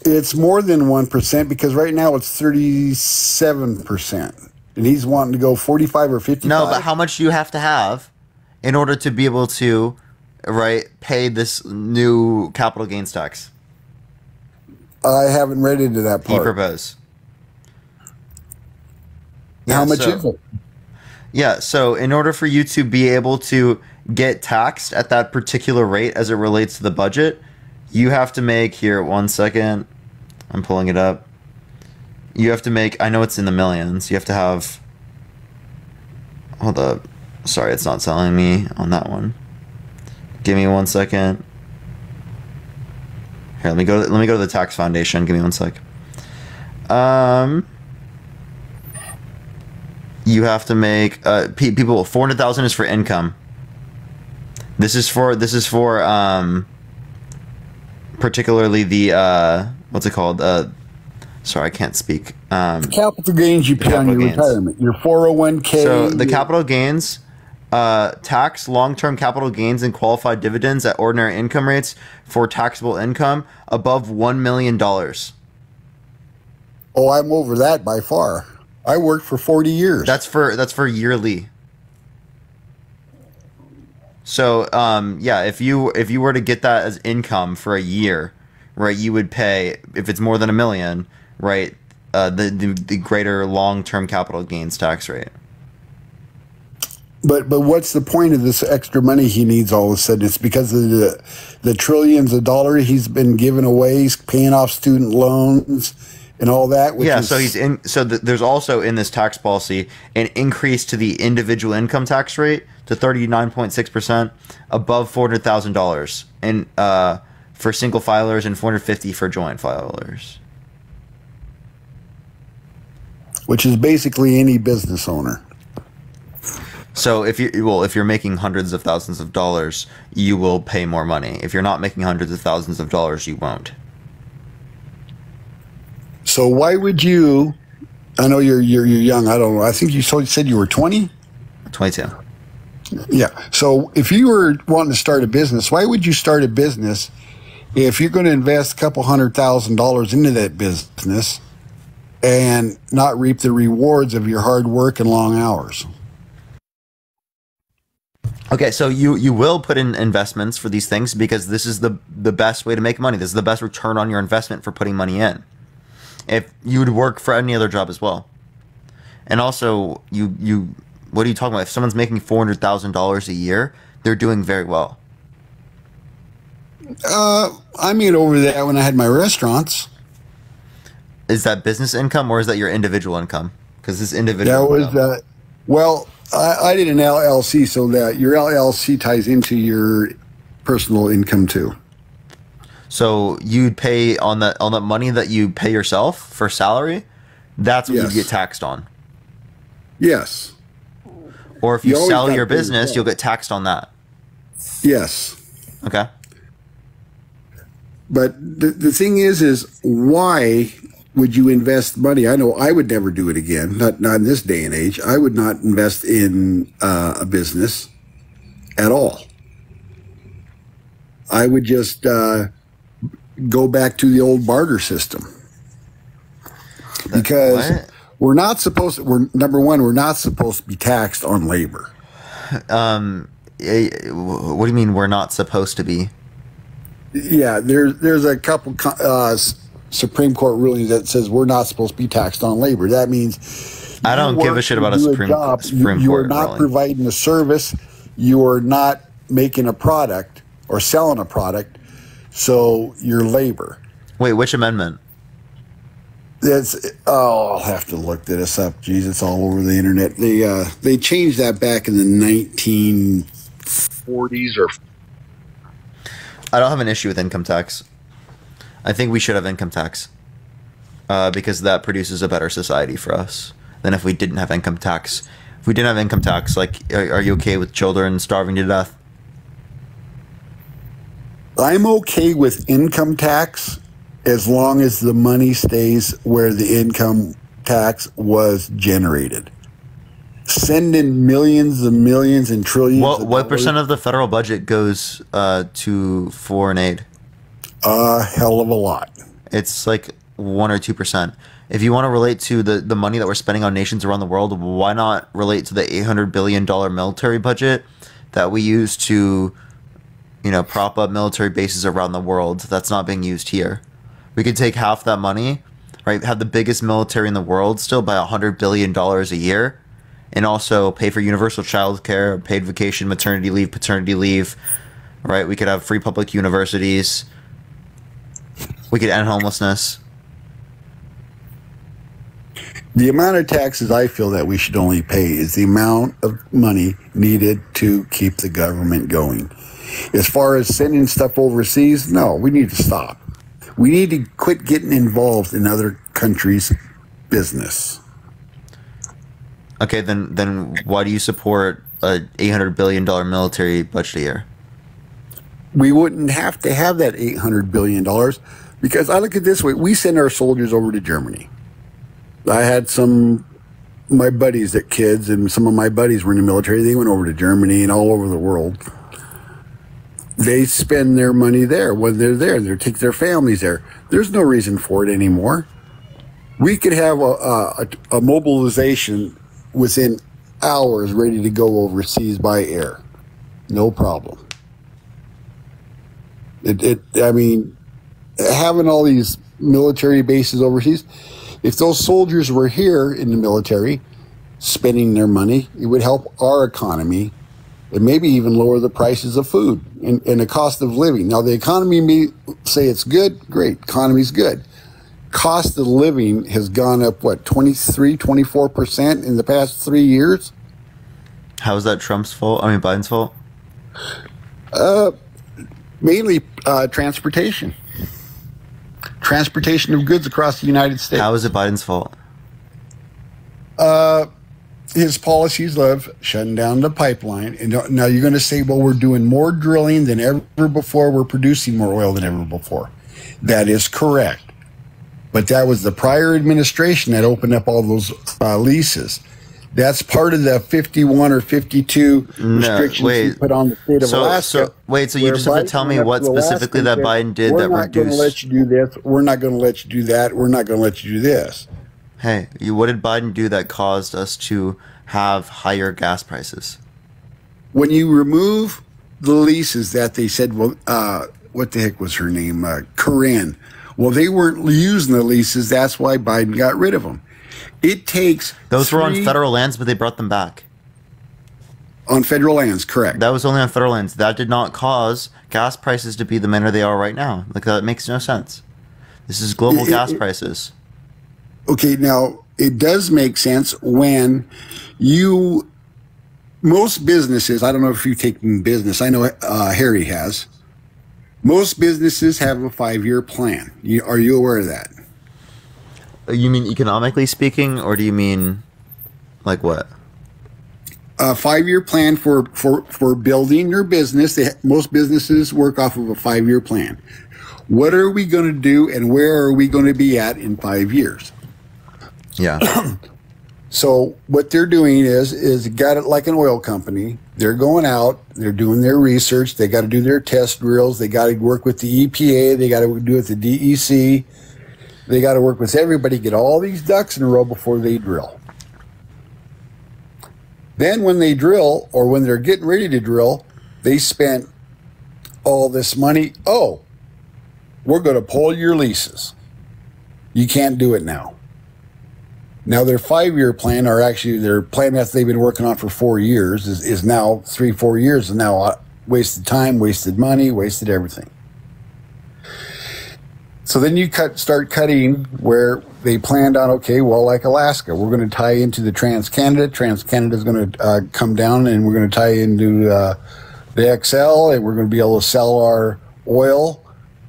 It's more than 1% because right now it's 37%. And he's wanting to go 45 or 55. No, but how much do you have to have in order to be able to... pay this new capital gains tax? I haven't read into that part. He proposed. How much is it? Yeah, so in order for you to be able to get taxed at that particular rate as it relates to the budget, you have to make, here, 1 second, I'm pulling it up. You have to make, I know it's in the millions, you have to have, hold up, sorry, it's not telling me on that one. Give me 1 second. Here, let me go to the tax foundation. Give me 1 sec. You have to make people 400,000 is for income. This is for particularly the what's it called? Sorry, I can't speak. Capital gains you pay on your retirement. Your 401k. So the capital gains tax long-term capital gains and qualified dividends at ordinary income rates for taxable income above $1 million. Oh, I'm over that by far. I worked for 40 years. That's for yearly. So yeah, if you were to get that as income for a year, right, you would pay, if it's more than $1 million, right, the greater long-term capital gains tax rate. But what's the point of this extra money he needs all of a sudden? It's because of the trillions of dollars he's been giving away. He's paying off student loans and all that. Yeah, so there's also in this tax policy an increase to the individual income tax rate to 39.6% above $400,000 and for single filers and $450 for joint filers. Which is basically any business owner. So if you're making hundreds of thousands of dollars, you will pay more money. If you're not making hundreds of thousands of dollars, you won't. So why would you? I know you're young. I don't know. I think you said you were 20. 22. Yeah. So if you were wanting to start a business, why would you start a business if you're going to invest a couple $100,000 into that business and not reap the rewards of your hard work and long hours? Okay, so you will put in investments for these things because this is the best way to make money. This is the best return on your investment for putting money in. If you would work for any other job as well. And also, what are you talking about? If someone's making $400,000 a year, they're doing very well. I made over that when I had my restaurants. Is that business income or is that your individual income? Because this individual that was well, I did an LLC, so that your LLC ties into your personal income too. So you'd pay on that money that you pay yourself for salary. That's what you get taxed on. Yes. Or if you sell your business, you'll get taxed on that. Yes. Okay. But the thing is why would you invest money? I know I would never do it again. Not in this day and age. I would not invest in a business at all. I would just go back to the old barter system, because we're not supposed to, number one, we're not supposed to be taxed on labor. What do you mean we're not supposed to be? Yeah, there's a couple Supreme Court rulings that says we're not supposed to be taxed on labor. That means I don't give a shit about a Supreme Court You are not providing a service. You are not making a product or selling a product. So your labor. Wait, which amendment? I'll have to look this up. Jeez, it's all over the internet. They changed that back in the 1940s or. I don't have an issue with income tax. I think we should have income tax because that produces a better society for us than if we didn't have income tax. If we didn't have income tax, like, are you okay with children starving to death? I'm okay with income tax as long as the money stays where the income tax was generated. Sending millions and millions and trillions. What percent of the federal budget goes to foreign aid? A hell of a lot. It's like 1 or 2%. If you want to relate to the money that we're spending on nations around the world, why not relate to the $800 billion military budget that we use to, prop up military bases around the world that's not being used here? We could take half that money, right? Have the biggest military in the world still by $100 billion a year, and also pay for universal child care, paid vacation, maternity leave, paternity leave, right? We could have free public universities. We could end homelessness. The amount of taxes I feel that we should only pay is the amount of money needed to keep the government going. As far as sending stuff overseas, no, we need to stop. We need to quit getting involved in other countries' business. Okay, then why do you support a $800 billion military budget a year? We wouldn't have to have that $800 billion because I look at it this way. We send our soldiers over to Germany. I had my buddies that kids, and some of my buddies were in the military. They went over to Germany and all over the world. They spend their money there when they're there. They take their families there. There's no reason for it anymore. We could have a mobilization within hours ready to go overseas by air. No problem. I mean, having all these military bases overseas, if those soldiers were here in the military spending their money, it would help our economy and maybe even lower the prices of food and the cost of living. Now, the economy may say it's good. Great. Economy's good. Cost of living has gone up, what, 23, 24% in the past 3 years? How is that Trump's fault? I mean, Biden's fault? Mainly transportation. Transportation of goods across the United States. How is it Biden's fault? His policies of shutting down the pipeline. And now you're going to say, well, we're doing more drilling than ever before. We're producing more oil than ever before. That is correct. But that was the prior administration that opened up all those leases. That's part of the 51 or 52 restrictions we put on the state of Alaska. So you just have to tell me what specifically that Biden did that reduced. We're not going to let you do this. We're not going to let you do that. We're not going to let you do this. Hey, what did Biden do that caused us to have higher gas prices? When you remove the leases that they said, well, what the heck was her name? Corinne. Well, they weren't using the leases. That's why Biden got rid of them. It takes those were on federal lands, but they brought them back. On federal lands, correct. That was only on federal lands. That did not cause gas prices to be the manner they are right now. Like, that makes no sense. This is global gas prices. Okay, now it does make sense when most businesses, I don't know if you take business, I know Harry has. Most businesses have a 5-year plan. Are you aware of that? You mean economically speaking, or do you mean like what? A 5-year plan for building your business. Most businesses work off of a 5-year plan. What are we going to do, and where are we going to be at in 5 years? Yeah. So what they're doing is got it like an oil company. They're going out, they're doing their research, they got to do their test drills, they got to work with the EPA, they got to do it with the DEC, they got to work with everybody, get all these ducks in a row before they drill. Then when they drill, or when they're getting ready to drill, they spent all this money. Oh, we're going to pull your leases. You can't do it now. Now their 5-year plan, or actually their plan that they've been working on for 4 years, is now 3-4 years, and now wasted time, wasted money, wasted everything. So then you start cutting where they planned on, okay, well, like Alaska, we're going to tie into the TransCanada. TransCanada is going to come down, and we're going to tie into the XL, and we're going to be able to sell our oil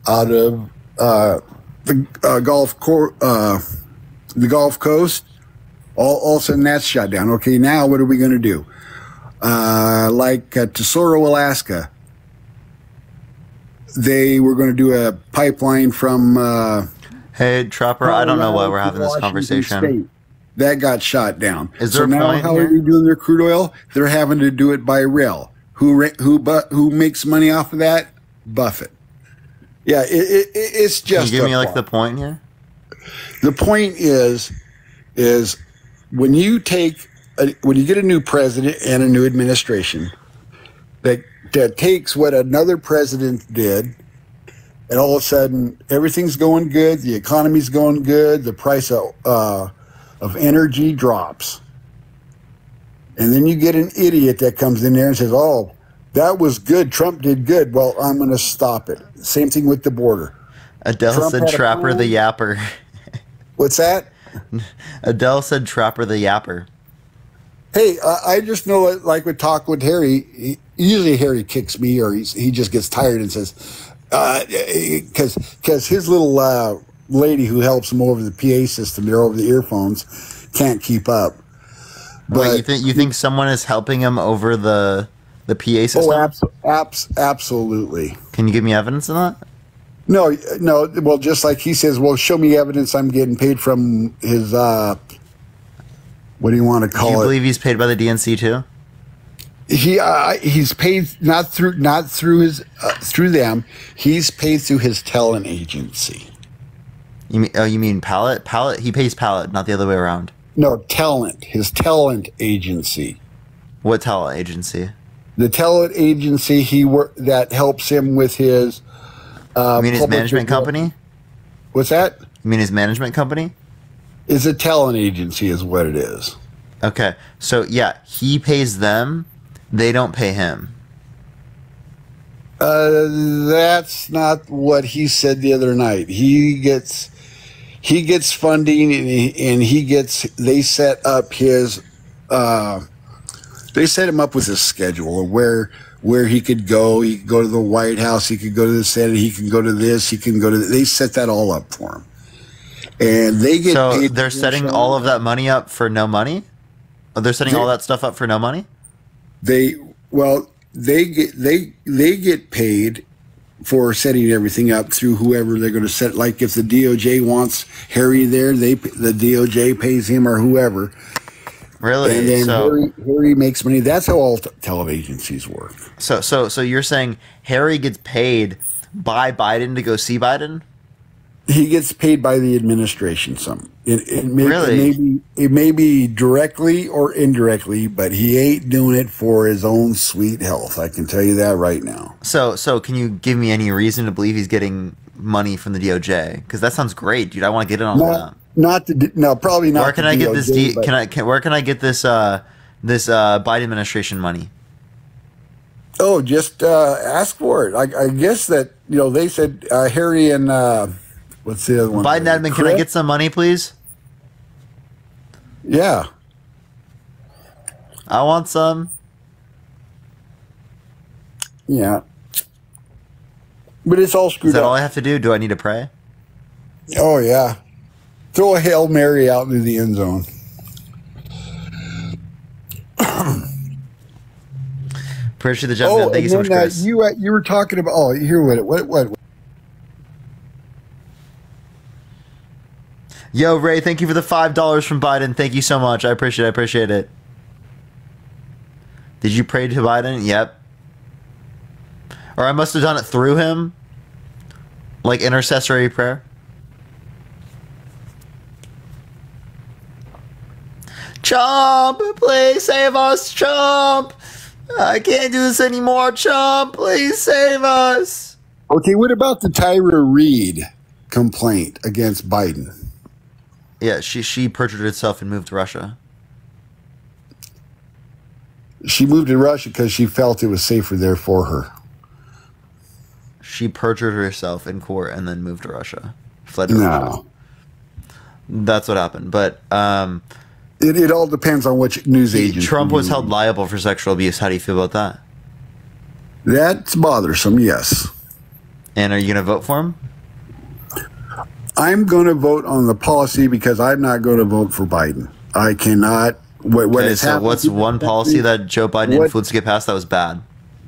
out of the Gulf Coast. All of a sudden that's shut down. Okay, now what are we going to do? Tesoro, Alaska, they were going to do a pipeline from hey, Trapper, I don't know why we're having this conversation. State. That got shot down. Is there so now point how here? are you doing their crude oil? They're having to do it by rail. Who makes money off of that? Buffett. Yeah, it's just. Can you give me the point here? The point is when you when you get a new president and a new administration that takes what another president did, and all of a sudden everything's going good, the economy's going good, the price of energy drops, and then you get an idiot that comes in there and says, "Oh, that was good. Trump did good. Well, I'm going to stop it." Same thing with the border. Adele Trump said Trapper the Yapper. What's that? Adele said Trapper the Yapper. Hey, I just know, like with Talk with Harry, usually Harry kicks me, or he just gets tired and says, because his little lady who helps him over the PA system, they're over the earphones, can't keep up. But wait, you think someone is helping him over the PA system? Oh, absolutely. Can you give me evidence of that? No. Well, just like he says, well, show me evidence I'm getting paid from his, what do you want to call it? Do you believe he's paid by the DNC too? He's paid not through his through them. He's paid through his talent agency. You mean Pallet? Pallet. He pays Pallet, not the other way around. No, talent. His talent agency. What talent agency? The talent agency that helps him with his. You mean his management company? What's that? You mean his management company? Is a talent agency is what it is. Okay, so yeah, he pays them. They don't pay him. That's not what he said the other night. He gets funding, and they set up his. They set him up with a schedule of where he could go. He could go to the White House. He could go to the Senate. He can go to this. He can go to. They set that all up for him, and they get. So paid they're setting all of that money up for no money. Oh, they're setting all that stuff up for no money. They get paid for setting everything up through whoever they're going to set. Like if the DOJ wants Harry there, the DOJ pays him or whoever. Really? And then So Harry makes money. That's how all television agencies work. So you're saying Harry gets paid by Biden to go see Biden? He gets paid by the administration some. Really? It may be directly or indirectly, but he ain't doing it for his own sweet health. I can tell you that right now. So can you give me any reason to believe he's getting money from the DOJ? Because that sounds great, dude. I want to get in on that. Probably not. Where can I get this? Where can I get this? This Biden administration money? Oh, just ask for it. I guess that they said Harry and what's the other one? Biden admin, can I get some money, please? Yeah, I want some. Yeah, but it's all screwed up. Is that all I have to do? Do I need to pray? Oh yeah. Throw a Hail Mary out into the end zone. Appreciate the jump in. Thank you so much, Chris. You were talking about. Oh, here what Yo, Ray, thank you for the $5 from Biden. Thank you so much. I appreciate it. Did you pray to Biden? Yep. Or I must have done it through him. Like intercessory prayer. Chomp, please save us, Chomp. I can't do this anymore, Chomp. Please save us. Okay, what about the Tyra Reid complaint against Biden? Yeah, she perjured herself and moved to Russia. She moved to Russia because she felt it was safer there for her. She perjured herself in court and then moved to Russia. Fled to Russia. That's what happened. But it all depends on which news agency. Trump was held liable for sexual abuse. How do you feel about that? That's bothersome, yes. And are you going to vote for him? I'm going to vote on the policy because I'm not going to vote for Biden. I cannot. So what's one policy that Joe Biden influenced to get passed that was bad?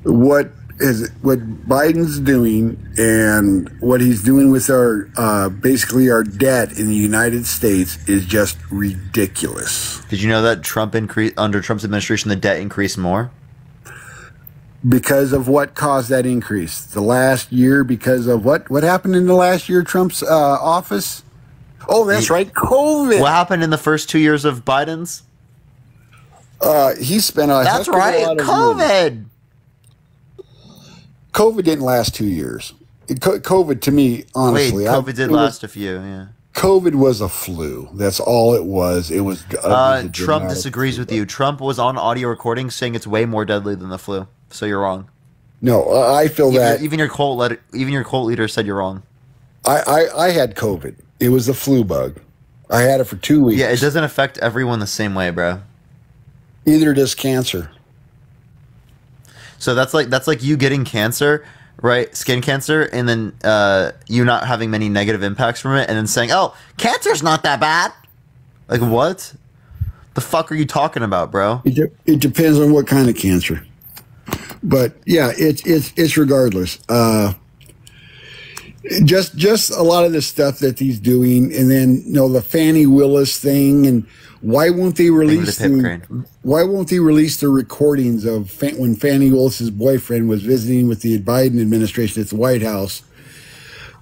What Biden's doing and what he's doing with our basically our debt in the United States is just ridiculous. Did you know that under Trump's administration the debt increased more? Because of what caused that increase? The last year, because of what happened in the last year of Trump's office? Oh, that's right, COVID. What happened in the first 2 years of Biden's? He spent a That's right, COVID. COVID didn't last 2 years. COVID, to me, honestly, COVID did last a few. Yeah. COVID was a flu. That's all it was. It was. Trump disagrees with you. Trump was on audio recording saying it's way more deadly than the flu. So you're wrong. No, I feel that even your cult leader said you're wrong. I had COVID. It was a flu bug. I had it for 2 weeks. Yeah, it doesn't affect everyone the same way, bro. Either does cancer. So that's like you getting cancer, right? Skin cancer, and then you not having many negative impacts from it, and then saying, "Oh, cancer's not that bad." Like what? The fuck are you talking about, bro? It depends on what kind of cancer. But yeah, it's regardless. Just a lot of the stuff that he's doing, and then the Fannie Willis thing, and why won't they release the recordings of when Fannie Willis's boyfriend was visiting with the Biden administration at the White House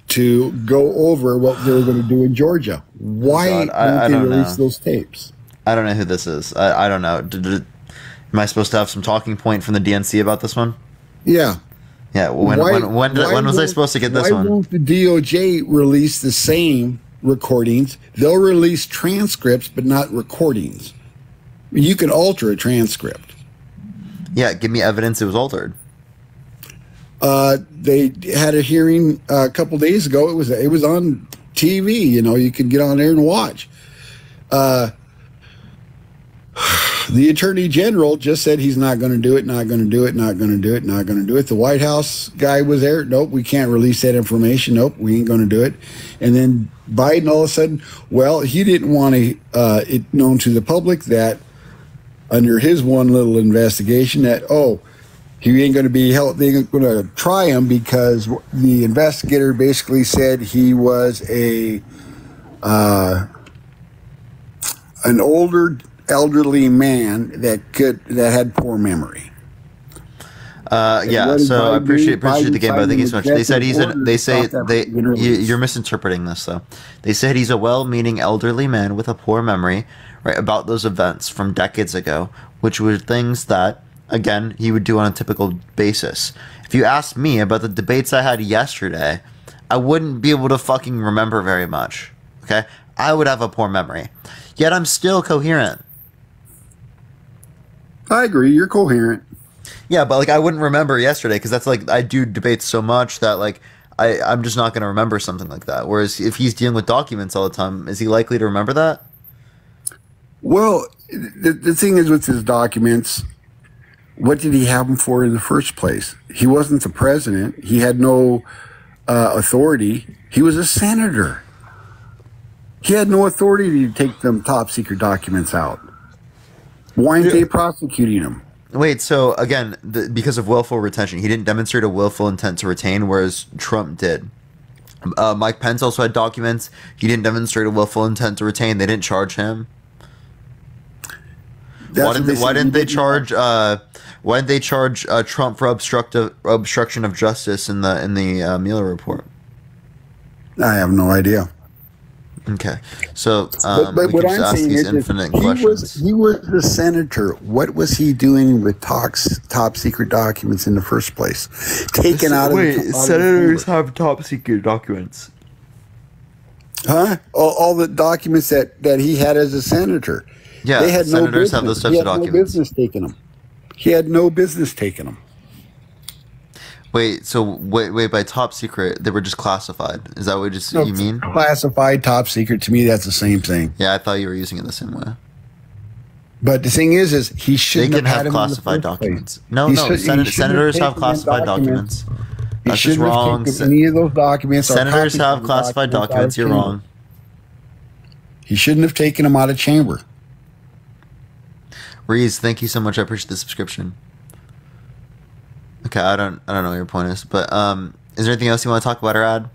to go over what they were going to do in Georgia? Why won't they release those tapes? I don't know who this is. I don't know. Am I supposed to have some talking point from the DNC about this one? Yeah. Yeah. When was I supposed to get this one? Why won't the DOJ release the same recordings? They'll release transcripts, but not recordings. You can alter a transcript. Yeah, give me evidence it was altered. They had a hearing a couple days ago. It was on TV. You could get on there and watch. The Attorney General just said he's not going to do it, not going to do it, not going to do it, not going to do it. The White House guy was there. Nope, we can't release that information. Nope, we ain't going to do it. And then Biden all of a sudden, well, he didn't want it known to the public that under his one little investigation that, he ain't going to be held, they're going to try him because the investigator basically said he was an older elderly man that had poor memory. Yeah, so I appreciate the game, but I think he's much. They said you're misinterpreting this though. They said he's a well-meaning elderly man with a poor memory, right, about those events from decades ago, which were things that, again, he would do on a typical basis. If you asked me about the debates I had yesterday, I wouldn't be able to fucking remember very much. Okay, I would have a poor memory, yet I'm still coherent. I agree. You're coherent. Yeah, but I wouldn't remember yesterday because that's I do debates so much that I'm just not going to remember something like that. Whereas if he's dealing with documents all the time, is he likely to remember that? Well, the thing is with his documents, what did he have them for in the first place? He wasn't the president. He had no authority. He was a senator. He had no authority to take them top secret documents out. Why aren't they prosecuting him? Wait, so again, because of willful retention, he didn't demonstrate a willful intent to retain, whereas Trump did. Mike Pence also had documents. He didn't demonstrate a willful intent to retain. They didn't charge him. Why didn't they charge Trump for obstruction of justice in the Mueller report? I have no idea. Okay, so but we what can just I'm ask saying these is infinite he questions. was the senator. What was he doing with top secret documents in the first place? Taken out of senators have top secret documents. Huh? All the documents that he had as a senator. Yeah, they had senators no have those business. types of No documents. business taking them. He had no business taking them. Wait, by top secret, they were just classified. Is that what you mean? Classified, top secret. To me, that's the same thing. Yeah, I thought you were using it the same way. But the thing is he shouldn't They can have have had classified them in the first documents. place. No, He no, should- he shouldn't senators have have taken classified them documents. He That's just shouldn't have wrong. taken any of those documents. or Senators copies of have the classified out of documents. You're chamber. wrong. He shouldn't have taken them out of chamber. Reese, thank you so much. I appreciate the subscription. Okay, I don't know what your point is, but is there anything else you want to talk about or add?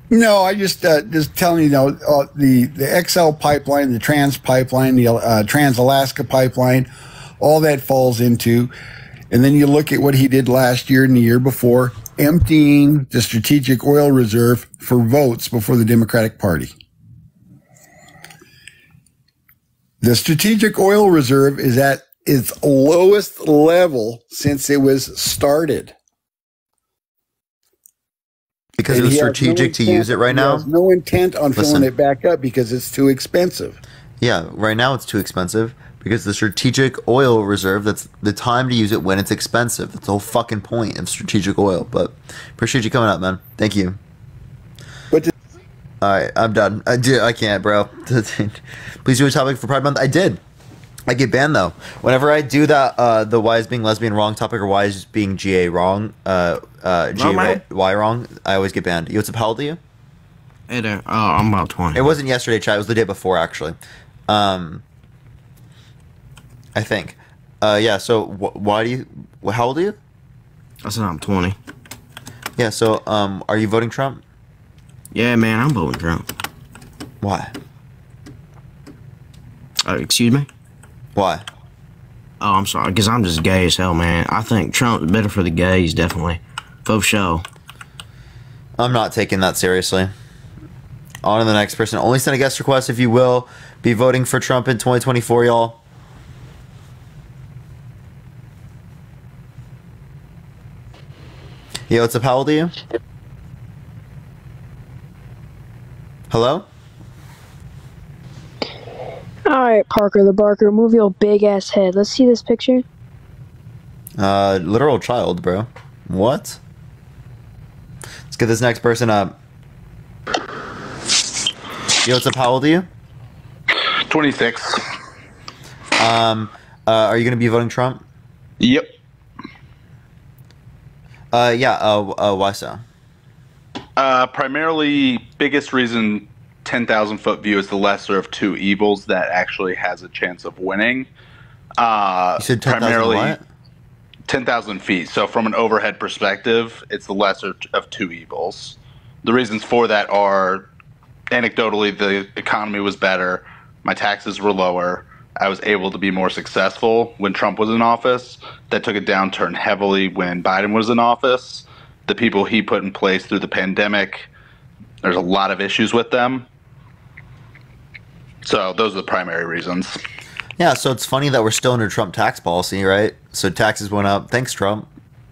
No, I just telling you, the XL pipeline, the Trans pipeline, the Trans-Alaska pipeline, all that falls into, and then you look at what he did last year and the year before, emptying the strategic oil reserve for votes before the Democratic Party. The strategic oil reserve is at its lowest level since it was started. Because And it was he has no strategic to intent- use it right he now? has no intent on Listen. filling it back up because it's too expensive. Yeah, right now it's too expensive because the strategic oil reserve, that's the time to use it when it's expensive. That's the whole fucking point of strategic oil. But appreciate you coming up, man. Thank you. All right, I'm done. I can't, bro. Please do a topic for Pride Month. I did. I get banned though. Whenever I do that, the why is being lesbian wrong topic or why is being GA wrong, GA why wrong, I always get banned. Yo, what's up? How old are you? Hey there. Oh, I'm about 20. It wasn't yesterday, chat. It was the day before, actually. I think. Yeah. So why do you? How old are you? I said I'm 20. Yeah. So are you voting Trump? Yeah, man, I'm voting Trump. Why? Excuse me? Why? Oh, I'm sorry, because I'm just gay as hell, man. I think Trump's better for the gays, definitely. For sure. I'm not taking that seriously. On to the next person. Only send a guest request if you will be voting for Trump in 2024, y'all. Yo, what's up? How old are you? Hello? Alright, Parker the Barker, move your big ass head. Let's see this picture. Literal child, bro. What? Let's get this next person up. Yo, what's up? How old are you? 26. Are you gonna be voting Trump? Yep. Why so? Primarily, biggest reason 10,000 foot view is the lesser of two evils that actually has a chance of winning. You said 10,000 what? 10,000 feet. So from an overhead perspective, it's the lesser of two evils. The reasons for that are, anecdotally, the economy was better, my taxes were lower, I was able to be more successful when Trump was in office. That took a downturn heavily when Biden was in office. The people he put in place through the pandemic, there's a lot of issues with them. So those are the primary reasons. Yeah, so it's funny that we're still under Trump tax policy, right? So taxes went up. Thanks, Trump.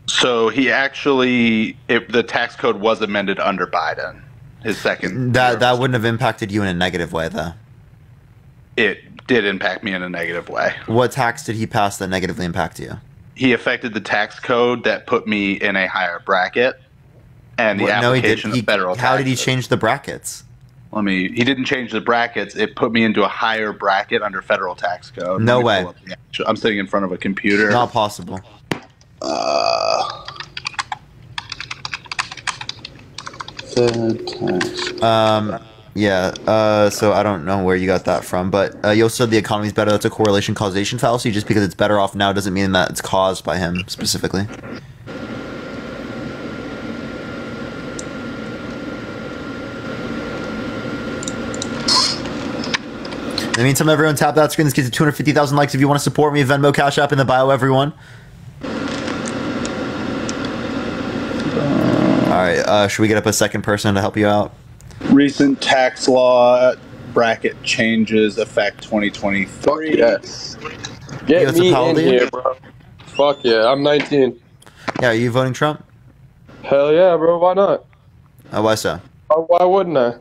So he actually, the tax code was amended under Biden, his second. That wouldn't have impacted you in a negative way, though. It did impact me in a negative way. What tax did he pass that negatively impacted you? He affected the tax code that put me in a higher bracket, and the application of federal taxes. How did he change the brackets? He didn't change the brackets. It put me into a higher bracket under federal tax code. No way. I'm sitting in front of a computer. Not possible. Fed tax. So I don't know where you got that from, but you also said the economy's better. That's a correlation causation fallacy. Just because it's better off now doesn't mean that it's caused by him specifically. the meantime, everyone, tap that screen. Let's get to 250,000 likes if you want to support me. Venmo, Cash App in the bio, everyone. All right, should we get up a second person to help you out? Recent tax law bracket changes affect 2023. Fuck yes. Get me in here, bro. Fuck yeah, I'm 19. Yeah, are you voting Trump? Hell yeah, bro. Why not? Why so? Why wouldn't I?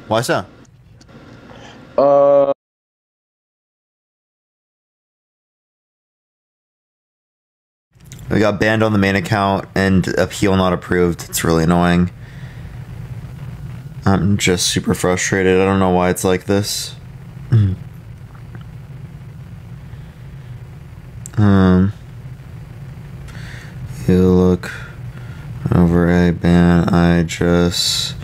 Why so? We got banned on the main account and appeal not approved. It's really annoying. I'm just super frustrated. I don't know why it's like this. You look over a ban I just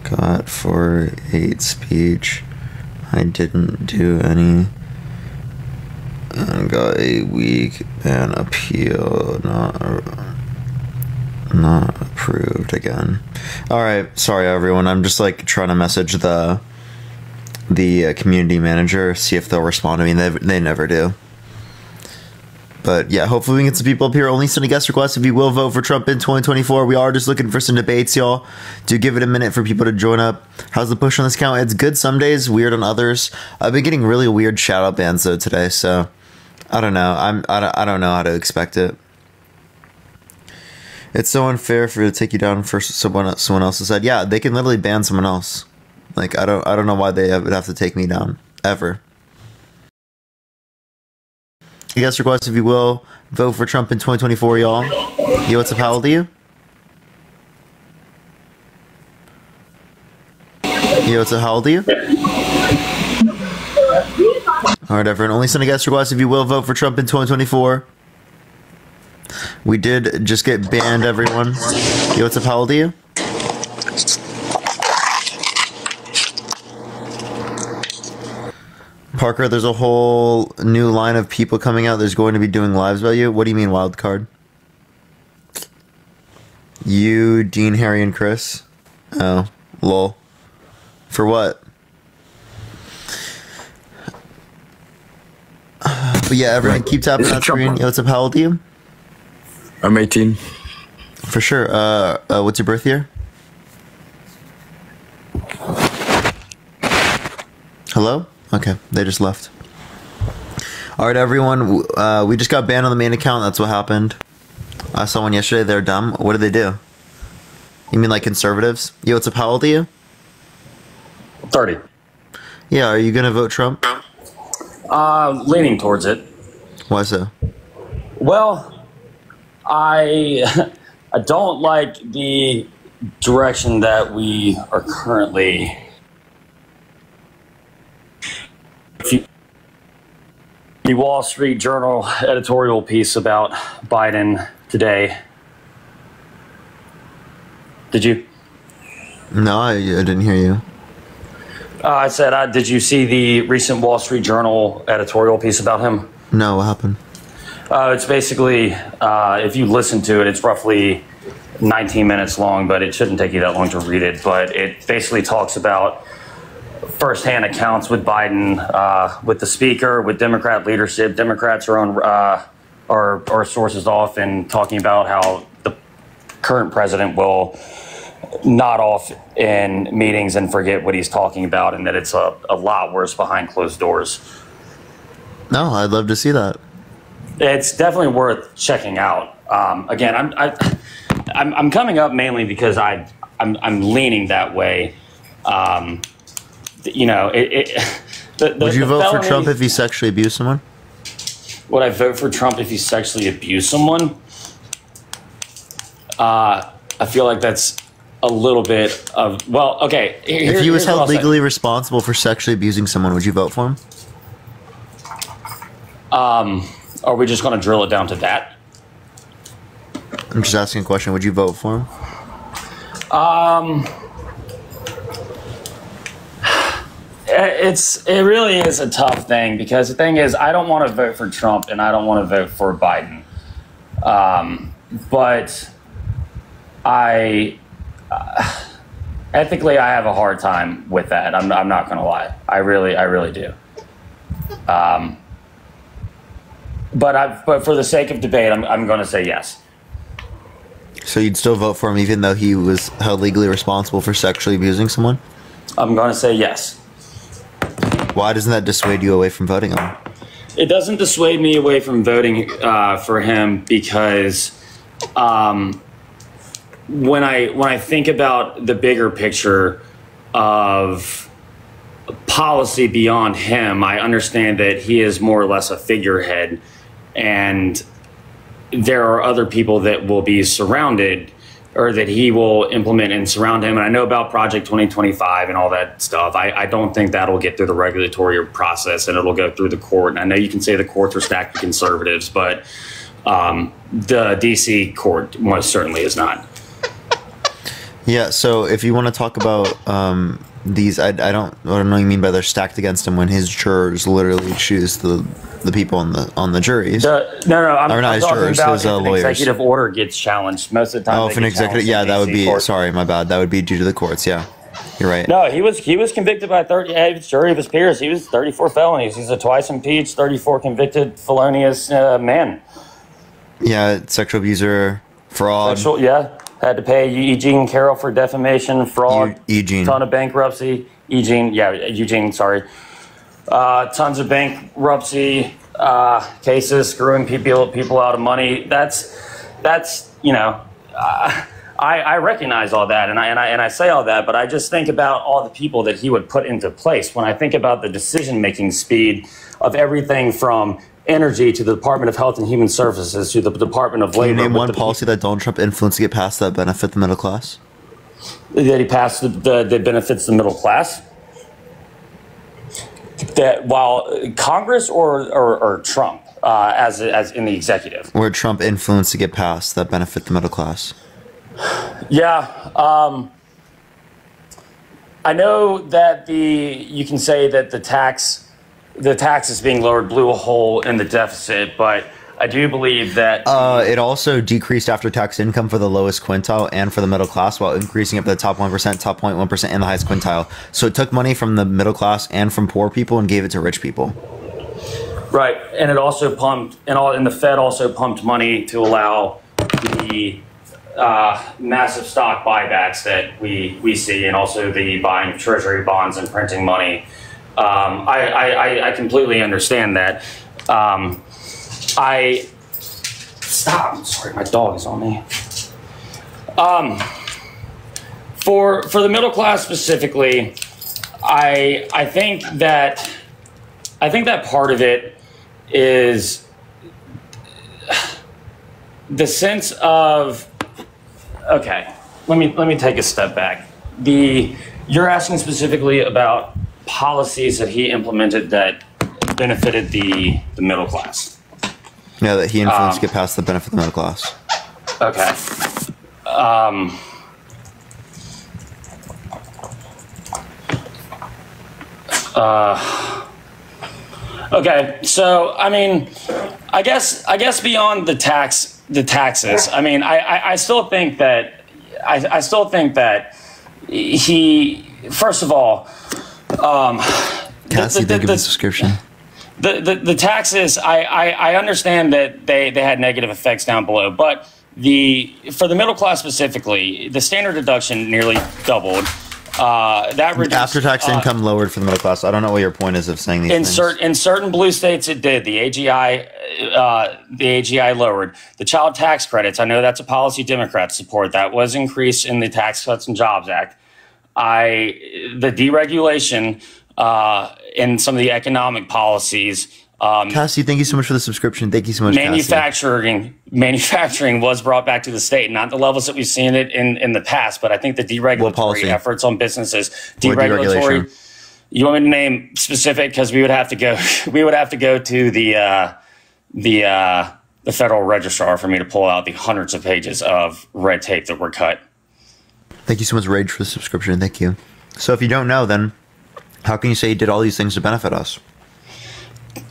got for hate speech. I didn't do any. And got a weak ban appeal not approved again. All right, sorry everyone. I'm just like trying to message the community manager, see if they'll respond to me. They never do. But yeah, hopefully we can get some people up here. Only send a guest request if you will vote for Trump in 2024. We are just looking for some debates, y'all. Do give it a minute for people to join up. How's the push on this count? It's good some days, weird on others. I've been getting really weird shout out bans though today, so I don't know. I don't know how to expect it. It's so unfair for to take you down for someone else has said. Yeah, they can literally ban someone else. Like I don't know why they would have to take me down ever. Guest request if you will vote for Trump in 2024, y'all. Yo, what's up? How old are you? Yo, what's up? How old are you? Alright, everyone. Only send a guest request if you will vote for Trump in 2024. We did just get banned, everyone. Yo, what's up? How old are you? Parker, there's a whole new line of people coming out. There's going to be doing lives about you. What do you mean, wild card? You, Dean, Harry, and Chris? Oh, lol. For what? But yeah, everyone keep tapping that screen. Yo, what's up? How old are you? I'm 18. For sure. What's your birth year? Hello? Okay, they just left. Alright, everyone. We just got banned on the main account. That's what happened. I saw one yesterday. They're dumb. What did they do? You mean like conservatives? Yo, what's up? How old are you? 30. Yeah, are you gonna vote Trump? Leaning towards it. Why so? Well, I don't like the direction that we are currently. The Wall Street Journal editorial piece about Biden today. Did you? No, I didn't hear you. I said, did you see the recent Wall Street Journal editorial piece about him? No, what happened? It's basically, if you listen to it, it's roughly 19 minutes long, but it shouldn't take you that long to read it. But it basically talks about firsthand accounts with Biden, with the speaker, with Democrat leadership. Democrats are on our sources off and talking about how the current president will nod off in meetings and forget what he's talking about, and that it's a lot worse behind closed doors. No, I'd love to see that. It's definitely worth checking out. Again, I'm coming up mainly because I'm leaning that way. You know, would you vote for Trump if he sexually abused someone? Would I vote for Trump if he sexually abused someone? I feel like that's a little bit of, well, okay. If he was held legally responsible for sexually abusing someone, would you vote for him? Are we just going to drill it down to that? I'm just asking a question. Would you vote for him? It really is a tough thing, because the thing is, I don't want to vote for Trump and I don't want to vote for Biden. But ethically, I have a hard time with that. I'm not going to lie. I really do. But for the sake of debate, I'm going to say yes. So you'd still vote for him even though he was held legally responsible for sexually abusing someone? I'm going to say yes. Why doesn't that dissuade you away from voting him? It doesn't dissuade me away from voting for him because when I think about the bigger picture of policy beyond him, I understand that he is more or less a figurehead, and there are other people that will be surrounded or that he will implement and surround him. And I know about Project 2025 and all that stuff. I don't think that'll get through the regulatory process and it'll go through the court. And I know you can say the courts are stacked with conservatives, but the DC court most certainly is not. Yeah, so if you want to talk about these, I don't know what you mean by they're stacked against him when his jurors literally choose the people on the juries. I'm not his talking jurors, about his if an lawyers. executive order gets challenged. Most of the time, Oh, if an executive, yeah, that would be. Sorry, my bad. That would be due to the courts. Yeah, you're right. No, he was convicted by 30 jury of his peers. He was 34 felonies. He's a twice impeached, 34 convicted felonious man. Yeah, sexual abuser, fraud. Had to pay Eugene Carroll for defamation, fraud, ton of bankruptcy. Eugene, sorry. Tons of bankruptcy cases, screwing people out of money. That's I recognize all that, and I say all that, but I just think about all the people that he would put into place. When I think about the decision-making speed of everything from energy to the Department of Health and Human Services to the Department of Labor. Can you name one policy that Donald Trump influenced to get passed that benefit the middle class? That he passed that benefits the middle class? That while Congress or Trump as in the executive? Where Trump influenced to get passed that benefit the middle class? Yeah. I know that you can say that the taxes being lowered blew a hole in the deficit, but I do believe that it also decreased after-tax income for the lowest quintile and for the middle class, while increasing it for the top 1%, top 0.1%, and the highest quintile. So it took money from the middle class and from poor people and gave it to rich people. Right, and it also pumped, and the Fed also pumped money to allow the massive stock buybacks that we see, and also the buying of treasury bonds and printing money. I completely understand that. Stop. I'm sorry, my dog is on me. For the middle class specifically, I think that part of it is the sense of, okay, let me take a step back. You're asking specifically about policies that he implemented that benefited the middle class. Yeah, that he influenced to get past the benefit of the middle class. Okay. Okay, so I mean, I guess beyond the taxes. I mean, I still think that he, first of all, Cassie, thank you for the subscription. The taxes, I understand that they had negative effects down below, but for the middle class specifically, the standard deduction nearly doubled. That reduced after-tax income lowered for the middle class. I don't know what your point is of saying these things. In certain blue states, it did. The AGI lowered the child tax credits. I know that's a policy Democrats support. That was increased in the Tax Cuts and Jobs Act. The deregulation in some of the economic policies. Cassie, thank you so much for the subscription. Thank you so much, Manufacturing was brought back to the state, not the levels that we've seen it in the past, but I think the deregulatory efforts on businesses, deregulatory. You want me to name specific? Because we would have to go to the Federal Registrar for me to pull out the hundreds of pages of red tape that were cut. Thank you so much, Rage, for the subscription. Thank you. So if you don't know, then how can you say he did all these things to benefit us?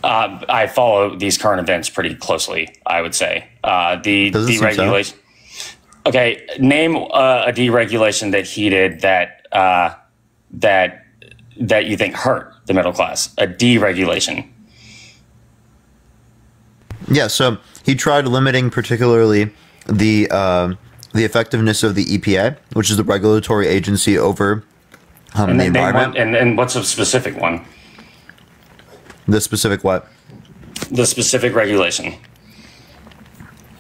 I follow these current events pretty closely, I would say. The deregulation. Okay, name a deregulation that he did that that you think hurt the middle class? A deregulation. Yeah, so he tried limiting particularly the effectiveness of the EPA, which is the regulatory agency over the environment. And what's a specific one? The specific what? The specific regulation.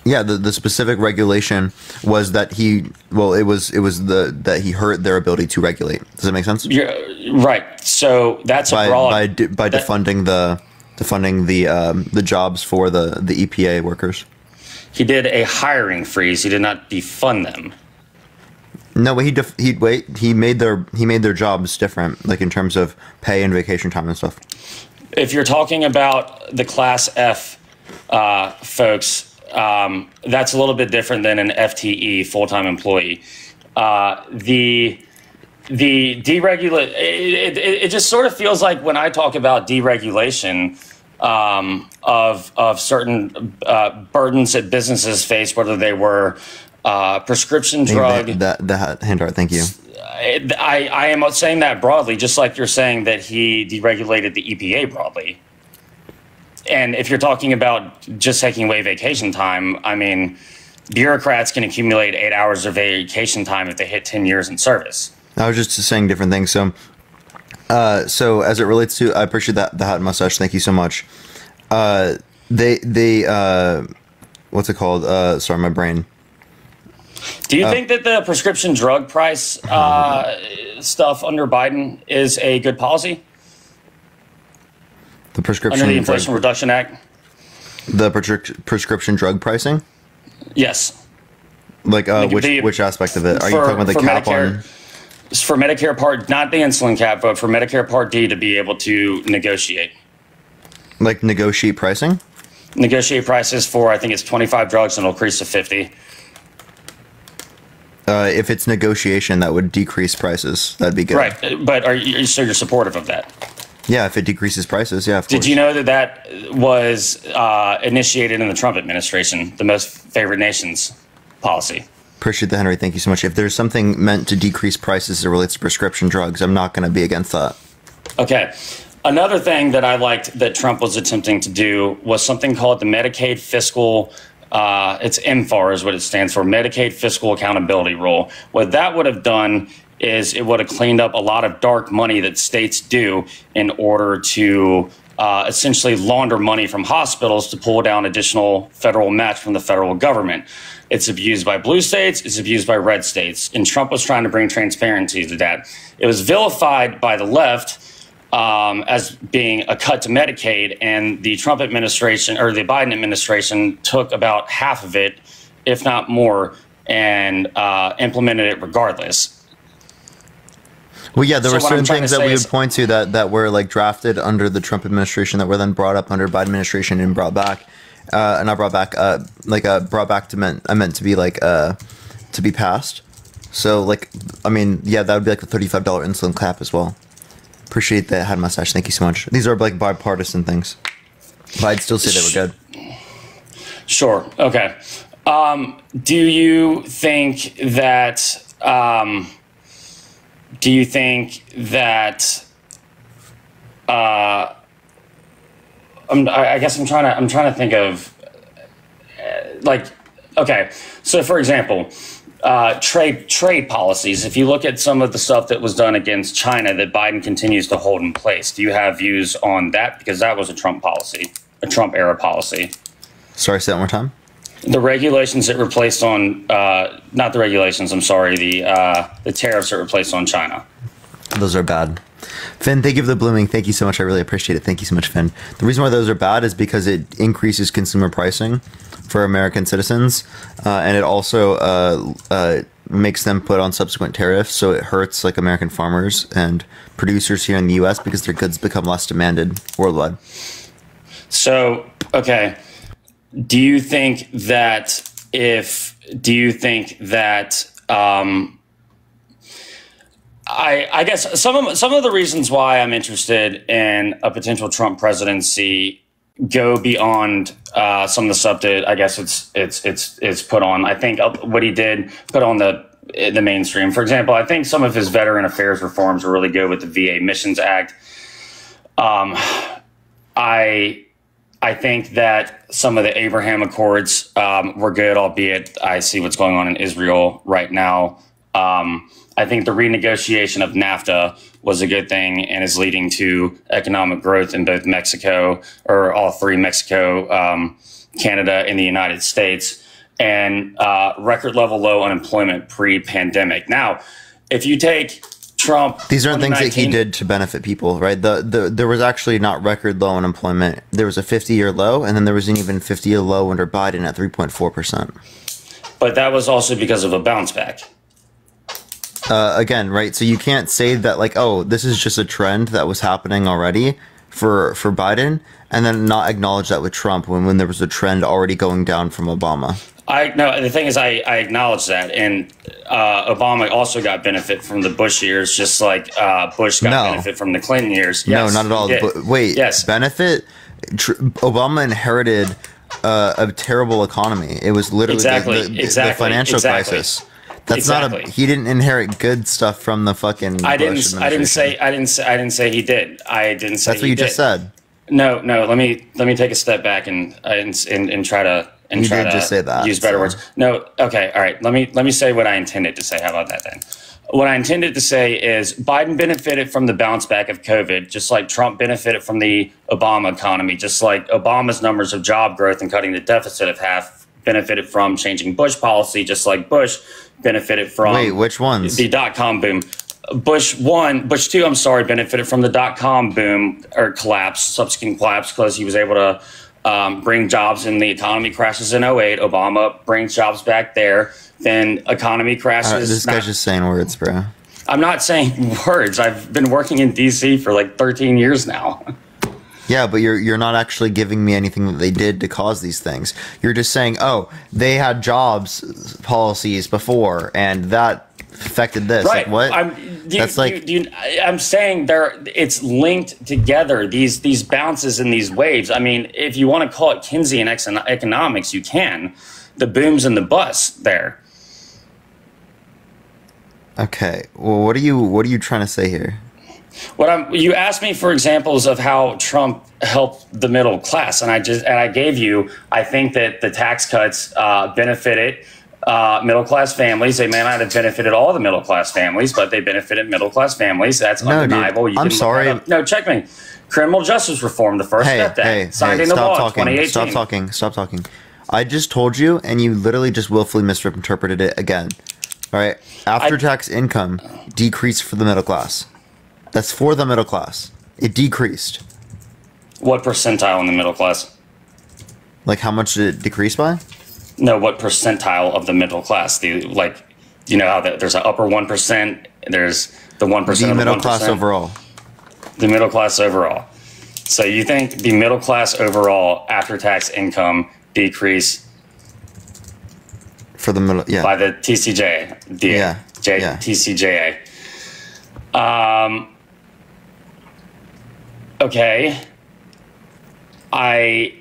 Yeah, the specific regulation was that that he hurt their ability to regulate. Does that make sense? You're, right. So that's by defunding the jobs for the EPA workers. He did a hiring freeze. He did not defund them. No, but he made their jobs different, like in terms of pay and vacation time and stuff. If you're talking about the Class F folks, that's a little bit different than an FTE, full-time employee. The deregulate, it just sort of feels like when I talk about deregulation of certain burdens that businesses face, whether they were prescription drug. That Handart, thank you. I am saying that broadly, just like you're saying that he deregulated the EPA broadly. And if you're talking about just taking away vacation time, I mean, bureaucrats can accumulate 8 hours of vacation time if they hit 10 years in service. I was just saying different things. So as it relates to, I appreciate that the hat and mustache. Thank you so much. What's it called? Sorry, my brain. Do you think that the prescription drug price stuff under Biden is a good policy? The prescription under the Inflation Reduction Act. The prescription drug pricing. Yes. Like which aspect of it? Are you talking about the cap Medicare, on? For Medicare Part, not the insulin cap, but for Medicare Part D to be able to negotiate. Like negotiate pricing? Negotiate prices for, I think it's 25 drugs and it'll increase to 50. If it's negotiation, that would decrease prices. That'd be good. Right, but so you're supportive of that? Yeah, if it decreases prices, yeah, of course. Did you know that was initiated in the Trump administration, the most favored nations policy? Appreciate that, Henry. Thank you so much. If there's something meant to decrease prices that relates to prescription drugs, I'm not going to be against that. Okay. Another thing that I liked that Trump was attempting to do was something called the Medicaid Fiscal, it's MFAR is what it stands for, Medicaid Fiscal Accountability Rule. What that would have done is it would have cleaned up a lot of dark money that states do in order to essentially launder money from hospitals to pull down additional federal match from the federal government. It's abused by blue states, it's abused by red states, and Trump was trying to bring transparency to that. It was vilified by the left as being a cut to Medicaid, and the Trump administration or the Biden administration took about half of it, if not more, and implemented it regardless. Well, yeah, there were certain things that we would point to that were like drafted under the Trump administration that were then brought up under Biden administration and brought back, not brought back, brought back to meant to be like to be passed. So like, I mean, yeah, that would be like a $35 insulin cap as well. Appreciate that, had mustache. Thank you so much. These are like bipartisan things, but I'd still say they were good. Sure. Okay. Do you think that? Do you think that? I guess I'm trying to think of like, okay. So for example, trade policies. If you look at some of the stuff that was done against China that Biden continues to hold in place, do you have views on that? Because that was a Trump policy, a Trump era policy. Sorry, say that one more time. The regulations that were placed on, not the regulations, I'm sorry, the tariffs that were placed on China. Those are bad. Finn, thank you for the blooming. Thank you so much. I really appreciate it. Thank you so much, Finn. The reason why those are bad is because it increases consumer pricing for American citizens, and it also makes them put on subsequent tariffs, so it hurts like American farmers and producers here in the U.S. because their goods become less demanded worldwide. So, okay. Do you think that I guess some of the reasons why I'm interested in a potential Trump presidency go beyond some of the stuff that I guess it's put on. I think what he did put on the the mainstream. For example, I think some of his veteran affairs reforms were really good with the VA Missions Act. I think that some of the Abraham Accords were good, albeit I see what's going on in Israel right now. I think the renegotiation of NAFTA was a good thing and is leading to economic growth in both Mexico, or all three, Mexico, Canada, and the United States, and record level low unemployment pre-pandemic. Now, if you take Trump, these aren't things that he did to benefit people, right? There was actually not record low unemployment. There was a 50-year low, and then there was an even 50-year low under Biden at 3.4%. But that was also because of a bounce back. Again, right? So you can't say that like, oh, this is just a trend that was happening already for Biden, and then not acknowledge that with Trump when there was a trend already going down from Obama. No, the thing is, I acknowledge that, and Obama also got benefit from the Bush years, just like Bush got benefit from the Clinton years. Yes, no, not at all. Wait, yes, benefit. Obama inherited a terrible economy. It was literally the financial crisis. That's not a. He didn't inherit good stuff from the fucking. I didn't say he did. I didn't say. That's what you just said. No. Let me take a step back and try to. And you try did to just say that. Use better words. No. Okay. All right. Let me say what I intended to say. How about that then? What I intended to say is Biden benefited from the bounce back of COVID, just like Trump benefited from the Obama economy, just like Obama's numbers of job growth and cutting the deficit of half benefited from changing Bush policy, just like Bush benefited from. Wait, which ones? The .com boom. Bush 1, Bush 2, I'm sorry, benefited from the .com boom or collapse, subsequent collapse, because he was able to bring jobs in. The economy crashes in 2008. Obama brings jobs back there. Then economy crashes. This guy's just saying words, bro. I'm not saying words. I've been working in D.C. for like 13 years now. Yeah, but you're not actually giving me anything that they did to cause these things. You're just saying, oh, they had jobs policies before, and that affected this. Right. Like, what? I'm saying it's linked together. These bounces and these waves. I mean, if you want to call it Keynesian economics, you can. The booms and the busts there. Okay. Well, what are you trying to say here? You asked me for examples of how Trump helped the middle class, and I gave you. I think that the tax cuts benefited middle class families. They may not have benefited all the middle class families, but they benefited middle class families. That's undeniable. Dude, I'm sorry. No, check me. Criminal justice reform, the first step that signed into law in 2018. Stop talking. I just told you, and you literally just willfully misinterpreted it again. All right. After-tax income decreased for the middle class. That's for the middle class. It decreased. What percentile in the middle class? Like how much did it decrease by? No, what percentile of the middle class? How there's an upper 1%. There's the 1% of the middle class overall. The middle class overall. So you think the middle class overall after-tax income decrease for the middle? Yeah. By the TCJA. TCJA. Okay. I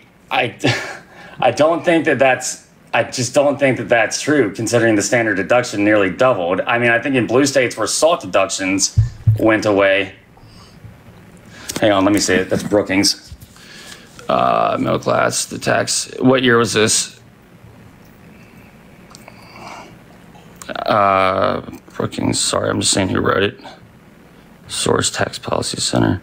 don't think that's. I just don't think that that's true, considering the standard deduction nearly doubled. I mean, I think in blue states where SALT deductions went away. Hang on, let me see it. That's Brookings. Middle class, the tax. What year was this? Brookings, sorry, I'm just saying who wrote it. Source Tax Policy Center.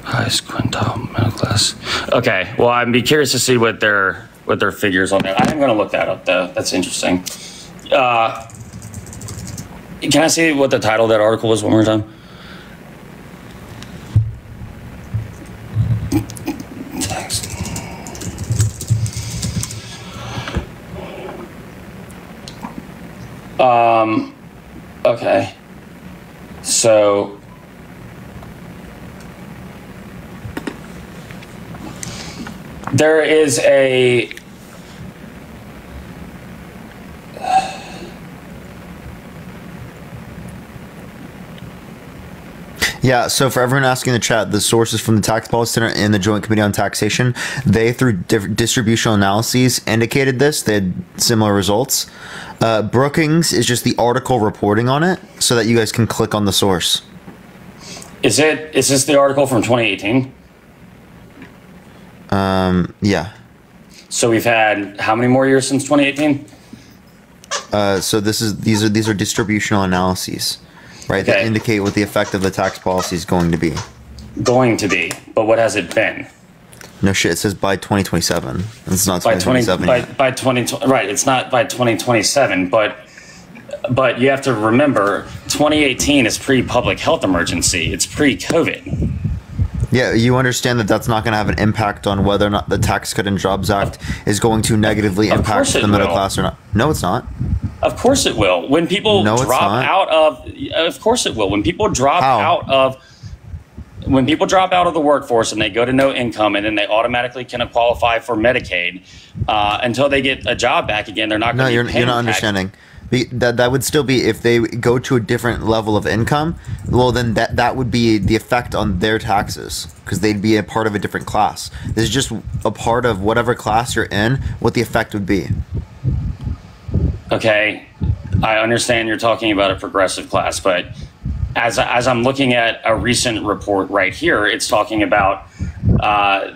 Highest quintile middle class. Okay, well, I'd be curious to see what their figures on that. I am going to look that up though. That's interesting. Can I see what the title of that article was one more time? Okay. So there is a Yeah, so for everyone asking in the chat, the sources from the Tax Policy Center and the Joint Committee on Taxation, they, through distributional analyses, indicated this. They had similar results. Brookings is just the article reporting on it so that you guys can click on the source. Is this the article from 2018? Yeah. So we've had how many more years since 2018? So these are distributional analyses, right? That indicate what the effect of the tax policy is going to be. Going to be, but what has it been? No shit. It says by 2027. It's not 2027 yet. By 2020, right? It's not by 2027, but you have to remember, 2018 is pre-public health emergency. It's pre-COVID. Yeah, you understand that that's not going to have an impact on whether or not the Tax Cut and Jobs Act is going to negatively impact the middle class or not. No, it's not. Of course it will. When people drop out of course it will. When people drop out of the workforce and they go to no income and then they automatically can qualify for Medicaid until they get a job back again, they're not going to be paying you're not understanding. That would still be if they go to a different level of income. Well, then that would be the effect on their taxes because they'd be a part of a different class. This is just a part of whatever class you're in, what the effect would be. Okay, I understand you're talking about a progressive class, but as I'm looking at a recent report right here, it's talking about. I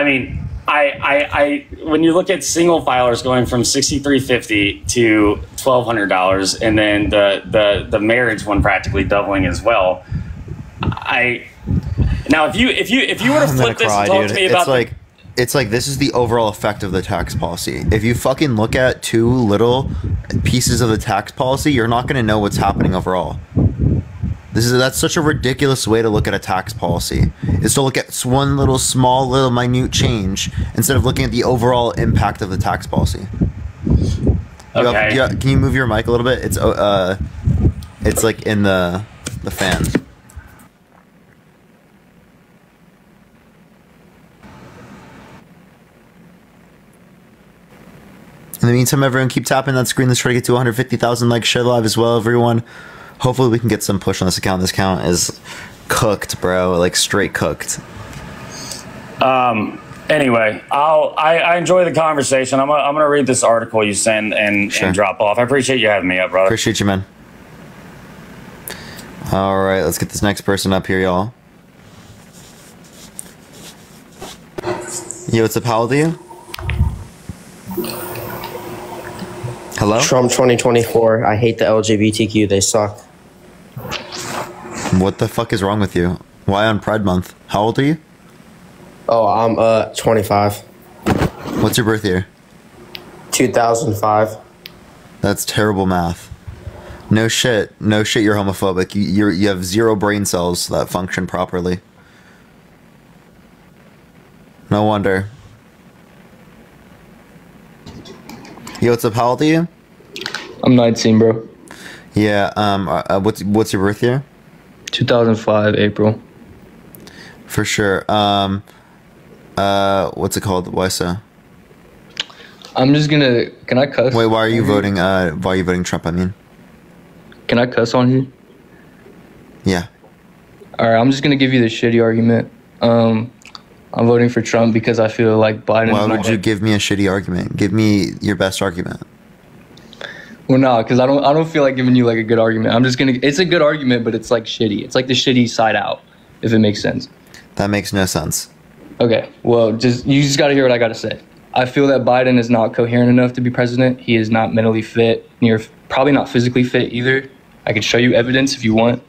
mean. I when you look at single filers going from $6,350 to $1,200, and then the marriage one practically doubling as well. Now if you were to flip this and talk to me about it's like this is the overall effect of the tax policy. If you fucking look at two little pieces of the tax policy, you're not going to know what's happening overall. That's such a ridiculous way to look at a tax policy, is to look at one little small little minute change instead of looking at the overall impact of the tax policy. Okay. Can you move your mic a little bit? It's like in the fan. In the meantime, everyone keep tapping that screen. Let's try to get to 150,000 likes. Share live as well, everyone. Hopefully we can get some push on this account. This account is cooked, bro. Like straight cooked. Anyway, I enjoy the conversation. I'm gonna read this article you send and drop off. I appreciate you having me up, brother. Appreciate you, man. All right, let's get this next person up here, y'all. Yo, what's up? How old are you? Hello? Trump 2024. I hate the LGBTQ. They suck. What the fuck is wrong with you? Why on Pride Month? How old are you? Oh, I'm 25. What's your birth year? 2005. That's terrible math. No shit. No shit, you're homophobic. You have 0 brain cells that function properly. No wonder. Yo, what's up? How old are you? I'm 19, bro. Yeah. What's your birth year? 2005, April. For sure. What's it called? Why so? I'm just gonna. Can I cuss? Wait, why are you voting? Why are you voting Trump? I mean. Can I cuss on here? Yeah. All right. I'm just gonna give you the shitty argument. I'm voting for Trump because I feel like Biden. Why would you give me a shitty argument? Give me your best argument. Well, no, because I don't feel like giving you like a good argument. I'm just gonna. It's a good argument, but it's like shitty. It's like the shitty side out, if it makes sense. That makes no sense. Okay. Well, you just got to hear what I got to say. I feel that Biden is not coherent enough to be president. He is not mentally fit, probably not physically fit either. I could show you evidence if you want.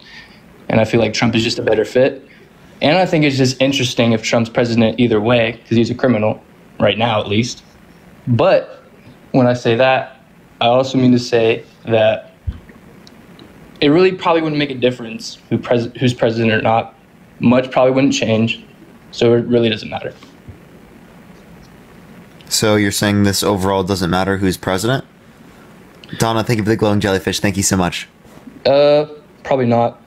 And I feel like Trump is just a better fit. And I think it's just interesting if Trump's president either way, because he's a criminal, right now at least. But when I say that, I also mean to say that it really probably wouldn't make a difference who's president or not. Much probably wouldn't change. So it really doesn't matter. So you're saying this overall doesn't matter who's president? Donna, thank you for the glowing jellyfish. Thank you so much. Probably not.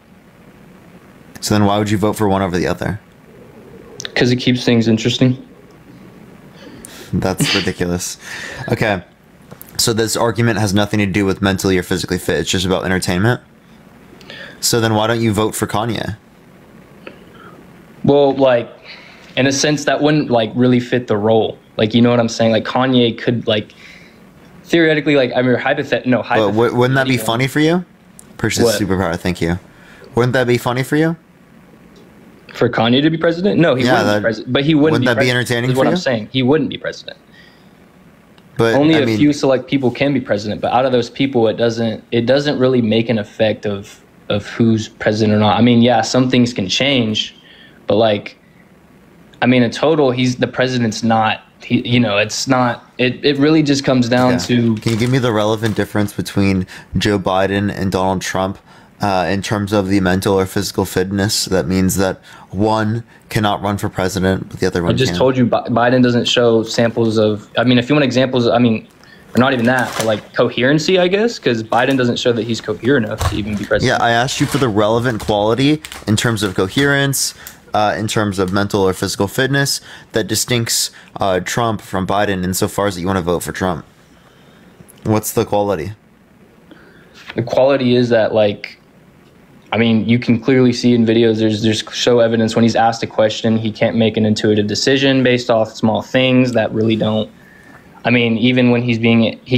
So then why would you vote for one over the other? Because it keeps things interesting. That's ridiculous. Okay. So this argument has nothing to do with mentally or physically fit. It's just about entertainment? So then why don't you vote for Kanye? Well, like, in a sense, that wouldn't like really fit the role. Like, you know what I'm saying? Like, Kanye could like theoretically, like, I mean, wouldn't that be funny for you? Purchase superpower. Thank you. Wouldn't that be funny for you? For Kanye to be president? No, he wouldn't be president. But he wouldn't that be entertaining is what for I'm you? saying. He wouldn't be president. But only a few select people can be president. But out of those people, it doesn't really make an effect of who's president or not. I mean, yeah, some things can change, but like, I mean, in total, the president's not. It's not. It really just comes down to. Can you give me the relevant difference between Joe Biden and Donald Trump in terms of the mental or physical fitness? That means that one cannot run for president, but the other one I just can. told you Biden doesn't show samples of. I mean, if you want examples, I mean, or not even that, but like coherency, I guess, because Biden doesn't show that he's coherent enough to even be president. Yeah, I asked you for the relevant quality in terms of coherence. In terms of mental or physical fitness, that distincts Trump from Biden insofar as that you want to vote for Trump. What's the quality? The quality is that, like, I mean, you can clearly see in videos, there's show evidence when he's asked a question, he can't make an intuitive decision based off small things that really don't. I mean, even when he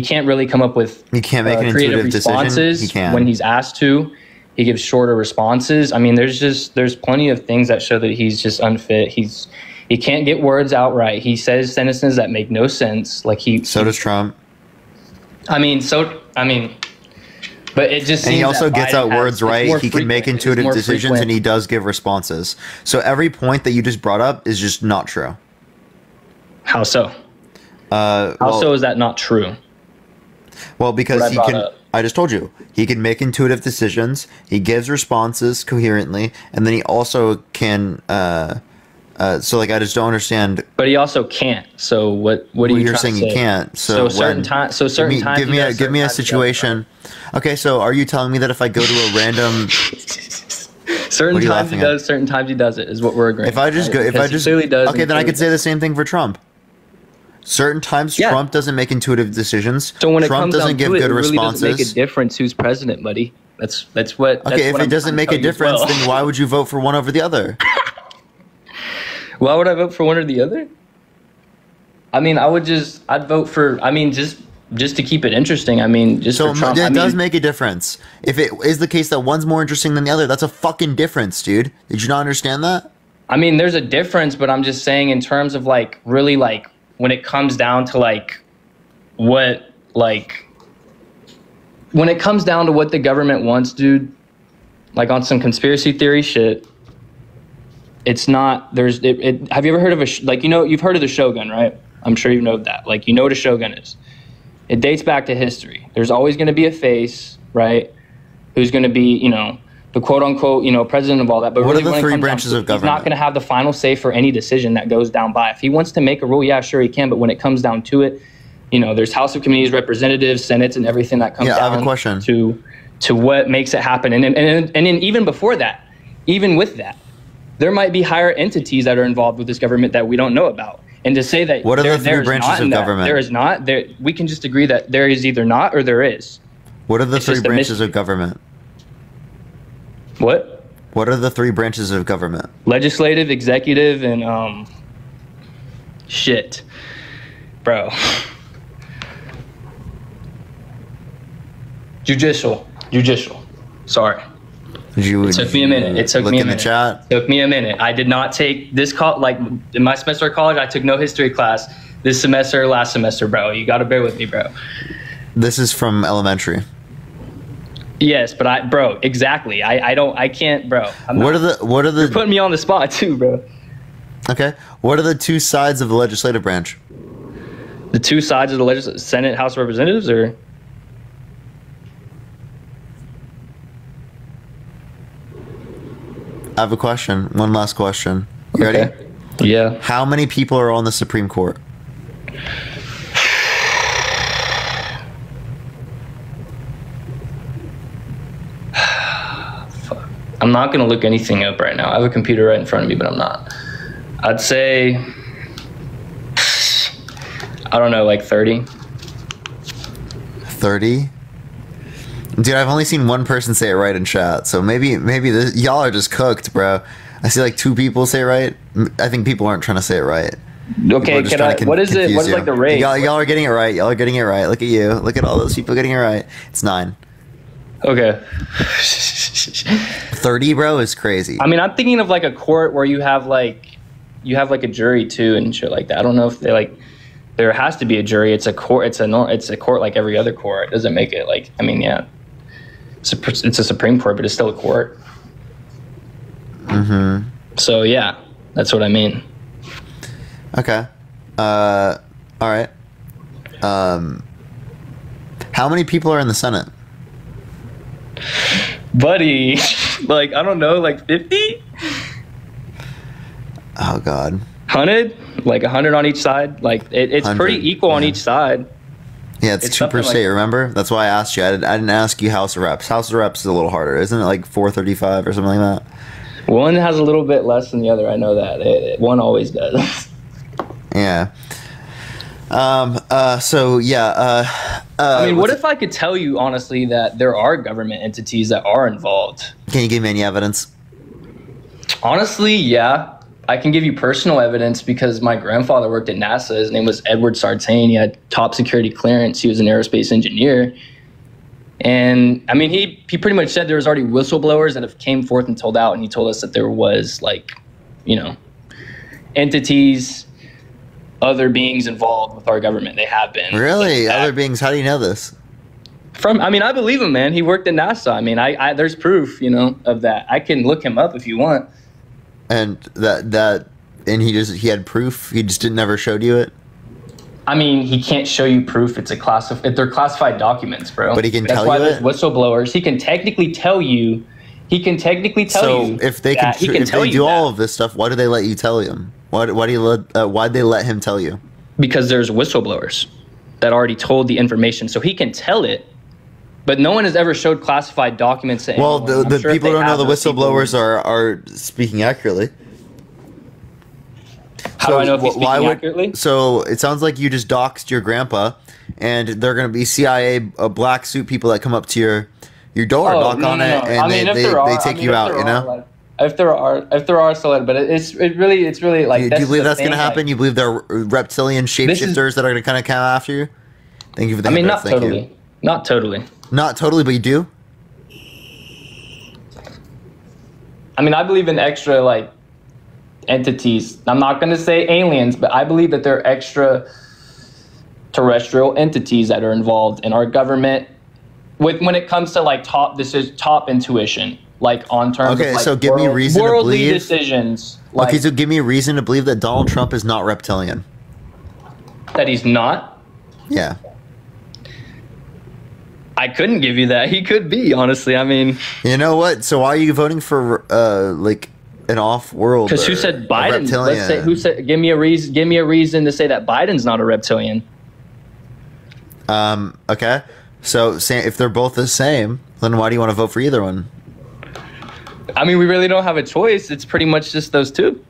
can't really come up with he can't make an creative intuitive responses decision. When he's asked to. He gives shorter responses. I mean, there's plenty of things that show that he's just unfit. He can't get words out right. He says sentences that make no sense. Like So does Trump. But it just seems and he also that gets Biden out words right. He can make intuitive decisions, frequent. and he does give responses. So every point that you just brought up is just not true. How so? How so is that not true? Well, because he can. I just told you he can make intuitive decisions. He gives responses coherently, and then he also can. So, like, I just don't understand. But he also can't. So what? What are you you're trying saying? to say? He can't. certain times. So certain times. Give me a situation. Okay, so are you telling me that if I go to a random. Certain times he does. Certain times he doesn't. Is what we're agreeing. If I just go, if I just clearly does. Okay, then I could say the same thing for Trump. Certain times Trump doesn't make intuitive decisions. So when Trump doesn't give good responses. It really doesn't make a difference who's president, buddy. That's what. Okay, if it doesn't make a difference, then why would you vote for one over the other? Why would I vote for one or the other? I mean, I'd vote for. I mean, just to keep it interesting. I mean, just for Trump. It does make a difference. If it is the case that one's more interesting than the other, that's a fucking difference, dude. Did you not understand that? I mean, there's a difference, but I'm just saying in terms of like really like. When it comes down to like when it comes down to what the government wants, dude, like on some conspiracy theory shit, it's not, have you ever heard of you've heard of the Shogun, right? I'm sure you know that. Like, you know what a Shogun is. It dates back to history. There's always going to be a face, right? Who's going to be, the quote unquote, president of all that. But what really, are the three branches of government? He's not going to have the final say for any decision that goes down by. If he wants to make a rule, yeah, sure he can. But when it comes down to it, there's House of Committees, Representatives, Senates, and everything that comes down I have a question. to what makes it happen. And then even before that, even with that, there might be higher entities that are involved with this government that we don't know about. And to say that what are the three branches of government? There is not. We can just agree that there is either not or there is. What are the three branches of government? What? What are the three branches of government? Legislative, executive, and shit, bro. Judicial. Sorry. It took me a minute. It took me a minute. I did not take this like in my semester of college. I took no history class this semester, last semester, bro. You got to bear with me, bro. This is from elementary. Yes, but exactly. I can't, bro. What are the? You're putting me on the spot too, bro. Okay. What are the two sides of the legislative branch? The two sides of the legislative, Senate, House of Representatives, or? I have a question. One last question. You ready? Yeah. How many people are on the Supreme Court? I'm not going to look anything up right now. I have a computer right in front of me, but I'm not. I'd say, I don't know, like 30. 30? Dude, I've only seen one person say it right in chat, so maybe y'all are just cooked, bro. I see like 2 people say it right. I think people aren't trying to say it right. Okay, what is it? What is like the rate? Y'all are getting it right. Y'all are getting it right. Look at you. Look at all those people getting it right. It's 9. Okay. 30, bro, is crazy. I mean, I'm thinking of like a court where you have like a jury too and shit like that. I don't know if they like. There has to be a jury. It's a court. It's a court like every other court. It doesn't make it like. I mean, yeah. It's a Supreme Court, but it's still a court. Mm-hmm. So yeah, that's what I mean. Okay. All right. How many people are in the Senate? Buddy, like I don't know, like 50? Oh God. 100? Like 100 on each side? Like it's pretty equal on each side. Yeah, it's 2 per state, remember? That's why I asked you. I didn't ask you House of Reps. House of Reps is a little harder. Isn't it like 435 or something like that? One has a little bit less than the other. I know that. One always does. Yeah. So, yeah. I mean, what if I could tell you, honestly, that there are government entities that are involved? Can you give me any evidence? Honestly, yeah. I can give you personal evidence because my grandfather worked at NASA. His name was Edward Sartain. He had top security clearance. He was an aerospace engineer. And, I mean, he pretty much said there was already whistleblowers that have came forth and told out. And he told us that there was, like, you know, entities, other beings involved with our government. They have been. Really? Other beings? How do you know this? I mean, I believe him, man. He worked at NASA. I mean, there's proof, you know, of that. I can look him up if you want. And and he had proof. He just never showed you it. I mean, he can't show you proof. They're classified documents, bro. But he can tell you. That's why there's whistleblowers. He can technically tell you. So if they do all of this stuff, why do they let you tell him? Why'd they let him tell you? Because there's whistleblowers that already told the information, so he can tell it. But no one has ever showed classified documents to anyone. Well, the people don't know the whistleblowers are speaking accurately. How do I know if he's speaking accurately? So it sounds like you just doxed your grandpa, and they're going to be CIA black suit people that come up to your door, knock on it, and they take you out. You know. If there are still, but it's really like. Do you believe that's going to happen? You believe there are reptilian shapeshifters that are going to kind of come after you? Thank you for the. I mean, not totally. Not totally. Not totally, but you do? I mean, I believe in extra, like, entities. I'm not going to say aliens, but I believe that there are extra terrestrial entities that are involved in our government when it comes to, like, top intuition, like, on terms of, like, so give me reason worldly to believe, decisions. Like, okay, so give me a reason to believe that Donald Trump is not reptilian. That he's not? Yeah. I couldn't give you that. He could be, honestly. I mean, you know what? So why are you voting for like an off-world? Because who said Biden? Let's say who said. Give me a reason. Give me a reason to say that Biden's not a reptilian. Okay. So if they're both the same, then why do you want to vote for either one? I mean, we really don't have a choice. It's pretty much just those two.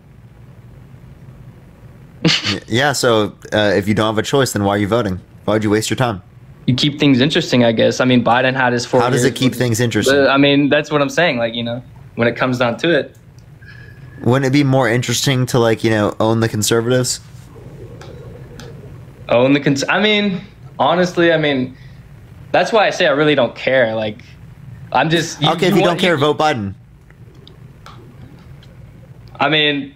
Yeah. So if you don't have a choice, then why are you voting? Why would you waste your time? You keep things interesting, I guess. I mean, Biden had his 4 years. How does it keep things interesting? I mean, that's what I'm saying. Like, you know, when it comes down to it. Wouldn't it be more interesting to, like, you know, own the conservatives? I mean, honestly, I mean, that's why I say I really don't care. Like, I'm just... Okay, if you don't care, vote Biden. I mean,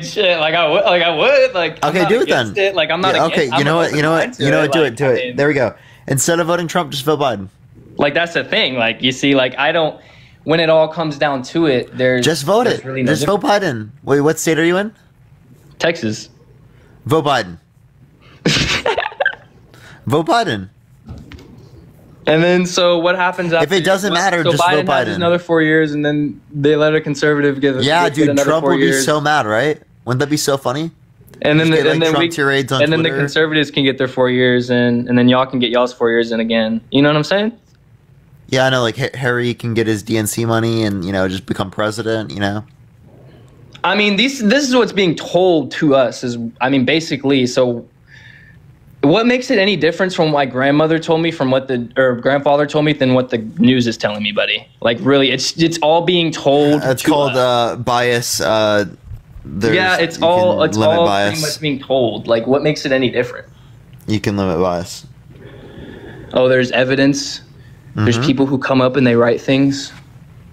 shit. Like I would. Like, okay, do it then. It. Like, I'm not. Yeah, okay, you know what? Do it. There we go. Instead of voting Trump, just vote Biden. Like, that's the thing. Like, you see, like, I don't. When it all comes down to it, just vote it. Really just vote Biden. Wait, what state are you in? Texas. Vote Biden. Vote Biden. And then, so what happens after? If it doesn't matter, just vote Biden. Has another 4 years, and then they let a conservative get. Yeah, dude, Trump would be years. So mad, right? Wouldn't that be so funny? And then, then the conservatives can get their 4 years, and then y'all can get y'all's 4 years in again. You know what I'm saying? Yeah, I know. Like Harry can get his DNC money, and just become president. You know. I mean, this is what's being told to us. Basically, so What makes it any different from what my grandmother told me, from what or grandfather told me, than what the news is telling me, buddy? Like, really, it's all being told. It's called bias. Yeah, it's all pretty much being told. Like, what makes it any different? You can limit bias. Oh, there's evidence. There's people who come up and they write things,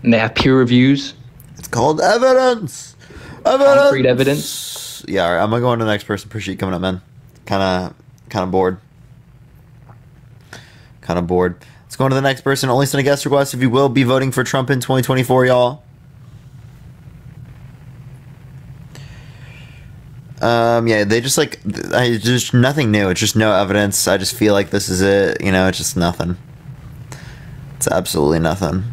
and they have peer reviews. It's called evidence. Concrete evidence. Yeah, all right, I'm gonna go on to the next person. Appreciate you coming up, man. Kind of bored. Let's go on to the next person. Only send a guest request if you will be voting for Trump in 2024, y'all. Yeah, they just just nothing new. It's just no evidence. I just feel like this is it. You know, it's just nothing. It's absolutely nothing.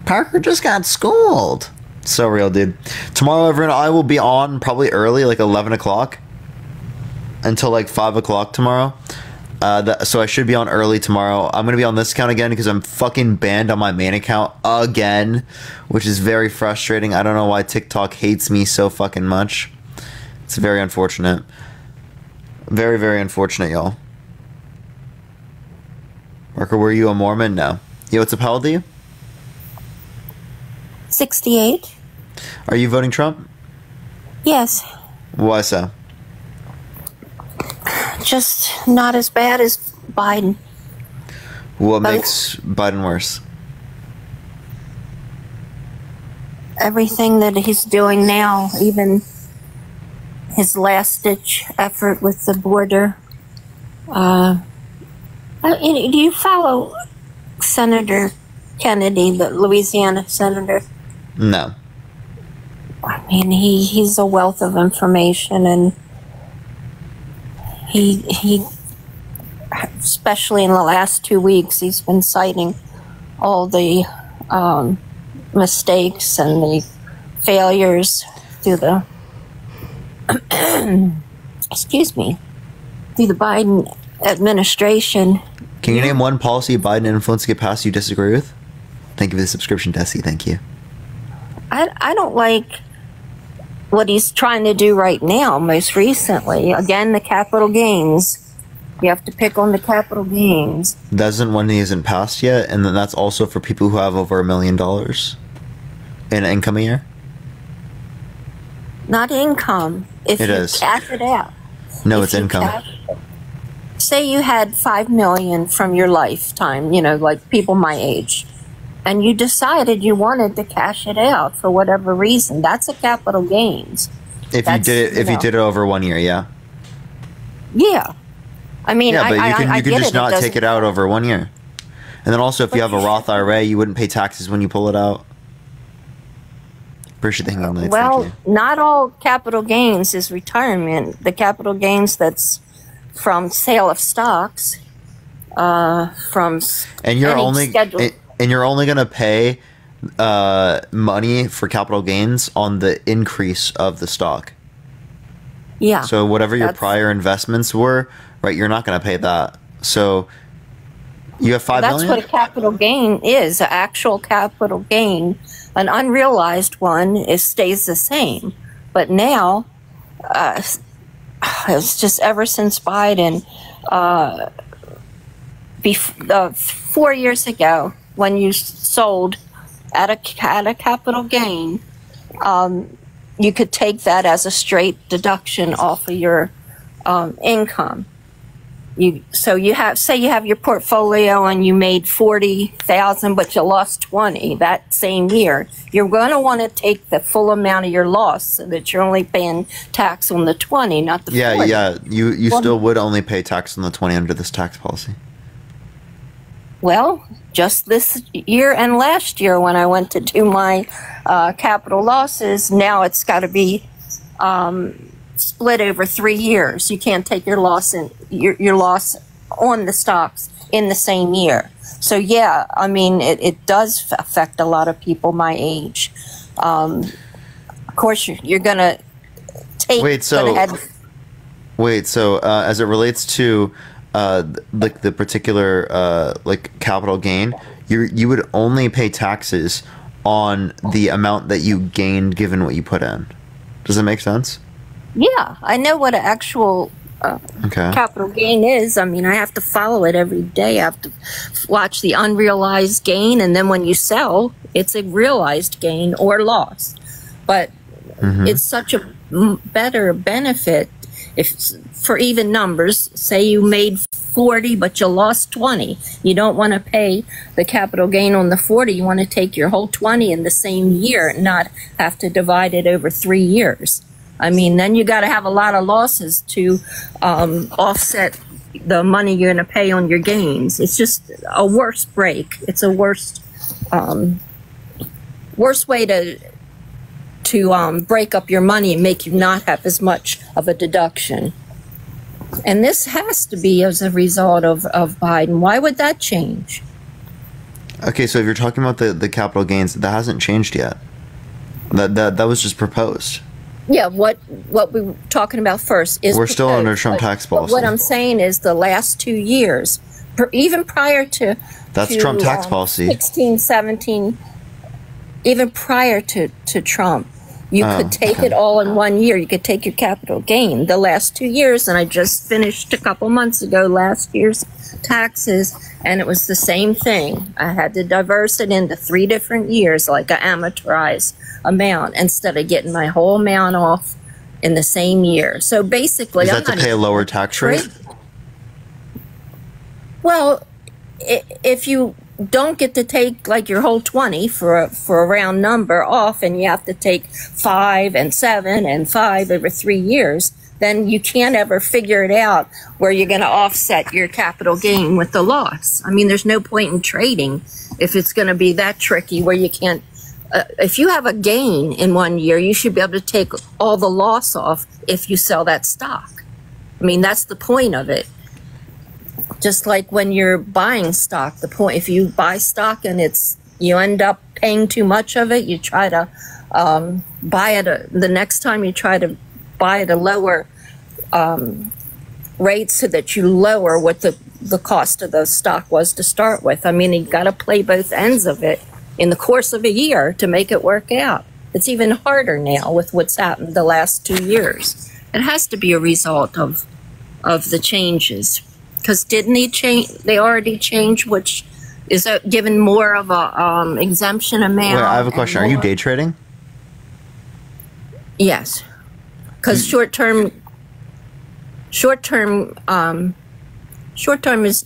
Parker just got schooled. So real, dude. Tomorrow, everyone, I will be on probably early, like 11 o'clock. Until like 5 o'clock tomorrow. So I should be on early tomorrow. I'm going to be on this account again because I'm fucking banned on my main account again. Which is very frustrating. I don't know why TikTok hates me so fucking much. It's very unfortunate. Very, very unfortunate, y'all. Marker, were you a Mormon? No. Yo, what's up? How old are you? 68. Are you voting Trump? Yes. Why so? Just not as bad as Biden. What makes Biden worse? Everything that he's doing now, even his last-ditch effort with the border. Do you follow Senator Kennedy, the Louisiana senator? No. I mean, he's a wealth of information, and he especially in the last 2 weeks, he's been citing all the mistakes and the failures through the excuse me, through the Biden administration. Can you name one policy Biden influenced to get passed you disagree with? Thank you for the subscription, Desi. Thank you. I don't like what he's trying to do right now, most recently. Again, the capital gains. You have to pick on the capital gains. Doesn't one he isn't passed yet, and then that's also for people who have over $1 million in income a year? Not income. If it you is. cash it out. No, it's income. Say you had $5 million from your lifetime, you know, like people my age, and you decided you wanted to cash it out for whatever reason. That's a capital gains. If you did it over 1 year, yeah. Yeah. I mean, yeah, but you can just not it take it out over 1 year. And then also, if you have a Roth IRA, you wouldn't pay taxes when you pull it out. Appreciate the hang on, Nights. Well, not all capital gains is retirement. The capital gains that's from sale of stocks, from and you're any only going to pay money for capital gains on the increase of the stock. Yeah. So whatever your prior investments were, right, you're not going to pay that. So you have $5 million? That's what a capital gain is, an actual capital gain. An unrealized one stays the same. But now, it's just ever since Biden, 4 years ago, when you sold at a capital gain, you could take that as a straight deduction off of your income. Say you have your portfolio and you made 40,000, but you lost 20 that same year. You're going to want to take the full amount of your loss so that you're only paying tax on the 20, not the 40. Yeah. You still would only pay tax on the 20 under this tax policy. Well, just this year and last year when I went to do my capital losses, now it's got to be split over 3 years. You can't take your loss on the stocks in the same year. So yeah, I mean it does affect a lot of people my age. Of course, you're gonna take. Wait, so as it relates to like the particular like capital gain, you would only pay taxes on the amount that you gained given what you put in. Does that make sense? Yeah, I know what an actual Okay. capital gain is. I mean, I have to follow it every day. I have to watch the unrealized gain, and then when you sell, it's a realized gain or loss. But it's such a better benefit if for even numbers. Say you made 40, but you lost 20. You don't want to pay the capital gain on the 40. You want to take your whole 20 in the same year and not have to divide it over 3 years. I mean, then you got to have a lot of losses to offset the money you're going to pay on your gains. It's just a worse break. It's a worse way to break up your money and make you not have as much of a deduction. And this has to be as a result of Biden. Why would that change? Okay, so if you're talking about the capital gains, that hasn't changed yet. That was just proposed. Yeah, what we were talking about first is we're still proposed, under Trump tax policy. What I'm saying is the last 2 years, even prior to Trump tax policy. 16, 17, even prior to Trump, you could take it all in 1 year. You could take your capital gain. The last 2 years, and I just finished a couple months ago last year's taxes, and it was the same thing. I had to diverse it into 3 different years, like an amortized amount, instead of getting my whole amount off in the same year. So basically, is that to pay a lower tax rate? Well, if you don't get to take like your whole 20 for a round number off, and you have to take 5 and 7 and 5 over 3 years, then you can't ever figure it out where you're going to offset your capital gain with the loss. I mean, there's no point in trading if it's going to be that tricky where you can't. If you have a gain in 1 year, you should be able to take all the loss off if you sell that stock. I mean, that's the point of it. Just like when you're buying stock, the point, if you buy stock and you end up paying too much of it, you try to buy it the next time you try to buy at a lower rate so that you lower what the cost of the stock was to start with. I mean, you got to play both ends of it in the course of a year to make it work out. It's even harder now with what's happened the last 2 years. It has to be a result of the changes. Because didn't they change? They already changed, which is given more of a exemption amount. Wait, I have a question. Are you day trading? Yes, because short term is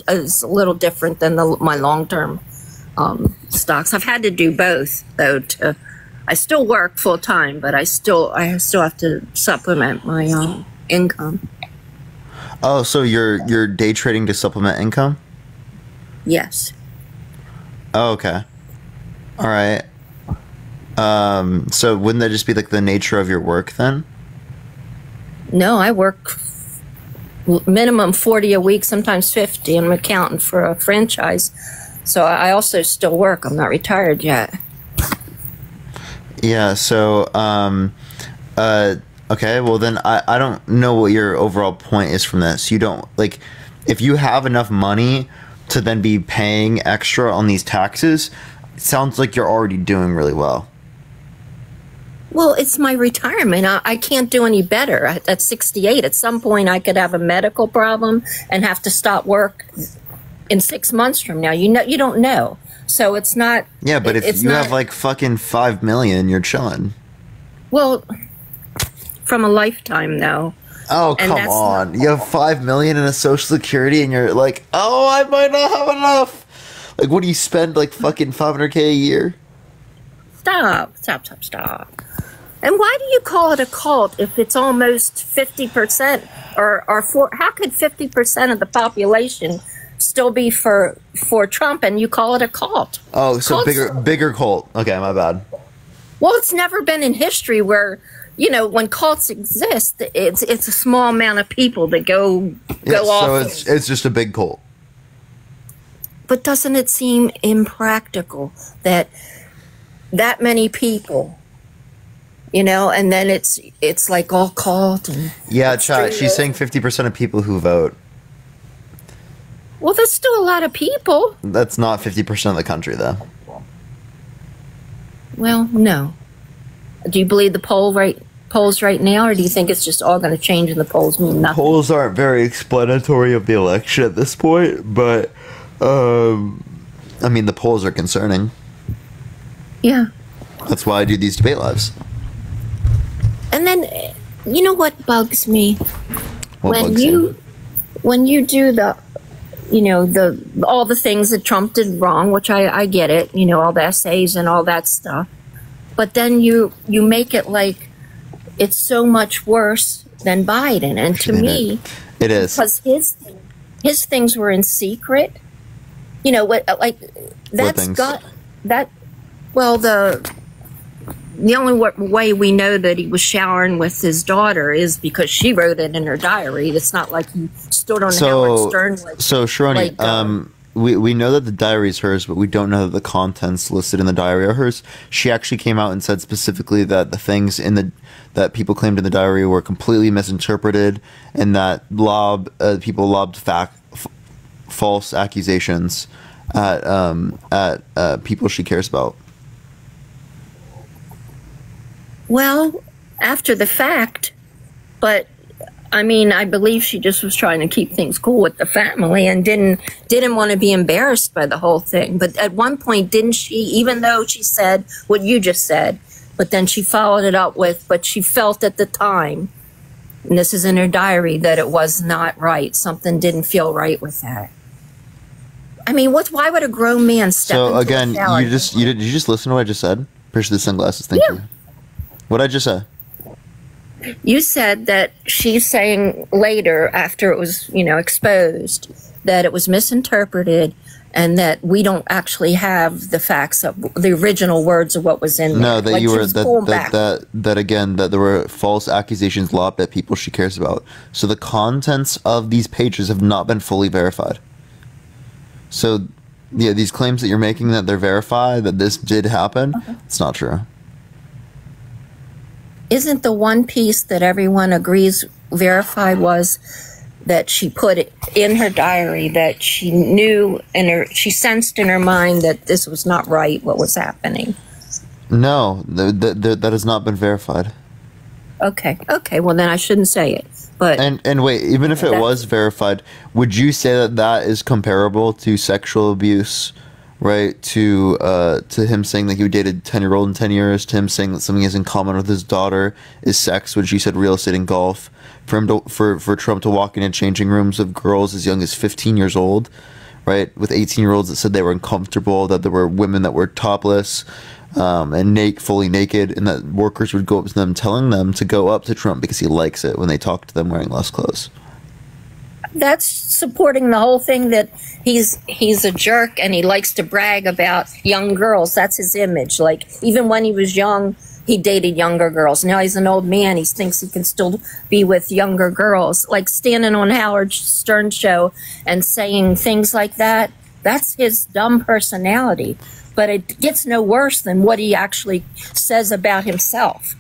a little different than my long term stocks. I've had to do both though. I still work full time, but I still have to supplement my income. Oh, so you're day trading to supplement income? Yes. Oh, okay. All right. So wouldn't that just be like the nature of your work then? No, I work minimum 40 a week, sometimes 50. I'm an accountant for a franchise. So I also still work. I'm not retired yet. Yeah, so okay, well then I don't know what your overall point is from this. You don't, like, if you have enough money to then be paying extra on these taxes, it sounds like you're already doing really well. Well, it's my retirement. I can't do any better. At 68, at some point I could have a medical problem and have to stop work in 6 months from now. You don't know. So it's not. Yeah, but if you have like fucking 5 million, you're chilling. Well, from a lifetime though. Oh, come on. You have 5 million in a Social Security and you're like, oh, I might not have enough. Like, what do you spend, like fucking $500K a year? Stop. And why do you call it a cult if it's almost 50% how could 50% of the population still be for Trump and you call it a cult? Oh, so bigger cult. Okay, my bad. Well, it's never been in history where, when cults exist, it's a small amount of people that go off. So it's just a big cult. But doesn't it seem impractical that many people, and then it's like all cult and yeah, chat. She's saying 50% of people who vote. Well, that's still a lot of people. That's not 50% of the country, though. Well, no. Do you believe the poll rate polls right now, or do you think it's just all going to change and the polls mean nothing? Polls aren't very explanatory of the election at this point, but I mean, the polls are concerning. Yeah. That's why I do these debate lives. And then, you know what bugs me? What bugs you? When you do the, you know, all the things that Trump did wrong, which I get it, you know, all the essays and all that stuff, but then you make it like it's so much worse than Biden. And to me, it is, because his things were in secret. You know what? Like that's got that. Well, the only way we know that he was showering with his daughter is because she wrote it in her diary. It's not like he stood on Howard Stern. So Sharoni, we know that the diary is hers, but we don't know that the contents listed in the diary are hers. She actually came out and said specifically that the things that people claimed in the diary were completely misinterpreted, and that people lobbed false accusations at people she cares about. Well, after the fact, but I mean, I believe she just was trying to keep things cool with the family and didn't want to be embarrassed by the whole thing. But at one point, didn't she, even though she said what you just said, but then she followed it up with, but she felt at the time, and this is in her diary, that it was not right. Something didn't feel right with that. I mean, why would a grown man step into So again, the shower? did you just listen to what I just said? Appreciate the sunglasses. Thank you. What I just said? You said that she's saying later, after it was, you know, exposed, that it was misinterpreted and that we don't actually have the facts of the original words of what was in there. No, that like you she were was pulling back. that again, that there were false accusations lobbed at people she cares about. So the contents of these pages have not been fully verified. So yeah, these claims that you're making that they're verified, that this did happen, it's not true. Isn't the one piece that everyone agrees verified was that she put it in her diary, that she knew she sensed in her mind that this was not right, what was happening? No, that has not been verified. Okay, well then I shouldn't say it. But and wait, even if it was verified, would you say that that is comparable to sexual abuse? Right, to him saying that he dated 10-year-old in 10 years, to him saying that something he has in common with his daughter is sex, when she said real estate and golf, for Trump to walk into changing rooms of girls as young as 15 years old, right, with 18-year-olds that said they were uncomfortable, that there were women that were topless and fully naked, and that workers would go up to them telling them to go up to Trump because he likes it when they talk to them wearing less clothes. That's supporting the whole thing that he's a jerk and he likes to brag about young girls. That's his image. Like, even when he was young, he dated younger girls. Now he's an old man. He thinks he can still be with younger girls. Like standing on Howard Stern show and saying things like that, that's his dumb personality. But it gets no worse than what he actually says about himself.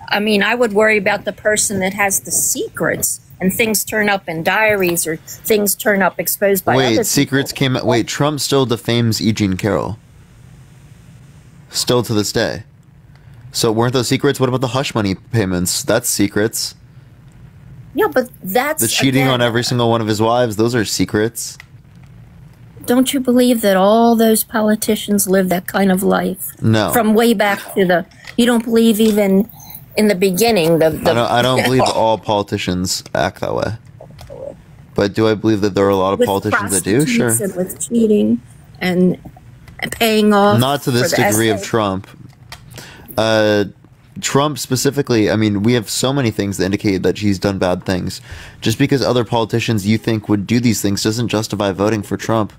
I mean, I would worry about the person that has the secrets and things turn up in diaries or things turn up exposed by other people. Secrets came out. Wait, Trump still defames E. Jean Carroll. Still to this day. So weren't those secrets? What about the hush money payments? That's secrets. Yeah, but that's... The cheating on every single one of his wives, those are secrets. Don't you believe that all those politicians live that kind of life? No. From way back to the... You don't believe even... In the beginning, I don't believe all politicians act that way. But do I believe that there are a lot of politicians that do? Sure. And with cheating and paying off. Not to this degree of Trump. Trump specifically, I mean, we have so many things that indicate that he's done bad things. Just because other politicians you think would do these things doesn't justify voting for Trump.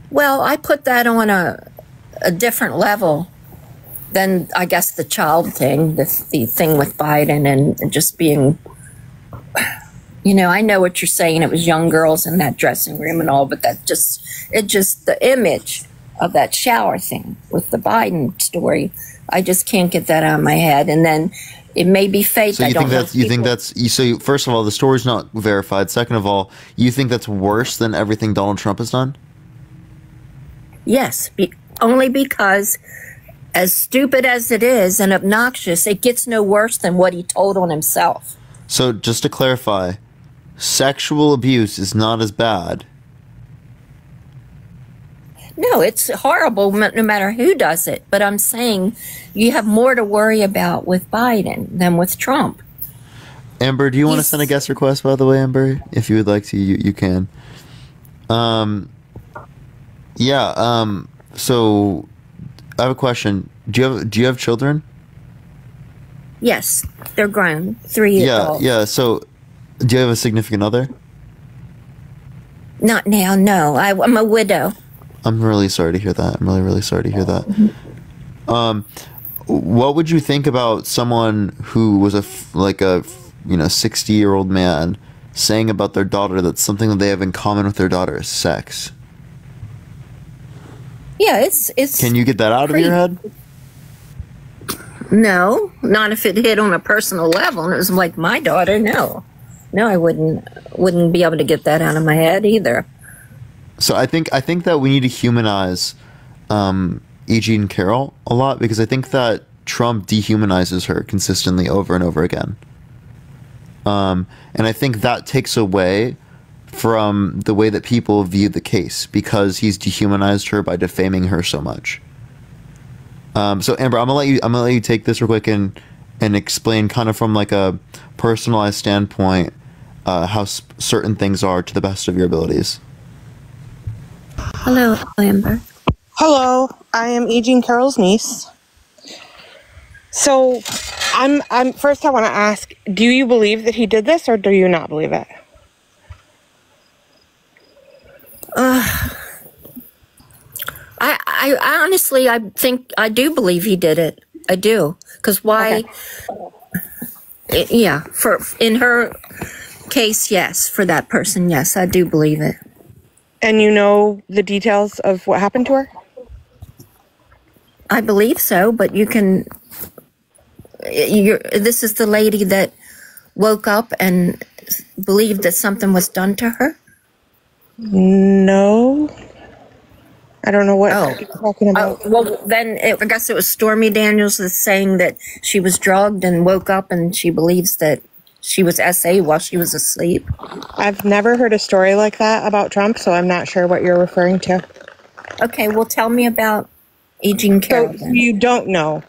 Well, I put that on a different level. Then I guess the child thing, the thing with Biden and just being, you know, I know what you're saying. It was young girls in that dressing room and all, but the image of that shower thing with the Biden story, I just can't get that out of my head. And then it may be fake. So so first of all, the story's not verified. Second of all, you think that's worse than everything Donald Trump has done? Yes, only because as stupid as it is and obnoxious, it gets no worse than what he told on himself. So just to clarify, sexual abuse is not as bad. No, it's horrible no matter who does it. But I'm saying you have more to worry about with Biden than with Trump. Amber, do you want to send a guest request, by the way, Amber? If you would like to, you can. So I have a question. Do you have children? Yes, they're grown. 3 adults. Yeah. So do you have a significant other? Not now, no. I'm a widow. I'm really sorry to hear that. I'm really, really sorry to hear that. What would you think about someone who was a 60-year-old man saying about their daughter that something that they have in common with their daughter is sex? Yeah, it's. Can you get that out of your head? No, not if it hit on a personal level and it was like my daughter. No, I wouldn't be able to get that out of my head either. So I think that we need to humanize E. Jean Carroll a lot, because I think that Trump dehumanizes her consistently over and over again. And I think that takes away from the way that people view the case, because he's dehumanized her by defaming her so much. So Amber, I'm gonna let you take this real quick and explain kind of from like a personalized standpoint how certain things are to the best of your abilities. Hello, Amber. Hello, I am E. Jean Carroll's niece. So, I'm first I want to ask, do you believe that he did this, or do you not believe it? I honestly, I think I do believe he did it. I do, because why? Okay. In her case, yes. For that person, yes, I do believe it. And you know the details of what happened to her? I believe so, but you can. This is the lady that woke up and believed that something was done to her? No. I don't know what you're talking about. Well, then I guess it was Stormy Daniels that's saying that she was drugged and woke up and she believes that she was SA while she was asleep. I've never heard a story like that about Trump, so I'm not sure what you're referring to. Okay, well, tell me about E. Jean Carroll. So you don't know.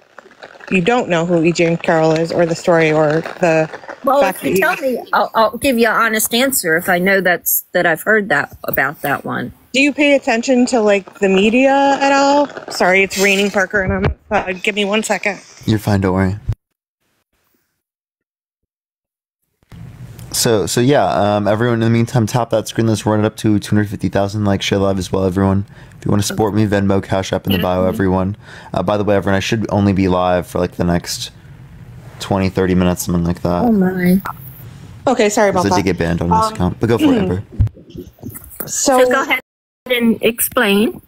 You don't know who E. Jean Carroll is, or the story, or the fact if you tell me, I'll give you an honest answer if I know that I've heard that about that one. Do you pay attention to like the media at all? Sorry, it's raining, Parker, and I'm. Give me 1 second. You're fine. Don't worry. So yeah, everyone in the meantime, tap that screen. Let's run it up to 250,000. Like, share live as well, everyone. If you want to support me, Venmo, Cash App in the bio, everyone. By the way, everyone, I should only be live for like the next 20, 30 minutes, something like that. Oh my. Okay, sorry about that. I did get banned on this account, but go for it, Amber. So go ahead and explain.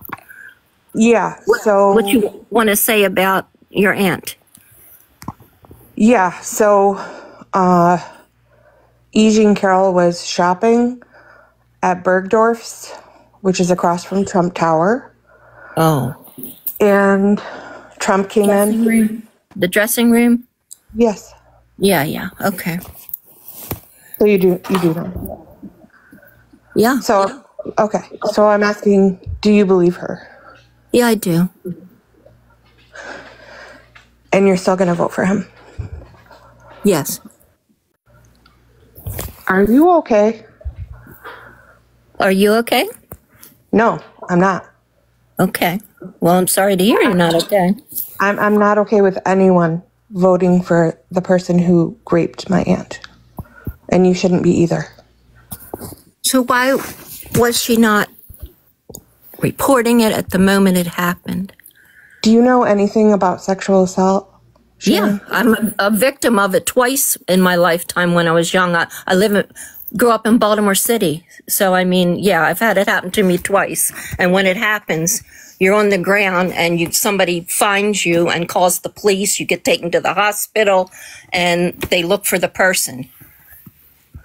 Yeah. So what you want to say about your aunt? Yeah. So, E. Jean Carroll was shopping at Bergdorf's, which is across from Trump Tower. Oh. And Trump came in. The dressing room? Yes. Yeah. Okay. So you do know. Yeah. So, okay. So I'm asking, do you believe her? Yeah, I do. And you're still going to vote for him? Yes. Are you okay? Are you okay? No, I'm not. Okay. Well, I'm sorry to hear you're not okay. I'm not okay with anyone voting for the person who raped my aunt. And you shouldn't be either. So why was she not reporting it at the moment it happened? Do you know anything about sexual assault? Yeah, I'm a victim of it twice in my lifetime when I was young. I grew up in Baltimore City. So, I mean, yeah, I've had it happen to me twice. And when it happens, you're on the ground and somebody finds you and calls the police. You get taken to the hospital and they look for the person.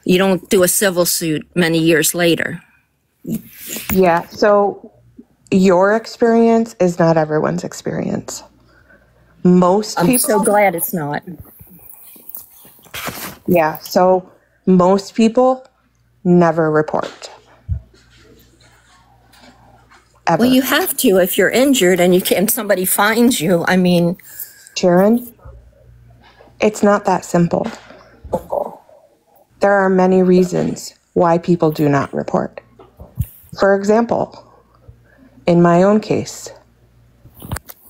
You don't do a civil suit many years later. Yeah, so your experience is not everyone's experience. Most I'm people. so glad it's not. Yeah, so most people never report. Ever. Well, you have to if you're injured and somebody finds you. I mean, Sharon, it's not that simple. There are many reasons why people do not report. For example, in my own case,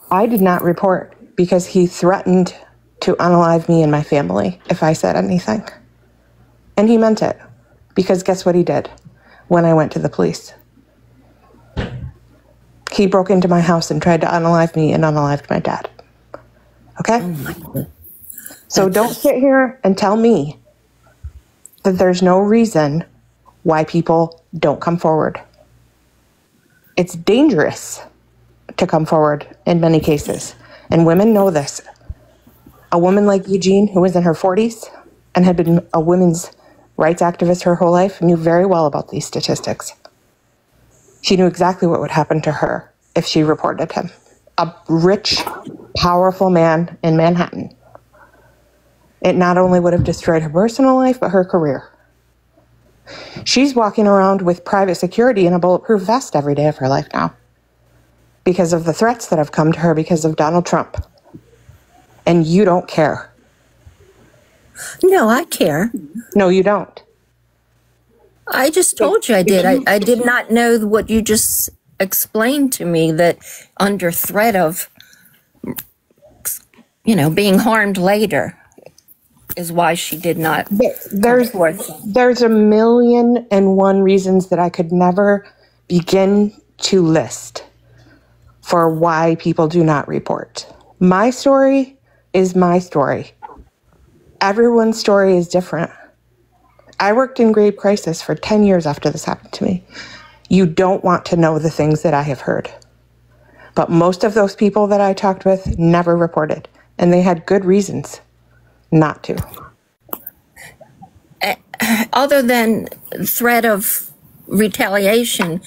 I did not report because he threatened to unalive me and my family if I said anything. And he meant it, because guess what he did when I went to the police? He broke into my house and tried to unalive me and unalived my dad. Okay? Oh my God. So don't sit here and tell me that there's no reason why people don't come forward. It's dangerous to come forward in many cases, and women know this. A woman like Eugene, who was in her 40s and had been a women's rights activist her whole life, knew very well about these statistics. She knew exactly what would happen to her if she reported him. A rich, powerful man in Manhattan. It not only would have destroyed her personal life, but her career. She's walking around with private security and a bulletproof vest every day of her life now because of the threats that have come to her because of Donald Trump. And you don't care. No, I care. No, you don't. I just told you I did. I did not know what you just explained to me, that under threat of, being harmed later is why she did not. There's 1,000,001 reasons that I could never begin to list for why people do not report. My story is my story. Everyone's story is different. I worked in grave crisis for 10 years after this happened to me. You don't want to know the things that I have heard. But most of those people that I talked with never reported, and they had good reasons not to. Other than threat of retaliation,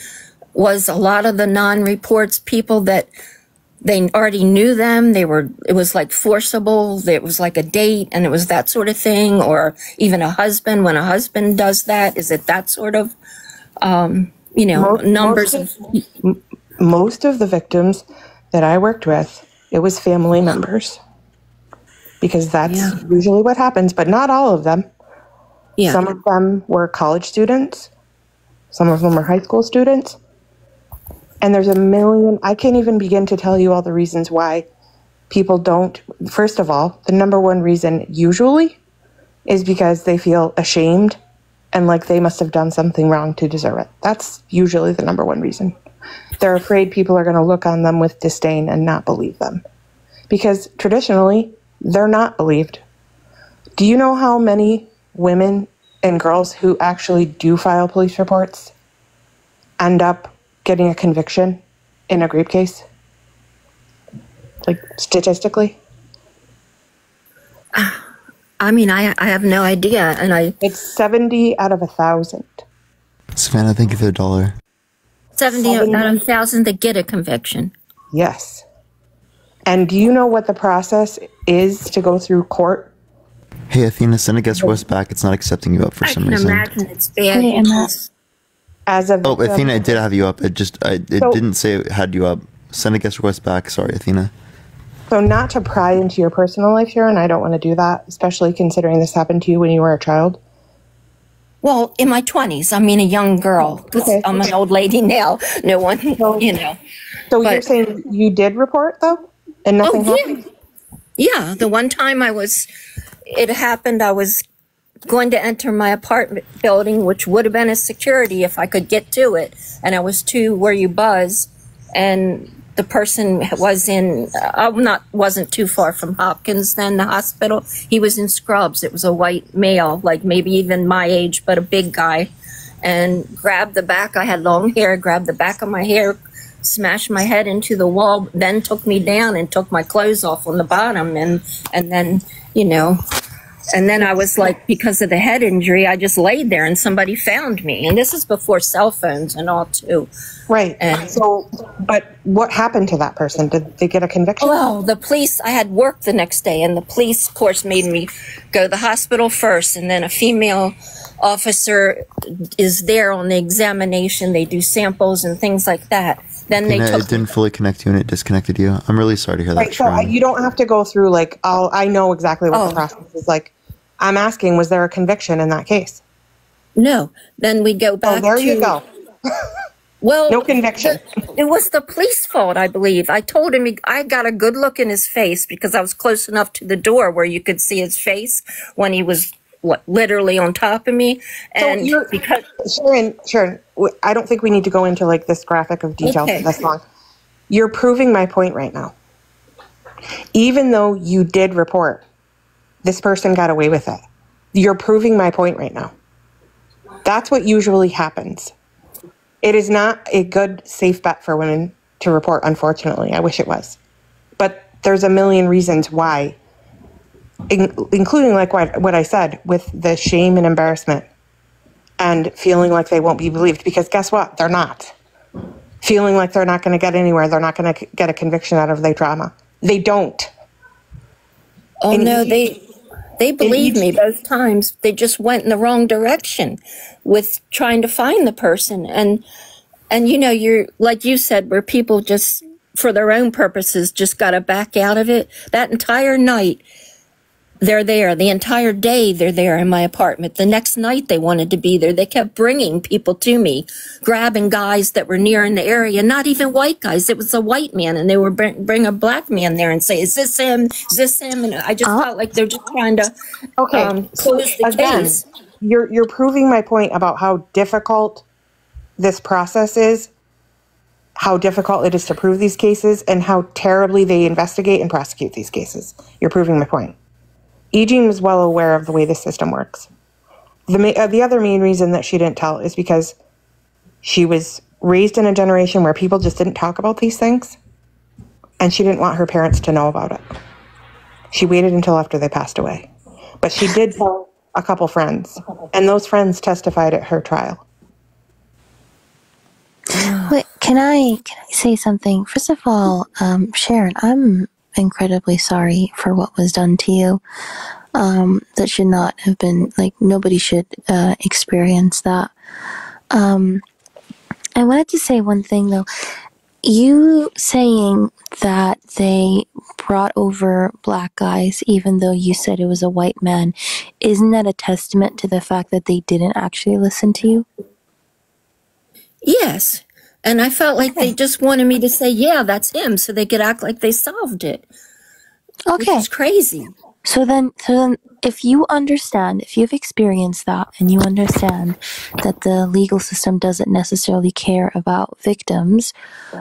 was a lot of the non-reports people that they already knew them, it was like forcible, it was like a date, and it was that sort of thing, or even a husband, when a husband does that, is it that sort of, numbers? Most of the victims that I worked with, it was family members. Because that's usually what happens, but not all of them. Yeah. Some of them were college students. Some of them were high school students. And there's a million, I can't even begin to tell you all the reasons why people don't. First of all, the number one reason usually is because they feel ashamed and like they must have done something wrong to deserve it. That's usually the number one reason. They're afraid people are going to look on them with disdain and not believe them. Because traditionally, they're not believed. Do you know how many women and girls who actually do file police reports end up getting a conviction in a rape case? Like, statistically? I mean, I have no idea, and It's 70 out of 1,000. Savannah, thank you for the $1. 70 out of 1,000 that get a conviction. Yes. And do you know what the process is to go through court? Hey, Athena, send a guest request back. It's not accepting you up for some reason. I can imagine it's bad. As of Athena, it did have you up. It didn't say it had you up. Send a guest request back. Sorry, Athena. So not to pry into your personal life, Sharon, I don't want to do that, especially considering this happened to you when you were a child. Well, in my 20s, I mean, a young girl. I'm an old lady now. No one, So you're saying you did report, though? And nothing happened? Yeah, the one time I was going to enter my apartment building, which would have been a security if I could get to it. And I was to where you buzz, and the person wasn't too far from Hopkins then, the hospital. He was in scrubs. It was a white male, like maybe even my age, but a big guy, and grabbed the back. I had long hair, grabbed the back of my hair, smashed my head into the wall, then took me down and took my clothes off on the bottom, and then, And then I was like, because of the head injury, I just laid there and somebody found me. And this is before cell phones and all too. Right. And so, but what happened to that person? Did they get a conviction? Well, the police, I had work the next day, and the police, of course, made me go to the hospital first. And then a female officer is there on the examination. They do samples and things like that. Then they took. It didn't fully connect you and it disconnected you. I'm really sorry to hear that. Right, so you don't have to go through like, I know exactly what the process is like. I'm asking, was there a conviction in that case? No. Then we go back. Oh, there you go. Well, no conviction. It was the police fault, I believe. I told him I got a good look in his face because I was close enough to the door where you could see his face when he was literally on top of me. And so because Sharon, I don't think we need to go into like this graphic of detail for this long. You're proving my point right now. Even though you did report, this person got away with it. You're proving my point right now. That's what usually happens. It is not a good, safe bet for women to report, unfortunately. I wish it was. But there's a million reasons why, including like what I said, with the shame and embarrassment and feeling like they won't be believed. Because guess what? They're not. Feeling like they're not going to get anywhere. They're not going to get a conviction out of their drama. They don't. Oh, no, they believed me both times. They just went in the wrong direction with trying to find the person. And you know, you're like you said, where people just, for their own purposes, just got to back out of it. That entire night, they're there. The entire day, they're there in my apartment. The next night, they wanted to be there. They kept bringing people to me, grabbing guys that were near in the area, not even white guys. It was a white man, and they would bring a black man there and say, is this him? Is this him? And I just felt like they're just trying to close the case. You're proving my point about how difficult this process is, how difficult it is to prove these cases, and how terribly they investigate and prosecute these cases. You're proving my point. E. Jean was well aware of the way the system works. The other main reason that she didn't tell is because she was raised in a generation where people just didn't talk about these things, and she didn't want her parents to know about it. She waited until after they passed away. But she did tell a couple friends, and those friends testified at her trial. Wait, can I say something? First of all, Sharon, I'm incredibly sorry for what was done to you. That should not have been, like, nobody should experience that. I wanted to say one thing though. You saying that they brought over black guys even though you said it was a white man, isn't that a testament to the fact that they didn't actually listen to you? Yes. And I felt like they just wanted me to say, yeah, that's him, so they could act like they solved it. Okay. Which is crazy. So then if you understand, if you've experienced that and you understand that the legal system doesn't necessarily care about victims,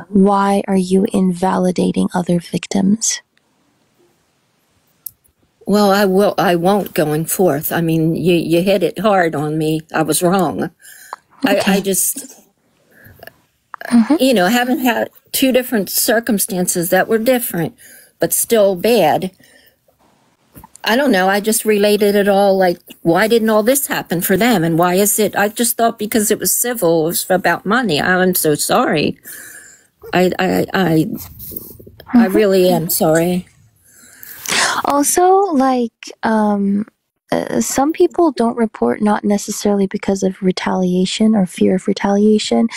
why are you invalidating other victims? Well, I won't going forth. I mean, you hit it hard on me. I was wrong. Okay. I just... You know, I haven't had two different circumstances that were different, but still bad. I don't know. I just related it all like, why didn't all this happen for them? And why is it? I just thought because it was civil, it was about money. I'm so sorry. I really am sorry. Also, like, some people don't report not necessarily because of retaliation or fear of retaliation,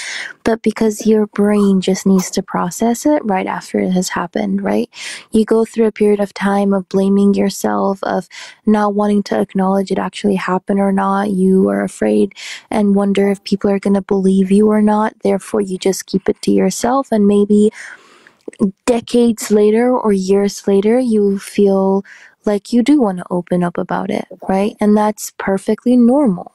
but because your brain just needs to process it right after it has happened, right? You go through a period of time of blaming yourself, of not wanting to acknowledge it actually happened or not. You are afraid and wonder if people are going to believe you or not. Therefore, you just keep it to yourself, and maybe decades later or years later, you feel like you do want to open up about it, right? And that's perfectly normal.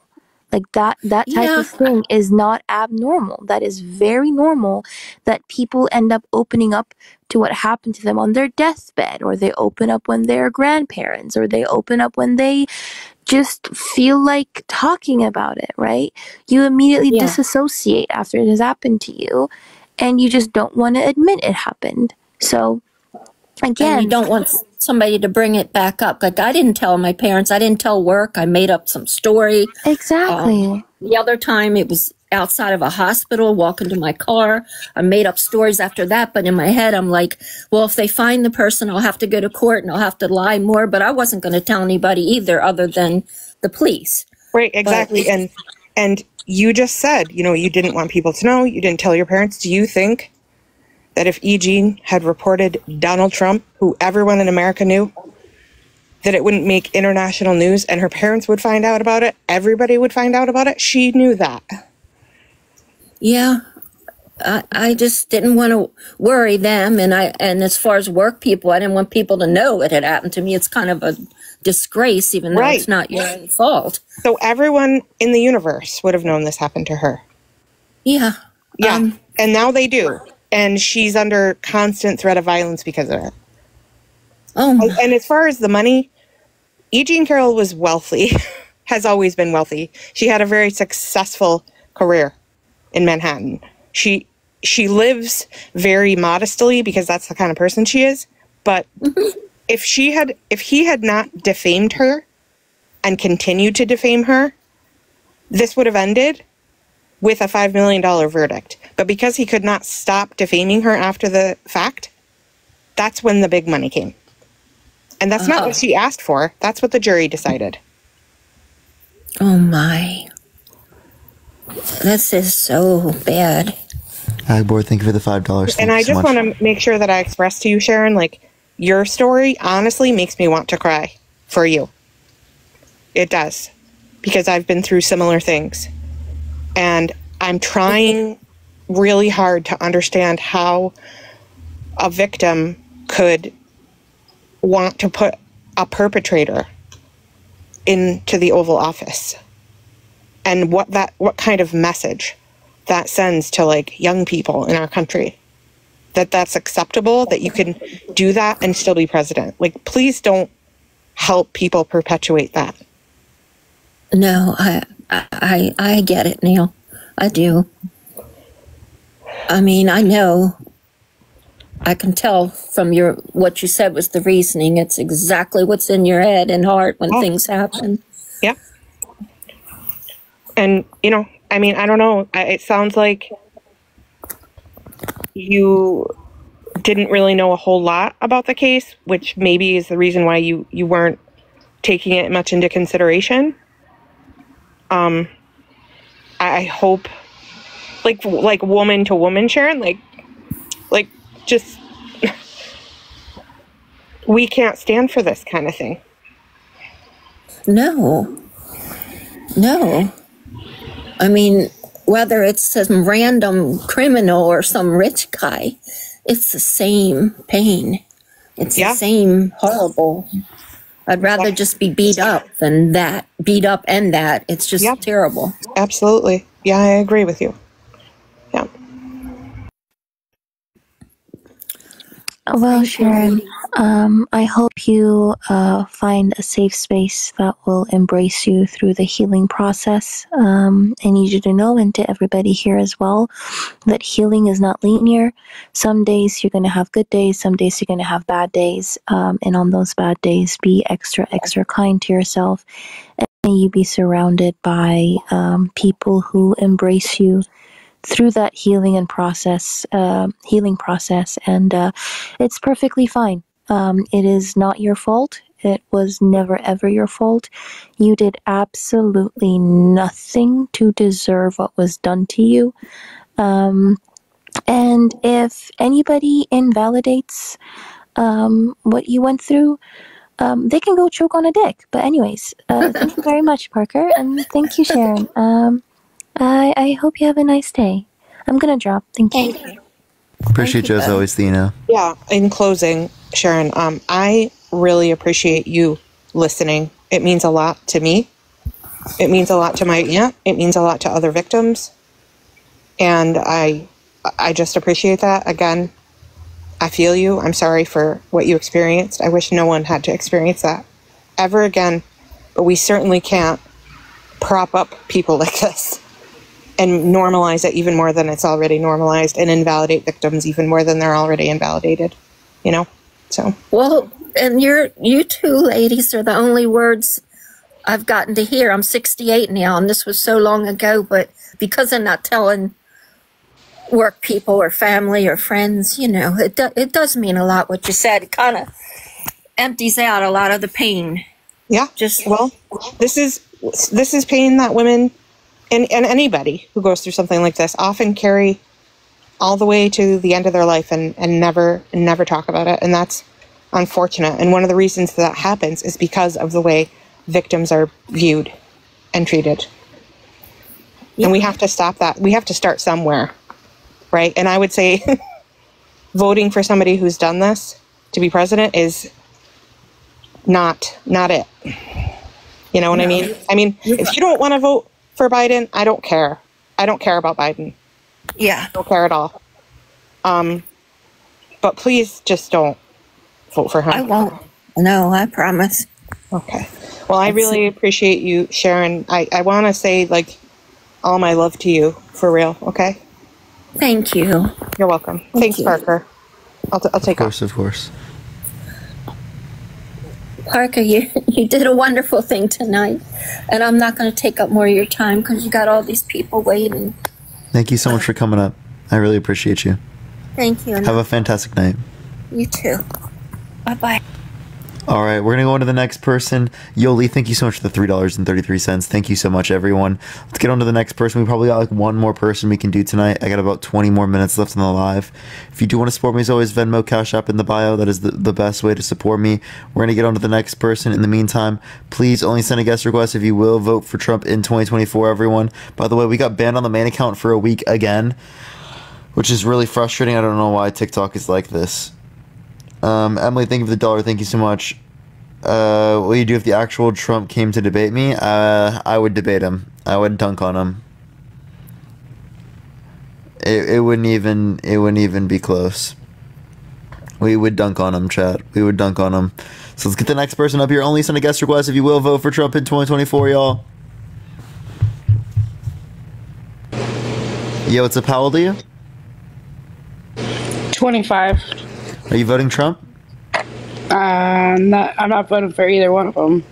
Like that type of thing is not abnormal. That is very normal that people end up opening up to what happened to them on their deathbed, or they open up when they're grandparents, or they open up when they just feel like talking about it, right? You immediately disassociate after it has happened to you, and you just don't want to admit it happened. So, again, and you don't want somebody to bring it back up. Like, I didn't tell my parents. I didn't tell work. I made up some story. Exactly. The other time it was outside of a hospital, walking to my car. I made up stories after that. But in my head, I'm like, well, if they find the person, I'll have to go to court and I'll have to lie more. But I wasn't going to tell anybody either, other than the police. Right, exactly. And you just said, you know, you didn't want people to know. You didn't tell your parents. Do you think that if E. Jean had reported Donald Trump, who everyone in America knew, that it wouldn't make international news and her parents would find out about it? Everybody would find out about it? She knew that. Yeah. I just didn't want to worry them. And as far as work people, I didn't want people to know it had happened to me. It's kind of a disgrace, even though it's not your own fault. So everyone in the universe would have known this happened to her. Yeah. Yeah. And now they do. And she's under constant threat of violence because of it. Oh. And as far as the money, E. Jean Carroll was wealthy, has always been wealthy. She had a very successful career in Manhattan. She lives very modestly because that's the kind of person she is. But if he had not defamed her and continued to defame her, this would have ended with a $5 million verdict. But because he could not stop defaming her after the fact, that's when the big money came. And that's not what she asked for. That's what the jury decided. Oh my. This is so bad. Agboard, thank you for the $5. And I just want to make sure that I express to you, Sharon, like, your story honestly makes me want to cry for you. It does. Because I've been through similar things. And I'm trying really hard to understand how a victim could want to put a perpetrator into the Oval Office. And what kind of message that sends to, like, young people in our country, that's acceptable, that you can do that and still be president. Like, please don't help people perpetuate that. No, I get it, Neil. I do. I mean, I know. I can tell from what you said was the reasoning. It's exactly what's in your head and heart when things happen. Yeah. And, you know, I mean, I don't know. It sounds like you didn't really know a whole lot about the case, which maybe is the reason why you weren't taking it much into consideration. I hope, like woman to woman, Sharon, like just, we can't stand for this kind of thing. No. I mean, whether it's some random criminal or some rich guy, it's the same pain. It's the same horrible. I'd rather just be beat up than that. Beat up and that. It's just terrible. Absolutely. Yeah, I agree with you. Yeah. Well, Sharon, I hope you find a safe space that will embrace you through the healing process. I need you to know, and to everybody here as well, that healing is not linear. Some days you're going to have good days, some days you're going to have bad days, and on those bad days, be extra kind to yourself, and may you be surrounded by people who embrace you through that healing process, and it's perfectly fine. It is not your fault. It was never ever your fault. You did absolutely nothing to deserve what was done to you. And if anybody invalidates what you went through, they can go choke on a dick. But anyways, thank you very much, Parker, and thank you, Sharon. I hope you have a nice day. I'm going to drop. Thank you. Appreciate you as always, Thina. Yeah, in closing, Sharon, I really appreciate you listening. It means a lot to me. It means a lot to my aunt. It means a lot to other victims. And I just appreciate that. Again, I feel you. I'm sorry for what you experienced. I wish no one had to experience that ever again. But we certainly can't prop up people like this and normalize it even more than it's already normalized, and invalidate victims even more than they're already invalidated, you know? So. Well, And you two ladies are the only words I've gotten to hear. I'm 68 now, and this was so long ago, but because I'm not telling work people or family or friends, it does mean a lot what you said. It kind of empties out a lot of the pain. Yeah. Well, this is pain that women and anybody who goes through something like this often carry all the way to the end of their life and never talk about it. And that's unfortunate. And one of the reasons that happens is because of the way victims are viewed and treated. Yeah. And we have to stop that. We have to start somewhere, right? And I would say voting for somebody who's done this to be president is not it. You know what I mean? I mean, if you don't want to vote for Biden, I don't care. I don't care about Biden. Yeah. I don't care at all. But please just don't vote for him. I won't. No, I promise. Okay. Well, I really appreciate you sharing. I want to say, like, all my love to you, for real, okay? Thank you. You're welcome. Thanks, Parker. I'll take off. Of course. Parker, you did a wonderful thing tonight, and I'm not going to take up more of your time because you got all these people waiting. Thank you so much for coming up. I really appreciate you. Thank you. Have a fantastic night. You too. Bye-bye. All right, we're going to go on to the next person. Yoli, thank you so much for the $3.33. Thank you so much, everyone. Let's get on to the next person. We probably got like one more person we can do tonight. I got about 20 more minutes left on the live. If you do want to support me, as always, Venmo, Cash App in the bio. That is the best way to support me. We're going to get on to the next person. In the meantime, please only send a guest request if you will vote for Trump in 2024, everyone. By the way, we got banned on the main account for a week again, which is really frustrating. I don't know why TikTok is like this. Emily, thank you for the $1. Thank you so much. What do you do if the actual Trump came to debate me? I would debate him. I would dunk on him. It wouldn't even be close. We would dunk on him, chat. We would dunk on him. So let's get the next person up here. Only send a guest request if you will vote for Trump in 2024, y'all. Yo, what's up? How old are you? 25. Are you voting Trump? I'm not voting for either one of them.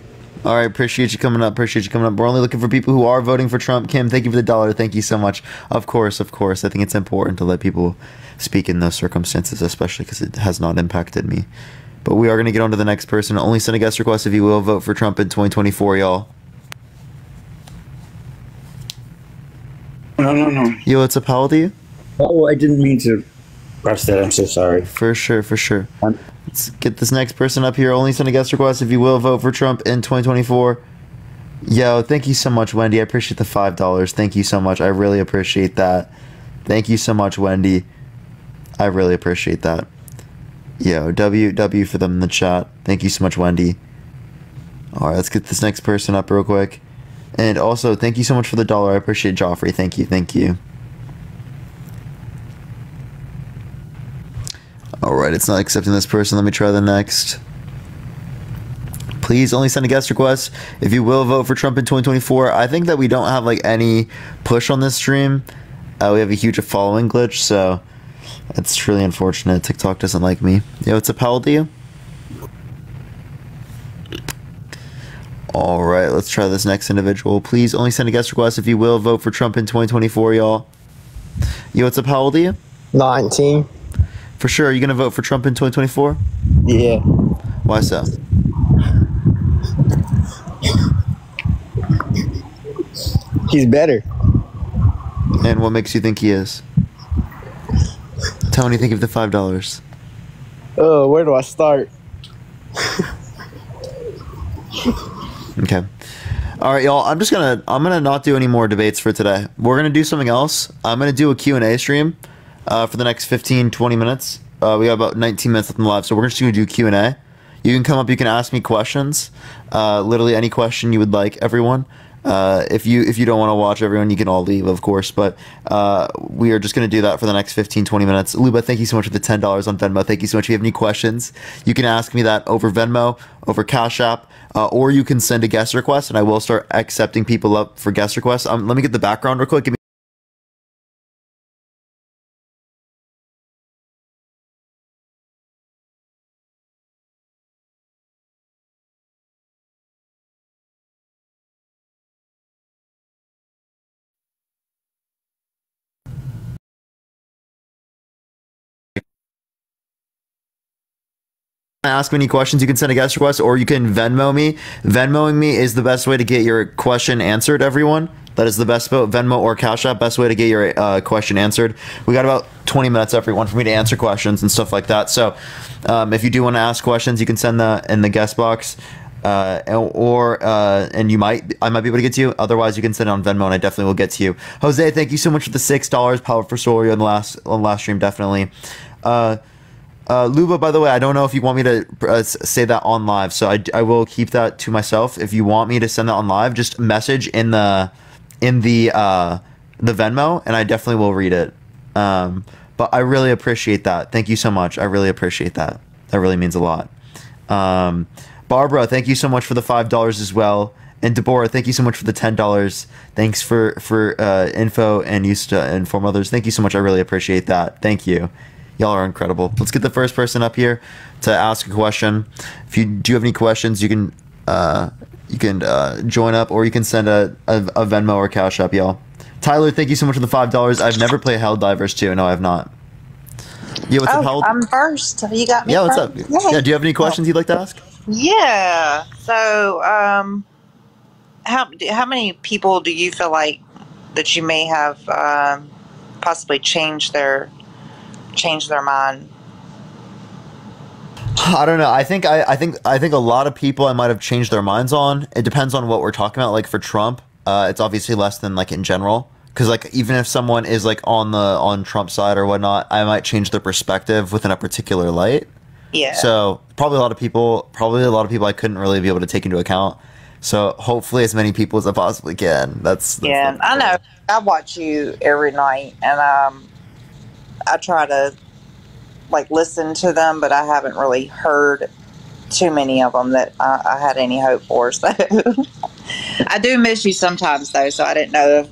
All right, appreciate you coming up. We're only looking for people who are voting for Trump. Kim, thank you for the $1. Thank you so much. Of course. I think it's important to let people speak in those circumstances, especially because it has not impacted me. But we are going to get on to the next person. Only send a guest request if you will vote for Trump in 2024, y'all. No. Yo, what's up? How old are you? Oh, I didn't mean to press that. I'm so sorry. For sure. Let's get this next person up here. Only send a guest request if you will vote for Trump in 2024. Yo, thank you so much, Wendy. I appreciate the $5. Thank you so much. I really appreciate that. Thank you so much, Wendy. I really appreciate that. Yo, W for them in the chat. Thank you so much, Wendy. All right, let's get this next person up real quick. And also, thank you so much for the $1. I appreciate Joffrey. Thank you. Alright, it's not accepting this person. Let me try the next. Please only send a guest request if you will vote for Trump in 2024. I think that we don't have like any push on this stream. We have a huge following glitch, so it's really unfortunate. TikTok doesn't like me. Yo, what's up? How old are you? Alright, let's try this next individual. Please only send a guest request if you will vote for Trump in 2024, y'all. Yo, what's up? How old are you? 19. For sure. Are you going to vote for Trump in 2024? Yeah. Why so? He's better. And what makes you think he is? Tony, think of the $5. Oh, where do I start? Okay. All right, y'all. I'm gonna not do any more debates for today. We're gonna do something else. I'm gonna do a Q&A stream for the next 15-20 minutes. We got about 19 minutes left in the live, so we're just gonna do Q&A. You can come up, you can ask me questions, literally any question you would like, everyone. If you don't want to watch, everyone, you can all leave, of course, but we are just going to do that for the next 15-20 minutes. Luba, thank you so much for the $10 on Venmo. Thank you so much. If you have any questions, you can ask me that over Venmo, over Cash App, or you can send a guest request, and I will start accepting people up for guest requests. Let me get the background real quick. Give me ask me any questions, you can send a guest request, or you can Venmo me. Venmoing me is the best way to get your question answered, everyone. That is the best Venmo or Cash App, best way to get your question answered. We got about 20 minutes, everyone, for me to answer questions and stuff like that. So if you do want to ask questions, you can send that in the guest box. And I might be able to get to you. Otherwise, you can send it on Venmo, and I definitely will get to you. Jose, thank you so much for the $6. Power for Soria on the last stream, definitely. Luba, by the way, I don't know if you want me to say that on live, so I will keep that to myself. If you want me to send that on live, just message in the Venmo, and I definitely will read it. But I really appreciate that. Thank you so much. I really appreciate that. That really means a lot. Barbara, thank you so much for the $5 as well. And Deborah, thank you so much for the $10. Thanks for info and used to inform others. Thank you so much. I really appreciate that. Thank you. Y'all are incredible. Let's get the first person up here to ask a question. If you do have any questions, you can join up, or you can send a Venmo or Cash App, y'all. Tyler, thank you so much for the $5. I've never played Helldivers 2. No, I have not. Yeah, what's up, Held? I'm first. You got me. Yeah, what's first. up? Yeah, do you have any questions you'd like to ask? Yeah. So, how many people do you feel like that you may have possibly changed their mind? I don't know. I think a lot of people I might have changed their minds on. It depends on what we're talking about. Like for Trump, it's obviously less than like in general. Because like even if someone is like on Trump's side or whatnot, I might change their perspective within a particular light. Yeah. So probably a lot of people I couldn't really be able to take into account. So hopefully as many people as I possibly can. That's Yeah, I know. I watch you every night, and I try to like listen to them, but I haven't really heard too many of them that I had any hope for. So I do miss you sometimes, though. So I didn't know if,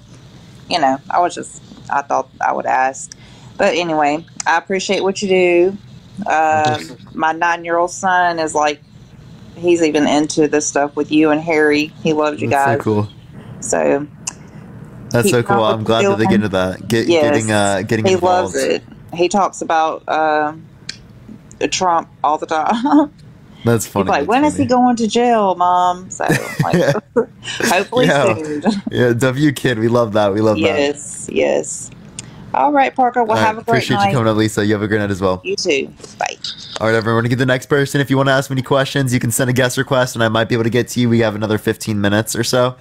I thought I would ask. But anyway, I appreciate what you do. My 9-year-old son is like, he's even into this stuff with you and Harry. He loves you guys. So cool. So that's so cool. I'm glad that they get into that. Getting he involved. loves it. He talks about Trump all the time. That's funny. He's like, when is he going to jail, Mom? So like, hopefully soon. Yeah, W Kid, we love that. We love that. Yes. All right, Parker. Well, have a great appreciate night. you coming up, Lisa. You have a great night as well. You too. Bye. All right, everyone. Get the next person. If you want to ask me any questions, you can send a guest request, and I might be able to get to you. We have another 15 minutes or so.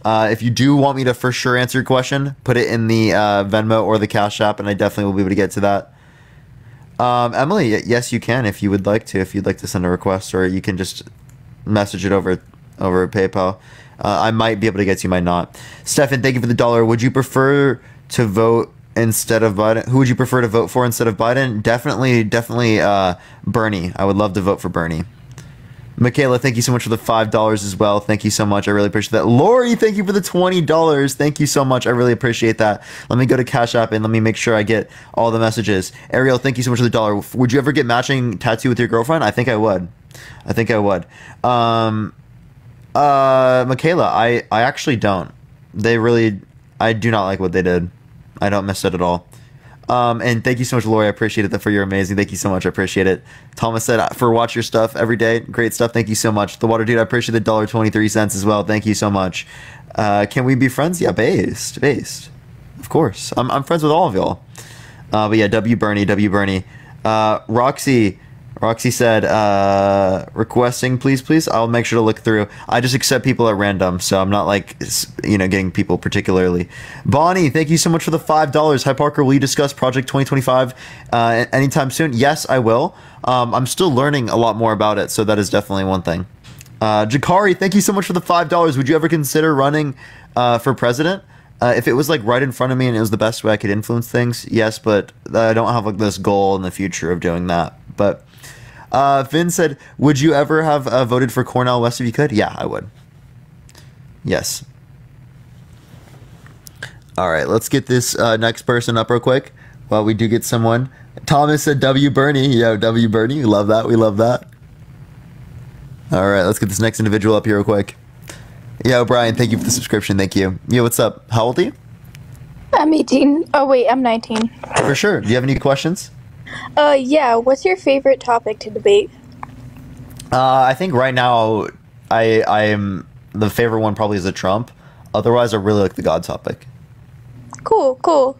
If you do want me to for sure answer your question, put it in the Venmo or the Cash App, and I definitely will be able to get to that. Emily, yes, you can if you would like to. If you'd like to send a request, or you can just message it over PayPal. I might be able to get to you, might not. Stefan, thank you for the $1. Would you prefer to vote instead of Biden? Who would you prefer to vote for instead of Biden? Definitely Bernie. I would love to vote for Bernie. Michaela, thank you so much for the $5 as well. Thank you so much. I really appreciate that. Lori, thank you for the $20. Thank you so much. I really appreciate that. Let me go to Cash App and let me make sure I get all the messages. Ariel, thank you so much for the $1. Would you ever get matching tattoo with your girlfriend? I think I would. Michaela, I actually don't. I do not like what they did. I don't miss it at all. And thank you so much, Lori. I appreciate it. You're amazing. Thank you so much. I appreciate it. Thomas said, for watch your stuff every day. Great stuff. Thank you so much. The Water Dude, I appreciate the $1.23 as well. Thank you so much. Can we be friends? Yeah, based. Of course. I'm friends with all of y'all. But yeah, W Bernie. Roxy said, requesting, please. I'll make sure to look through. I just accept people at random, so I'm not like, getting people particularly. Bonnie, thank you so much for the $5. Hi, Parker. Will you discuss Project 2025 anytime soon? Yes, I will. I'm still learning a lot more about it, so that is definitely one thing. Jakari, thank you so much for the $5. Would you ever consider running for president? If it was like right in front of me and it was the best way I could influence things, yes, but I don't have like this goal in the future of doing that. But Finn said, would you ever have voted for Cornel West if you could? Yeah, I would. Yes. All right, let's get this next person up real quick while we do get someone. Thomas said W Bernie. Yo, W Bernie. We love that. All right, let's get this next individual up here real quick. Yo, Brian, thank you for the subscription. Thank you. Yo, what's up? How old are you? I'm 18. Oh, wait, I'm 19. For sure. Do you have any questions? Yeah. What's your favorite topic to debate? I think right now, I am the favorite one probably is a Trump. Otherwise, I really like the God topic. Cool.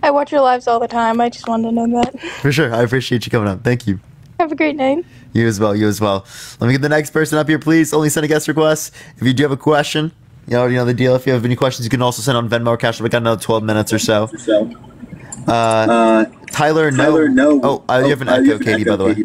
I watch your lives all the time. I just wanted to know that. For sure. I appreciate you coming up. Thank you. Have a great night. You as well. Let me get the next person up here, please. Only send a guest request. If you do have a question, you already know the deal. If you have any questions, you can also send on Venmo or Cash App. We got another 12 minutes or so. Tyler, no. Oh, you have an echo, Katie, by the way.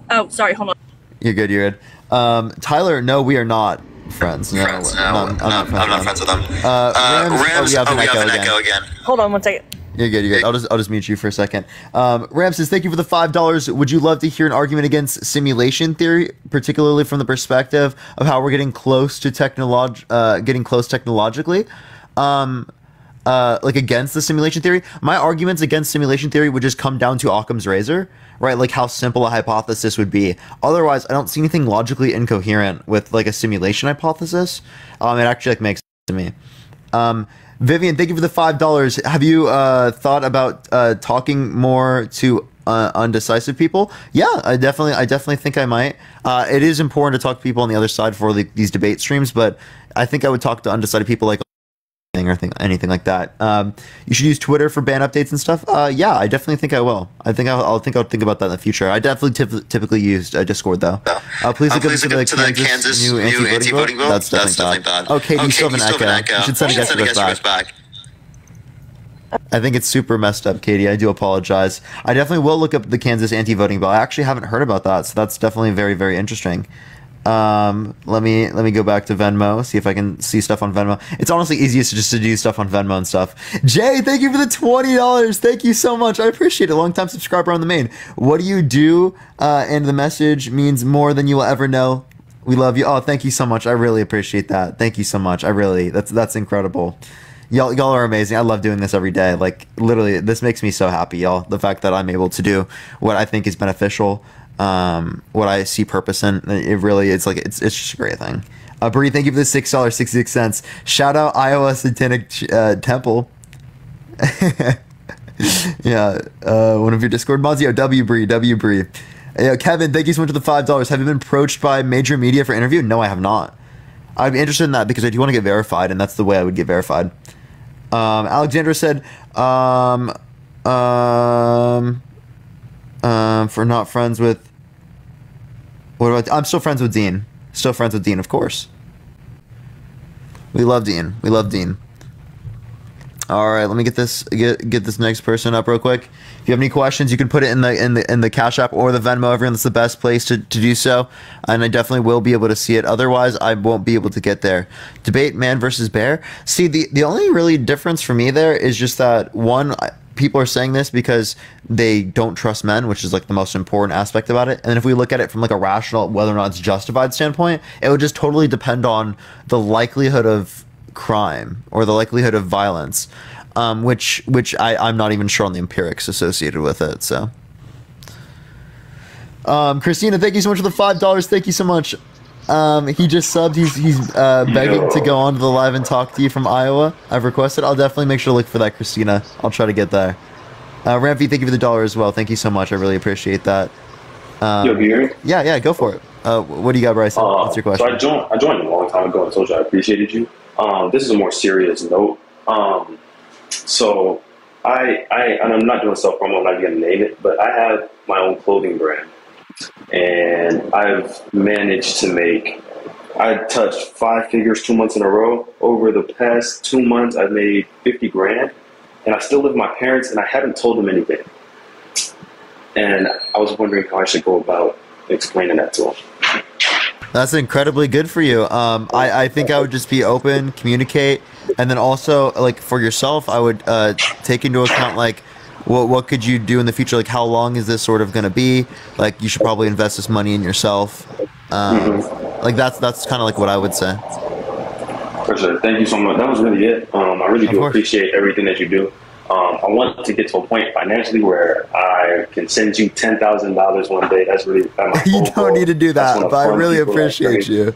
Oh, sorry. Hold on. You're good. Tyler, no, we are not friends. No, I'm not friends with them. Rams, we have an echo again. Hold on 1 second. You're good. I'll just mute you for a second. Ram says, thank you for the $5. Would you love to hear an argument against simulation theory, particularly from the perspective of how we're getting close technologically? Like against the simulation theory? My arguments against simulation theory would just come down to Occam's razor, right? Like how simple a hypothesis would be. Otherwise, I don't see anything logically incoherent with like a simulation hypothesis. It actually like makes sense to me. Vivian, thank you for the $5. Have you thought about talking more to undecisive people? Yeah, I definitely think I might. It is important to talk to people on the other side for these debate streams, but I think I would talk to undecided people like anything like that. You should use Twitter for ban updates and stuff. Yeah, I definitely think I will. I'll think about that in the future. I definitely typically use Discord though. Please look into the Kansas new anti-voting bill. That's definitely bad. Oh, Katie, you still have an echo. You should send a guest request back. I think it's super messed up, Katie. I do apologize. I definitely will look up the Kansas anti-voting bill. I actually haven't heard about that, so that's definitely very, very interesting. Let me go back to Venmo, see if I can see stuff on Venmo. It's honestly easiest just to do stuff on Venmo and stuff. Jay, thank you for the $20. Thank you so much. I appreciate it. Long time subscriber on the main. What do you do? And the message means more than you will ever know. We love you. Oh, thank you so much. I really appreciate that. Thank you so much. That's incredible. Y'all are amazing. I love doing this every day. Like literally, this makes me so happy, y'all. The fact that I'm able to do what I think is beneficial. What I see purpose in, it's just a great thing. Bree, thank you for the $6.66. Shout out Iowa Satanic Temple. Yeah, one of your Discord mods. Yo, W Bree. Yo, Kevin, thank you so much for the $5. Have you been approached by major media for interview? No, I have not. I'd be interested in that because I do want to get verified, and that's the way I would get verified. Alexandra said, for not friends with. I'm still friends with Dean. Still friends with Dean, of course. We love Dean. All right, let me get this next person up real quick. If you have any questions, you can put it in the Cash App or the Venmo. Everyone, that's the best place to do so, and I definitely will be able to see it. Otherwise, I won't be able to get there. Debate man versus bear. See, the only really difference for me there is just that one. People are saying this because they don't trust men, which is like the most important aspect about it. And if we look at it from like a rational, whether or not it's justified standpoint, it would just totally depend on the likelihood of crime or the likelihood of violence, which I'm not even sure on the empirics associated with it. So, Christina, thank you so much for the $5. Thank you so much. He just subbed. He's begging to go on to the live and talk to you from Iowa. I've requested. I'll definitely make sure to look for that, Christina. I'll try to get there. Rampy, thank you for the $1 as well. Thank you so much. I really appreciate that. Yo, Gary? Yeah, go for it. What do you got, Bryson? What's your question? So I joined a long time ago and told you I appreciated you. This is a more serious note. So I'm not doing self-promo, I'm not going to name it, but I have my own clothing brand. And I've managed to I touched 5 figures 2 months in a row. Over the past 2 months, I've made 50 grand. And I still live with my parents, and I haven't told them anything. And I was wondering how I should go about explaining that to them. That's incredibly good for you. I think I would just be open, communicate, and then also, like, for yourself, I would take into account, like, what could you do in the future? Like, how long is this sort of going to be? Like, you should probably invest this money in yourself. Like, that's kind of like what I would say. For sure. Thank you so much. That was really it. I really do appreciate everything that you do. I want to get to a point financially where I can send you $10,000 one day. That's really you don't need to do that, but I really appreciate you.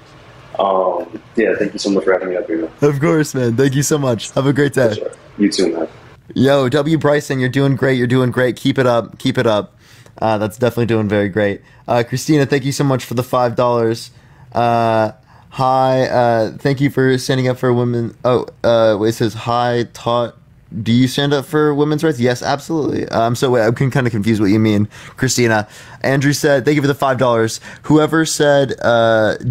Yeah, thank you so much for having me up here. Of course, man. Thank you so much. Have a great day. Sure. You too, man. Yo, W. Bryson, you're doing great. Keep it up. That's definitely doing very great. Christina, thank you so much for the $5. Hi, thank you for standing up for women. It says, hi, taught. Do you stand up for women's rights? Yes, absolutely. So wait, I'm kind of confused what you mean, Christina. Andrew said, thank you for the $5. Whoever said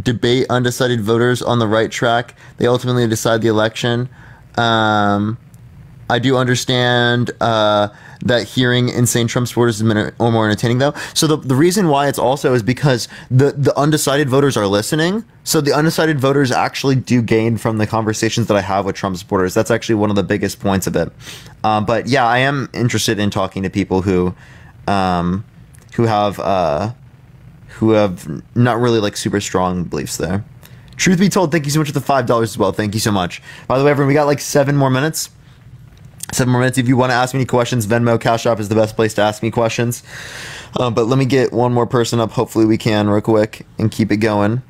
debate undecided voters on the right track, they ultimately decide the election. I do understand that hearing insane Trump supporters is more entertaining, though. So the reason why it's also is because the undecided voters are listening. So the undecided voters actually do gain from the conversations that I have with Trump supporters. That's actually one of the biggest points of it. But yeah, I am interested in talking to people who have not really like super strong beliefs there. Truth be told, thank you so much for the $5 as well. Thank you so much. By the way, everyone, we got like 7 more minutes. 7 more minutes. If you want to ask me any questions, Venmo, Cash App is the best place to ask me questions. But let me get one more person up. Hopefully we can real quick and keep it going.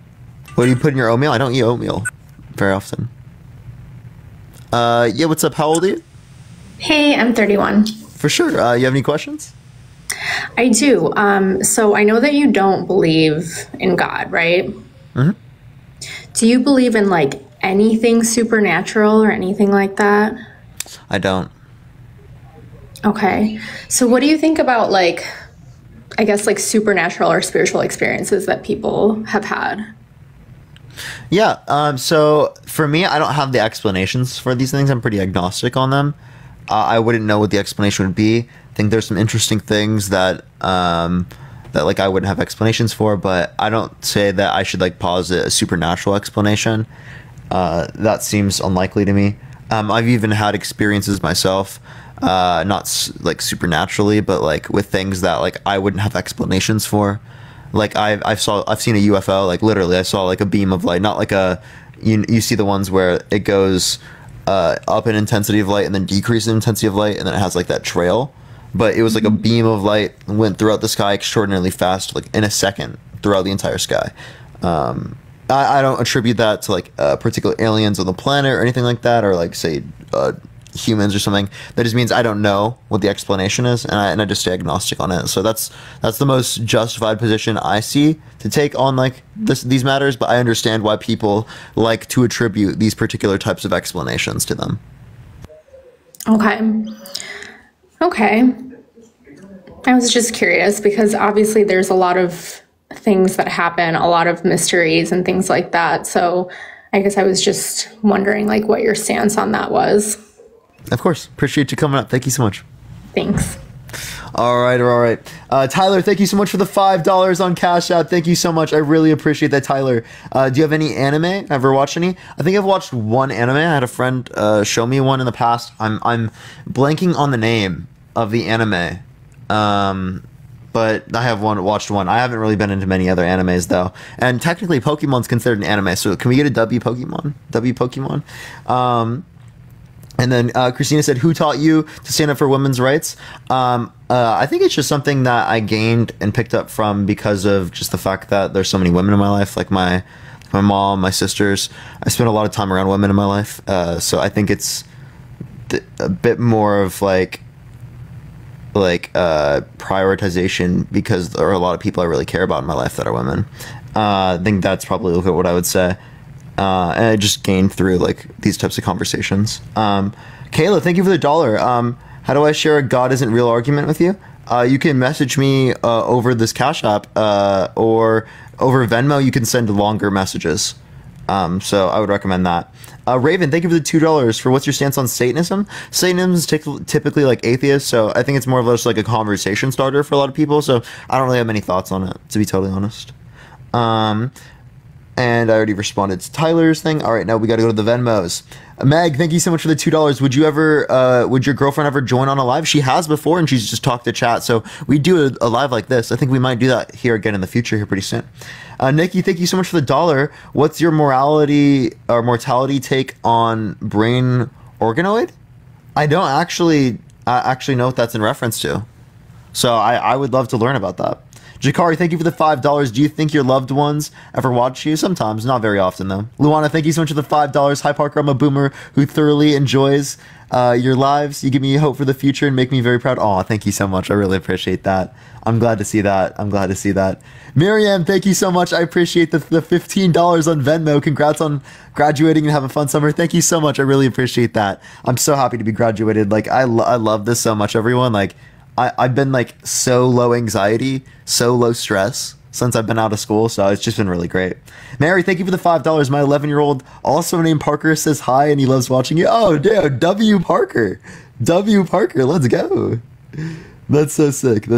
What do you put in your oatmeal? I don't eat oatmeal very often. Yeah, what's up? How old are you? Hey, I'm 31. For sure. You have any questions? I do. So I know that you don't believe in God, right? Mm-hmm. Do you believe in like anything supernatural or anything like that? I don't. Okay. So what do you think about like, I guess like supernatural or spiritual experiences that people have had? Yeah. So for me, I don't have the explanations for these things. I'm pretty agnostic on them. I wouldn't know what the explanation would be. I think there's some interesting things that like I wouldn't have explanations for, but I don't say that I should like posit a supernatural explanation. That seems unlikely to me. I've even had experiences myself, not like supernaturally, but like with things that like I wouldn't have explanations for. Like I've seen a UFO, like literally I saw like a beam of light, not like you see the ones where it goes up in intensity of light and then decrease in intensity of light and then it has like that trail, but it was like a beam of light went throughout the sky extraordinarily fast, like in a second throughout the entire sky. I don't attribute that to like particular aliens on the planet or anything like that, or like say humans or something. That just means I don't know what the explanation is, and I just stay agnostic on it. So that's the most justified position I see to take on like these matters. But I understand why people like to attribute these particular types of explanations to them. Okay. I was just curious because obviously there's a lot of things that happen, a lot of mysteries and things like that. So I guess I was just wondering like what your stance on that was. Of course. Appreciate you coming up. Thank you so much. Thanks. All right. Tyler, thank you so much for the $5 on Cash App. Thank you so much. I really appreciate that, Tyler. Do you have any anime? Ever watched any? I think I've watched one anime. I had a friend show me one in the past. I'm blanking on the name of the anime. But I have watched one. I haven't really been into many other animes though. And technically Pokemon's considered an anime, so can we get a W Pokemon? And then Christina said, who taught you to stand up for women's rights? I think it's just something that I gained and picked up from because of just the fact that there's so many women in my life, like my mom, my sisters. I spent a lot of time around women in my life. So I think it's a bit more of like prioritization because there are a lot of people I really care about in my life that are women. I think that's probably what I would say. And I just gained through like these types of conversations. Kayla, thank you for the $1. How do I share a God isn't real argument with you? You can message me over this Cash App or over Venmo. You can send longer messages. So I would recommend that. Raven, thank you for the $2 for what's your stance on Satanism? Satanism is typically like atheists, so I think it's more of just like a conversation starter for a lot of people, so I don't really have many thoughts on it, to be totally honest. And I already responded to Tyler's thing. All right, now we got to go to the Venmos. Meg, thank you so much for the $2. Would your girlfriend ever join on a live? She has before, and she's just talked to chat. So we do a live like this. I think we might do that here again in the future here pretty soon. Nikki, thank you so much for the $1. What's your morality or mortality take on brain organoid? I don't actually know what that's in reference to. So I would love to learn about that. Jakari, thank you for the $5. Do you think your loved ones ever watch you? Sometimes, not very often though. Luana, thank you so much for the $5. Hi Parker, I'm a boomer who thoroughly enjoys your lives. You give me hope for the future and make me very proud. Oh, thank you so much. I really appreciate that. I'm glad to see that. Miriam, thank you so much. I appreciate the $15 on Venmo. Congrats on graduating and have a fun summer. Thank you so much. I really appreciate that. I'm so happy to be graduated. Like, I love this so much, everyone. Like, I've been like so low anxiety, so low stress since I've been out of school, so it's just been really great. Mary, thank you for the $5. My 11-year-old, also named Parker, says hi and he loves watching you. Oh, damn, W. Parker, let's go. That's so sick.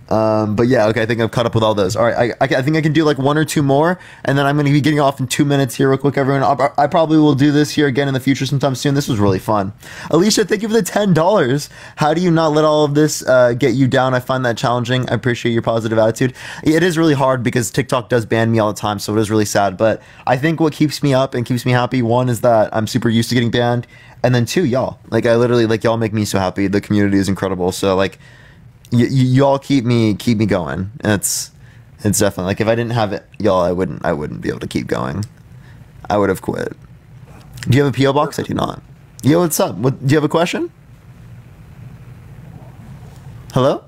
But yeah, okay, I think I've caught up with all those. All right, I think I can do like one or two more, and then I'm going to be getting off in 2 minutes here real quick, everyone. I probably will do this here again in the future sometime soon. This was really fun. Alicia, thank you for the $10. How do you not let all of this get you down? I find that challenging. I appreciate your positive attitude. It is really hard because TikTok does ban me all the time, so it is really sad. But I think what keeps me up and keeps me happy, one, is that I'm super used to getting banned, and then two, y'all. Like, I literally, like, y'all make me so happy. The community is incredible. So, like, y'all keep me going. It's definitely, like, if I didn't have it, y'all, I wouldn't be able to keep going. I would have quit. Do you have a PO box? I do not. Yo, what's up? Do you have a question? Hello?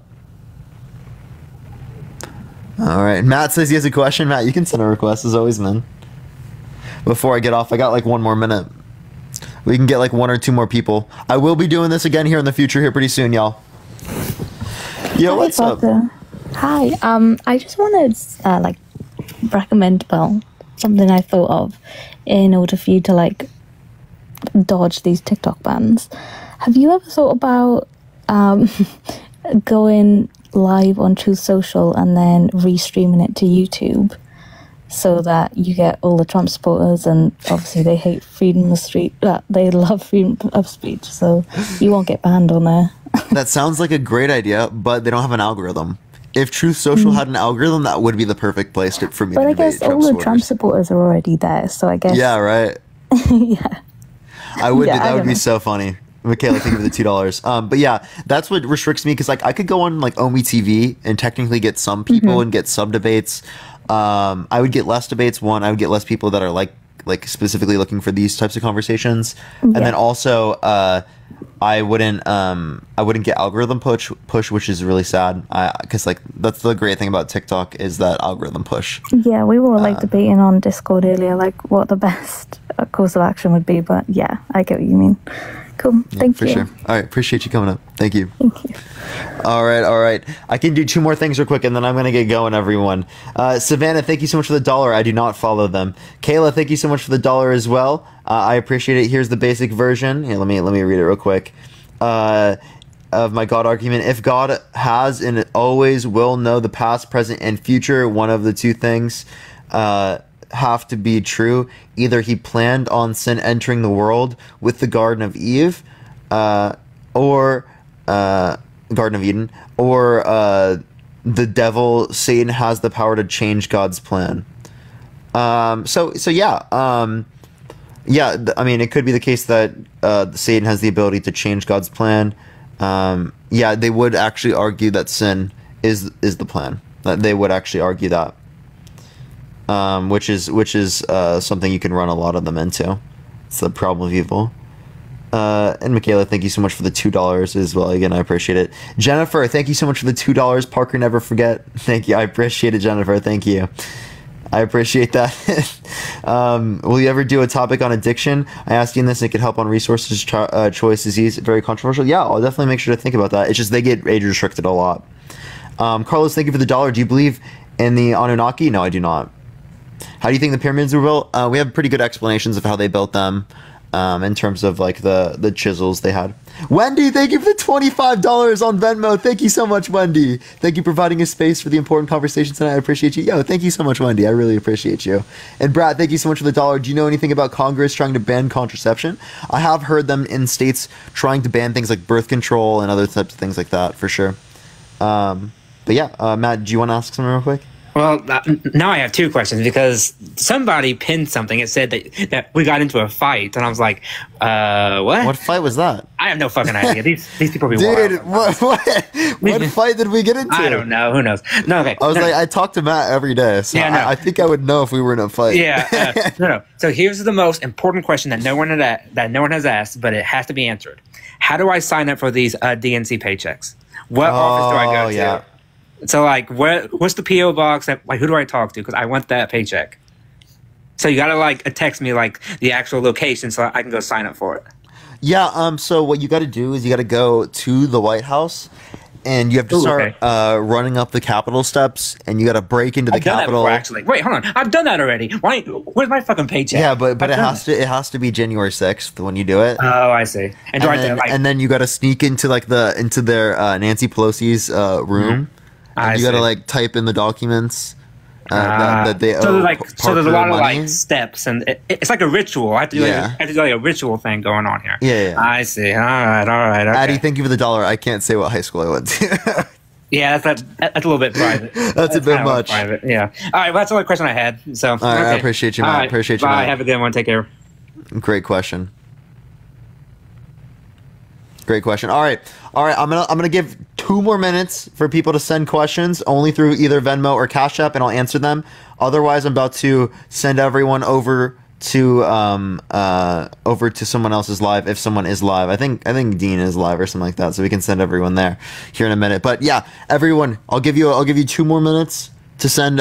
All right. Matt says he has a question. Matt, you can send a request as always, man. Before I get off, I got like 1 more minute. We can get like 1 or 2 more people. I will be doing this again here in the future here pretty soon, y'all. Yo, what's up? Hi. I just wanted like recommend something I thought of in order for you to like dodge these TikTok bans. Have you ever thought about going live on Truth Social and then restreaming it to YouTube so that you get all the Trump supporters, and obviously they hate freedom of speech. They love freedom of speech, so you won't get banned on there. That sounds like a great idea, but they don't have an algorithm. If Truth Social had an algorithm, that would be the perfect place for me to debate Trump supporters. But I guess all the Trump supporters are already there, so I guess... Yeah, right? Yeah. That would be so funny. Michaela, thank you for the $2. But yeah, that's what restricts me, because like I could go on like Omi TV and technically get some people and get some debates. I would get less debates. One, I would get less people that are like specifically looking for these types of conversations, and then also I wouldn't get algorithm push, which is really sad. Because like that's the great thing about TikTok is that algorithm push. Yeah, we were like debating on Discord earlier, like what the best course of action would be. But yeah, I get what you mean. Cool. Thank you. For sure. All right. Appreciate you coming up. Thank you. Thank you. All right. I can do 2 more things real quick, and then I'm going to get going, everyone. Savannah, thank you so much for the $1. I do not follow them. Kayla, thank you so much for the $1 as well. I appreciate it. Here's the basic version. Here, let me read it real quick. Of my God argument. If God has and always will know the past, present, and future, one of the 2 things have to be true. Either he planned on sin entering the world with the Garden of Eve, or Garden of Eden, or the devil, Satan, has the power to change God's plan. So yeah. I mean, it could be the case that Satan has the ability to change God's plan. Yeah, they would actually argue that sin is the plan. That they would actually argue that. Which is something you can run a lot of them into. It's the problem of evil. And Michaela, thank you so much for the $2 as well. Again, I appreciate it. Jennifer, thank you so much for the $2. Parker, never forget. Thank you. I appreciate it, Jennifer. Thank you. I appreciate that. Will you ever do a topic on addiction? I asked Ian this, and it could help on resources, choice, disease. Very controversial. Yeah, I'll definitely make sure to think about that. It's just they get age restricted a lot. Carlos, thank you for the $1. Do you believe in the Anunnaki? No, I do not. How do you think the pyramids were built? We have pretty good explanations of how they built them, in terms of like the chisels they had. Wendy, thank you for the $25 on Venmo. Thank you so much, Wendy. Thank you for providing a space for the important conversation tonight. I appreciate you. Yo, thank you so much, Wendy. I really appreciate you. And Brad, thank you so much for the $1. Do you know anything about Congress trying to ban contraception? I have heard them in states trying to ban things like birth control and other types of things like that, for sure. But yeah, Matt, do you want to ask something real quick? Well, now I have two questions because somebody pinned something. It said that we got into a fight, and I was like, "What? What fight was that?" I have no fucking idea. These people be Dude, wild. what fight did we get into? I don't know. Who knows? No, okay. I was like, I talk to Matt every day, so Yeah, no. I think I would know if we were in a fight. Yeah, no. So here's the most important question that no one has asked, but it has to be answered. How do I sign up for these DNC paychecks? What office do I go to? Yeah. So like, what's the PO box? Like, who do I talk to? Because I want that paycheck. So you gotta like text me like the actual location so I can go sign up for it. Yeah. So what you got to do is you got to go to the White House, and you have to start running up the Capitol steps, and you got to break into the I've done that Capitol. before, actually. Wait, hold on. I've done that already. Why? Where's my fucking paycheck? Yeah, but it I've done has to be January 6th when you do it. Oh, I see. And do I have to, like- and then you got to sneak into into their Nancy Pelosi's room. And you got to like type in the documents that they owe. So there's so there's a lot of money. like steps, and it's like a ritual. I have to do like a ritual thing going on here. Yeah. I see. All right. Okay. Addie, thank you for the $1. I can't say what high school I went to. Yeah, that's a little bit private. That's a bit much. Private, yeah. All right, well, that's the only question I had. So, right, I appreciate you, Matt. All right, Appreciate you, bye. Matt. Have a good one. Take care. Great question. Great question. All right. I'm gonna give 2 more minutes for people to send questions, only through either Venmo or Cash App, and I'll answer them. Otherwise, I'm about to send everyone over to someone else's live if someone is live. I think Dean is live or something like that, so we can send everyone there here in a minute. But yeah, everyone, I'll give you 2 more minutes to send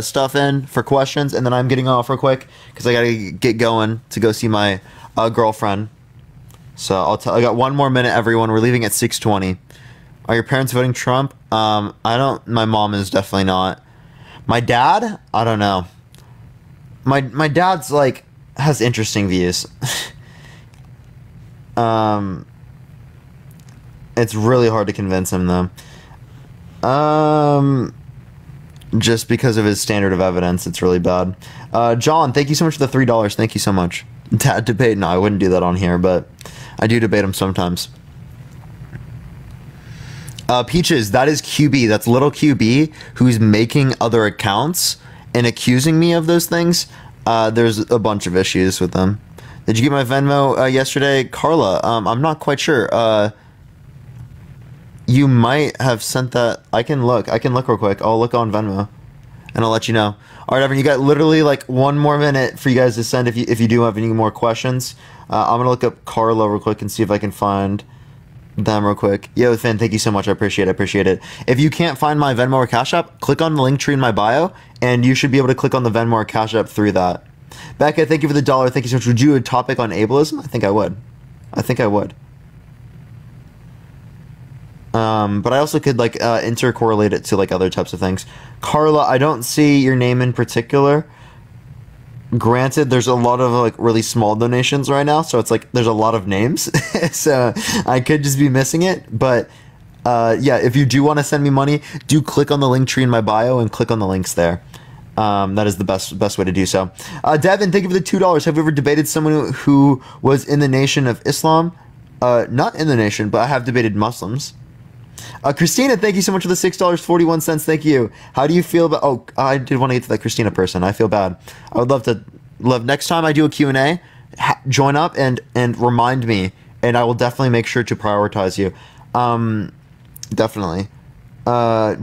stuff in for questions, and then I'm getting off real quick because I gotta get going to go see my girlfriend. So I got 1 more minute, everyone. We're leaving at 6:20. Are your parents voting Trump? I don't. My mom is definitely not. My dad, I don't know. My dad's like has interesting views. It's really hard to convince him though. Just because of his standard of evidence, it's really bad. John, thank you so much for the $3. Thank you so much. Dad debate? No, I wouldn't do that on here, but I do debate him sometimes. Peaches, that is QB. That's little QB who's making other accounts and accusing me of those things. There's a bunch of issues with them. Did you get my Venmo yesterday? Carla, I'm not quite sure. You might have sent that. I can look real quick. I'll look on Venmo and I'll let you know. All right, Evan, you got literally like 1 more minute for you guys to send if you do have any more questions. I'm gonna look up Carla real quick and see if I can find them real quick. Yo, Finn, thank you so much. I appreciate it. If you can't find my Venmo or Cash App, click on the link tree in my bio, and you should be able to click on the Venmo or Cash App through that. Becca, thank you for the $1. Thank you so much. Would you do a topic on ableism? I think I would. But I also could like intercorrelate it to like other types of things. Carla, I don't see your name in particular. Granted, there's a lot of like really small donations right now, so it's like there's a lot of names. So I could just be missing it. But yeah, if you do want to send me money, do click on the link tree in my bio and click on the links there. That is the best way to do so. Devin, thank you for the $2. Have you ever debated someone who was in the Nation of Islam? Not in the nation, but I have debated Muslims. Christina, thank you so much for the $6.41. Thank you. How do you feel about... Oh, I did want to get to that Christina person. I feel bad. I would love next time I do a Q&A, join up and remind me, and I will definitely make sure to prioritize you. Definitely.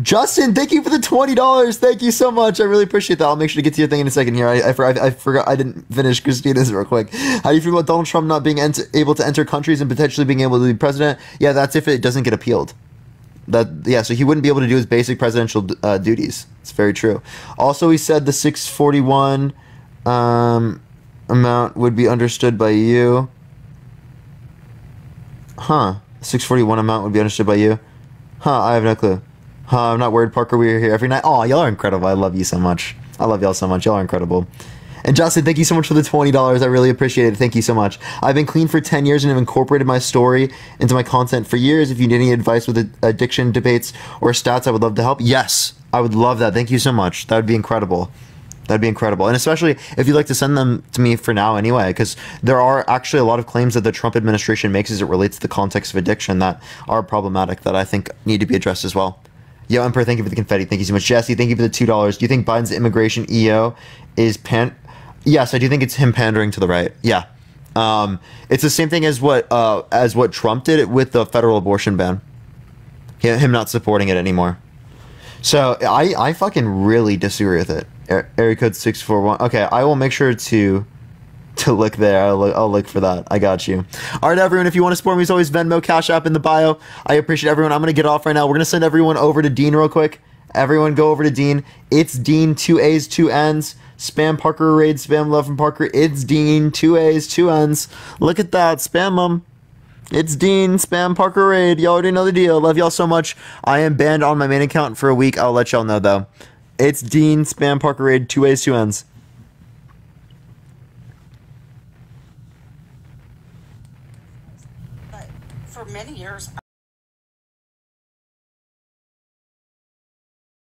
Justin, thank you for the $20. Thank you so much. I really appreciate that. I'll make sure to get to your thing in a second here. I forgot I didn't finish Christina's real quick. How do you feel about Donald Trump not being able to enter countries and potentially being able to be president? Yeah, that's if it doesn't get appealed. So he wouldn't be able to do his basic presidential duties. It's very true. Also, he said the 641 amount would be understood by you. Huh. 641 amount would be understood by you. Huh, I have no clue. Huh, I'm not worried, Parker. We're here every night. Oh, y'all are incredible. I love you so much. I love y'all so much. Y'all are incredible. And Justin, thank you so much for the $20. I really appreciate it. Thank you so much. I've been clean for 10 years and have incorporated my story into my content for years. If you need any advice with addiction debates or stats, I would love to help. Yes, I would love that. Thank you so much. That would be incredible. That'd be incredible. And especially if you'd like to send them to me for now anyway, because there are actually a lot of claims that the Trump administration makes as it relates to the context of addiction that are problematic that I think need to be addressed as well. Yo, Emperor, thank you for the confetti. Thank you so much. Jesse, thank you for the $2. Do you think Biden's immigration EO is Yes, I do think it's him pandering to the right. Yeah. It's the same thing as what Trump did with the federal abortion ban. Him not supporting it anymore. So I fucking really disagree with it. Area code 641. Okay, I will make sure to look there. I'll look for that. I got you. All right, everyone. If you want to support me, as always, Venmo, Cash App in the bio. I appreciate everyone. I'm gonna get off right now. We're gonna send everyone over to Dean real quick. Everyone, go over to Dean. It's Dean, 2 A's, 2 N's. Spam Parker raid. Spam love from Parker. It's Dean, 2 A's, 2 N's. Look at that. Spam them. It's Dean, Spam Parker raid. Y'all already know the deal. Love y'all so much. I am banned on my main account for a week. I'll let y'all know though. It's Dean, Spam Parker raid. 2 A's, 2 N's. For many years,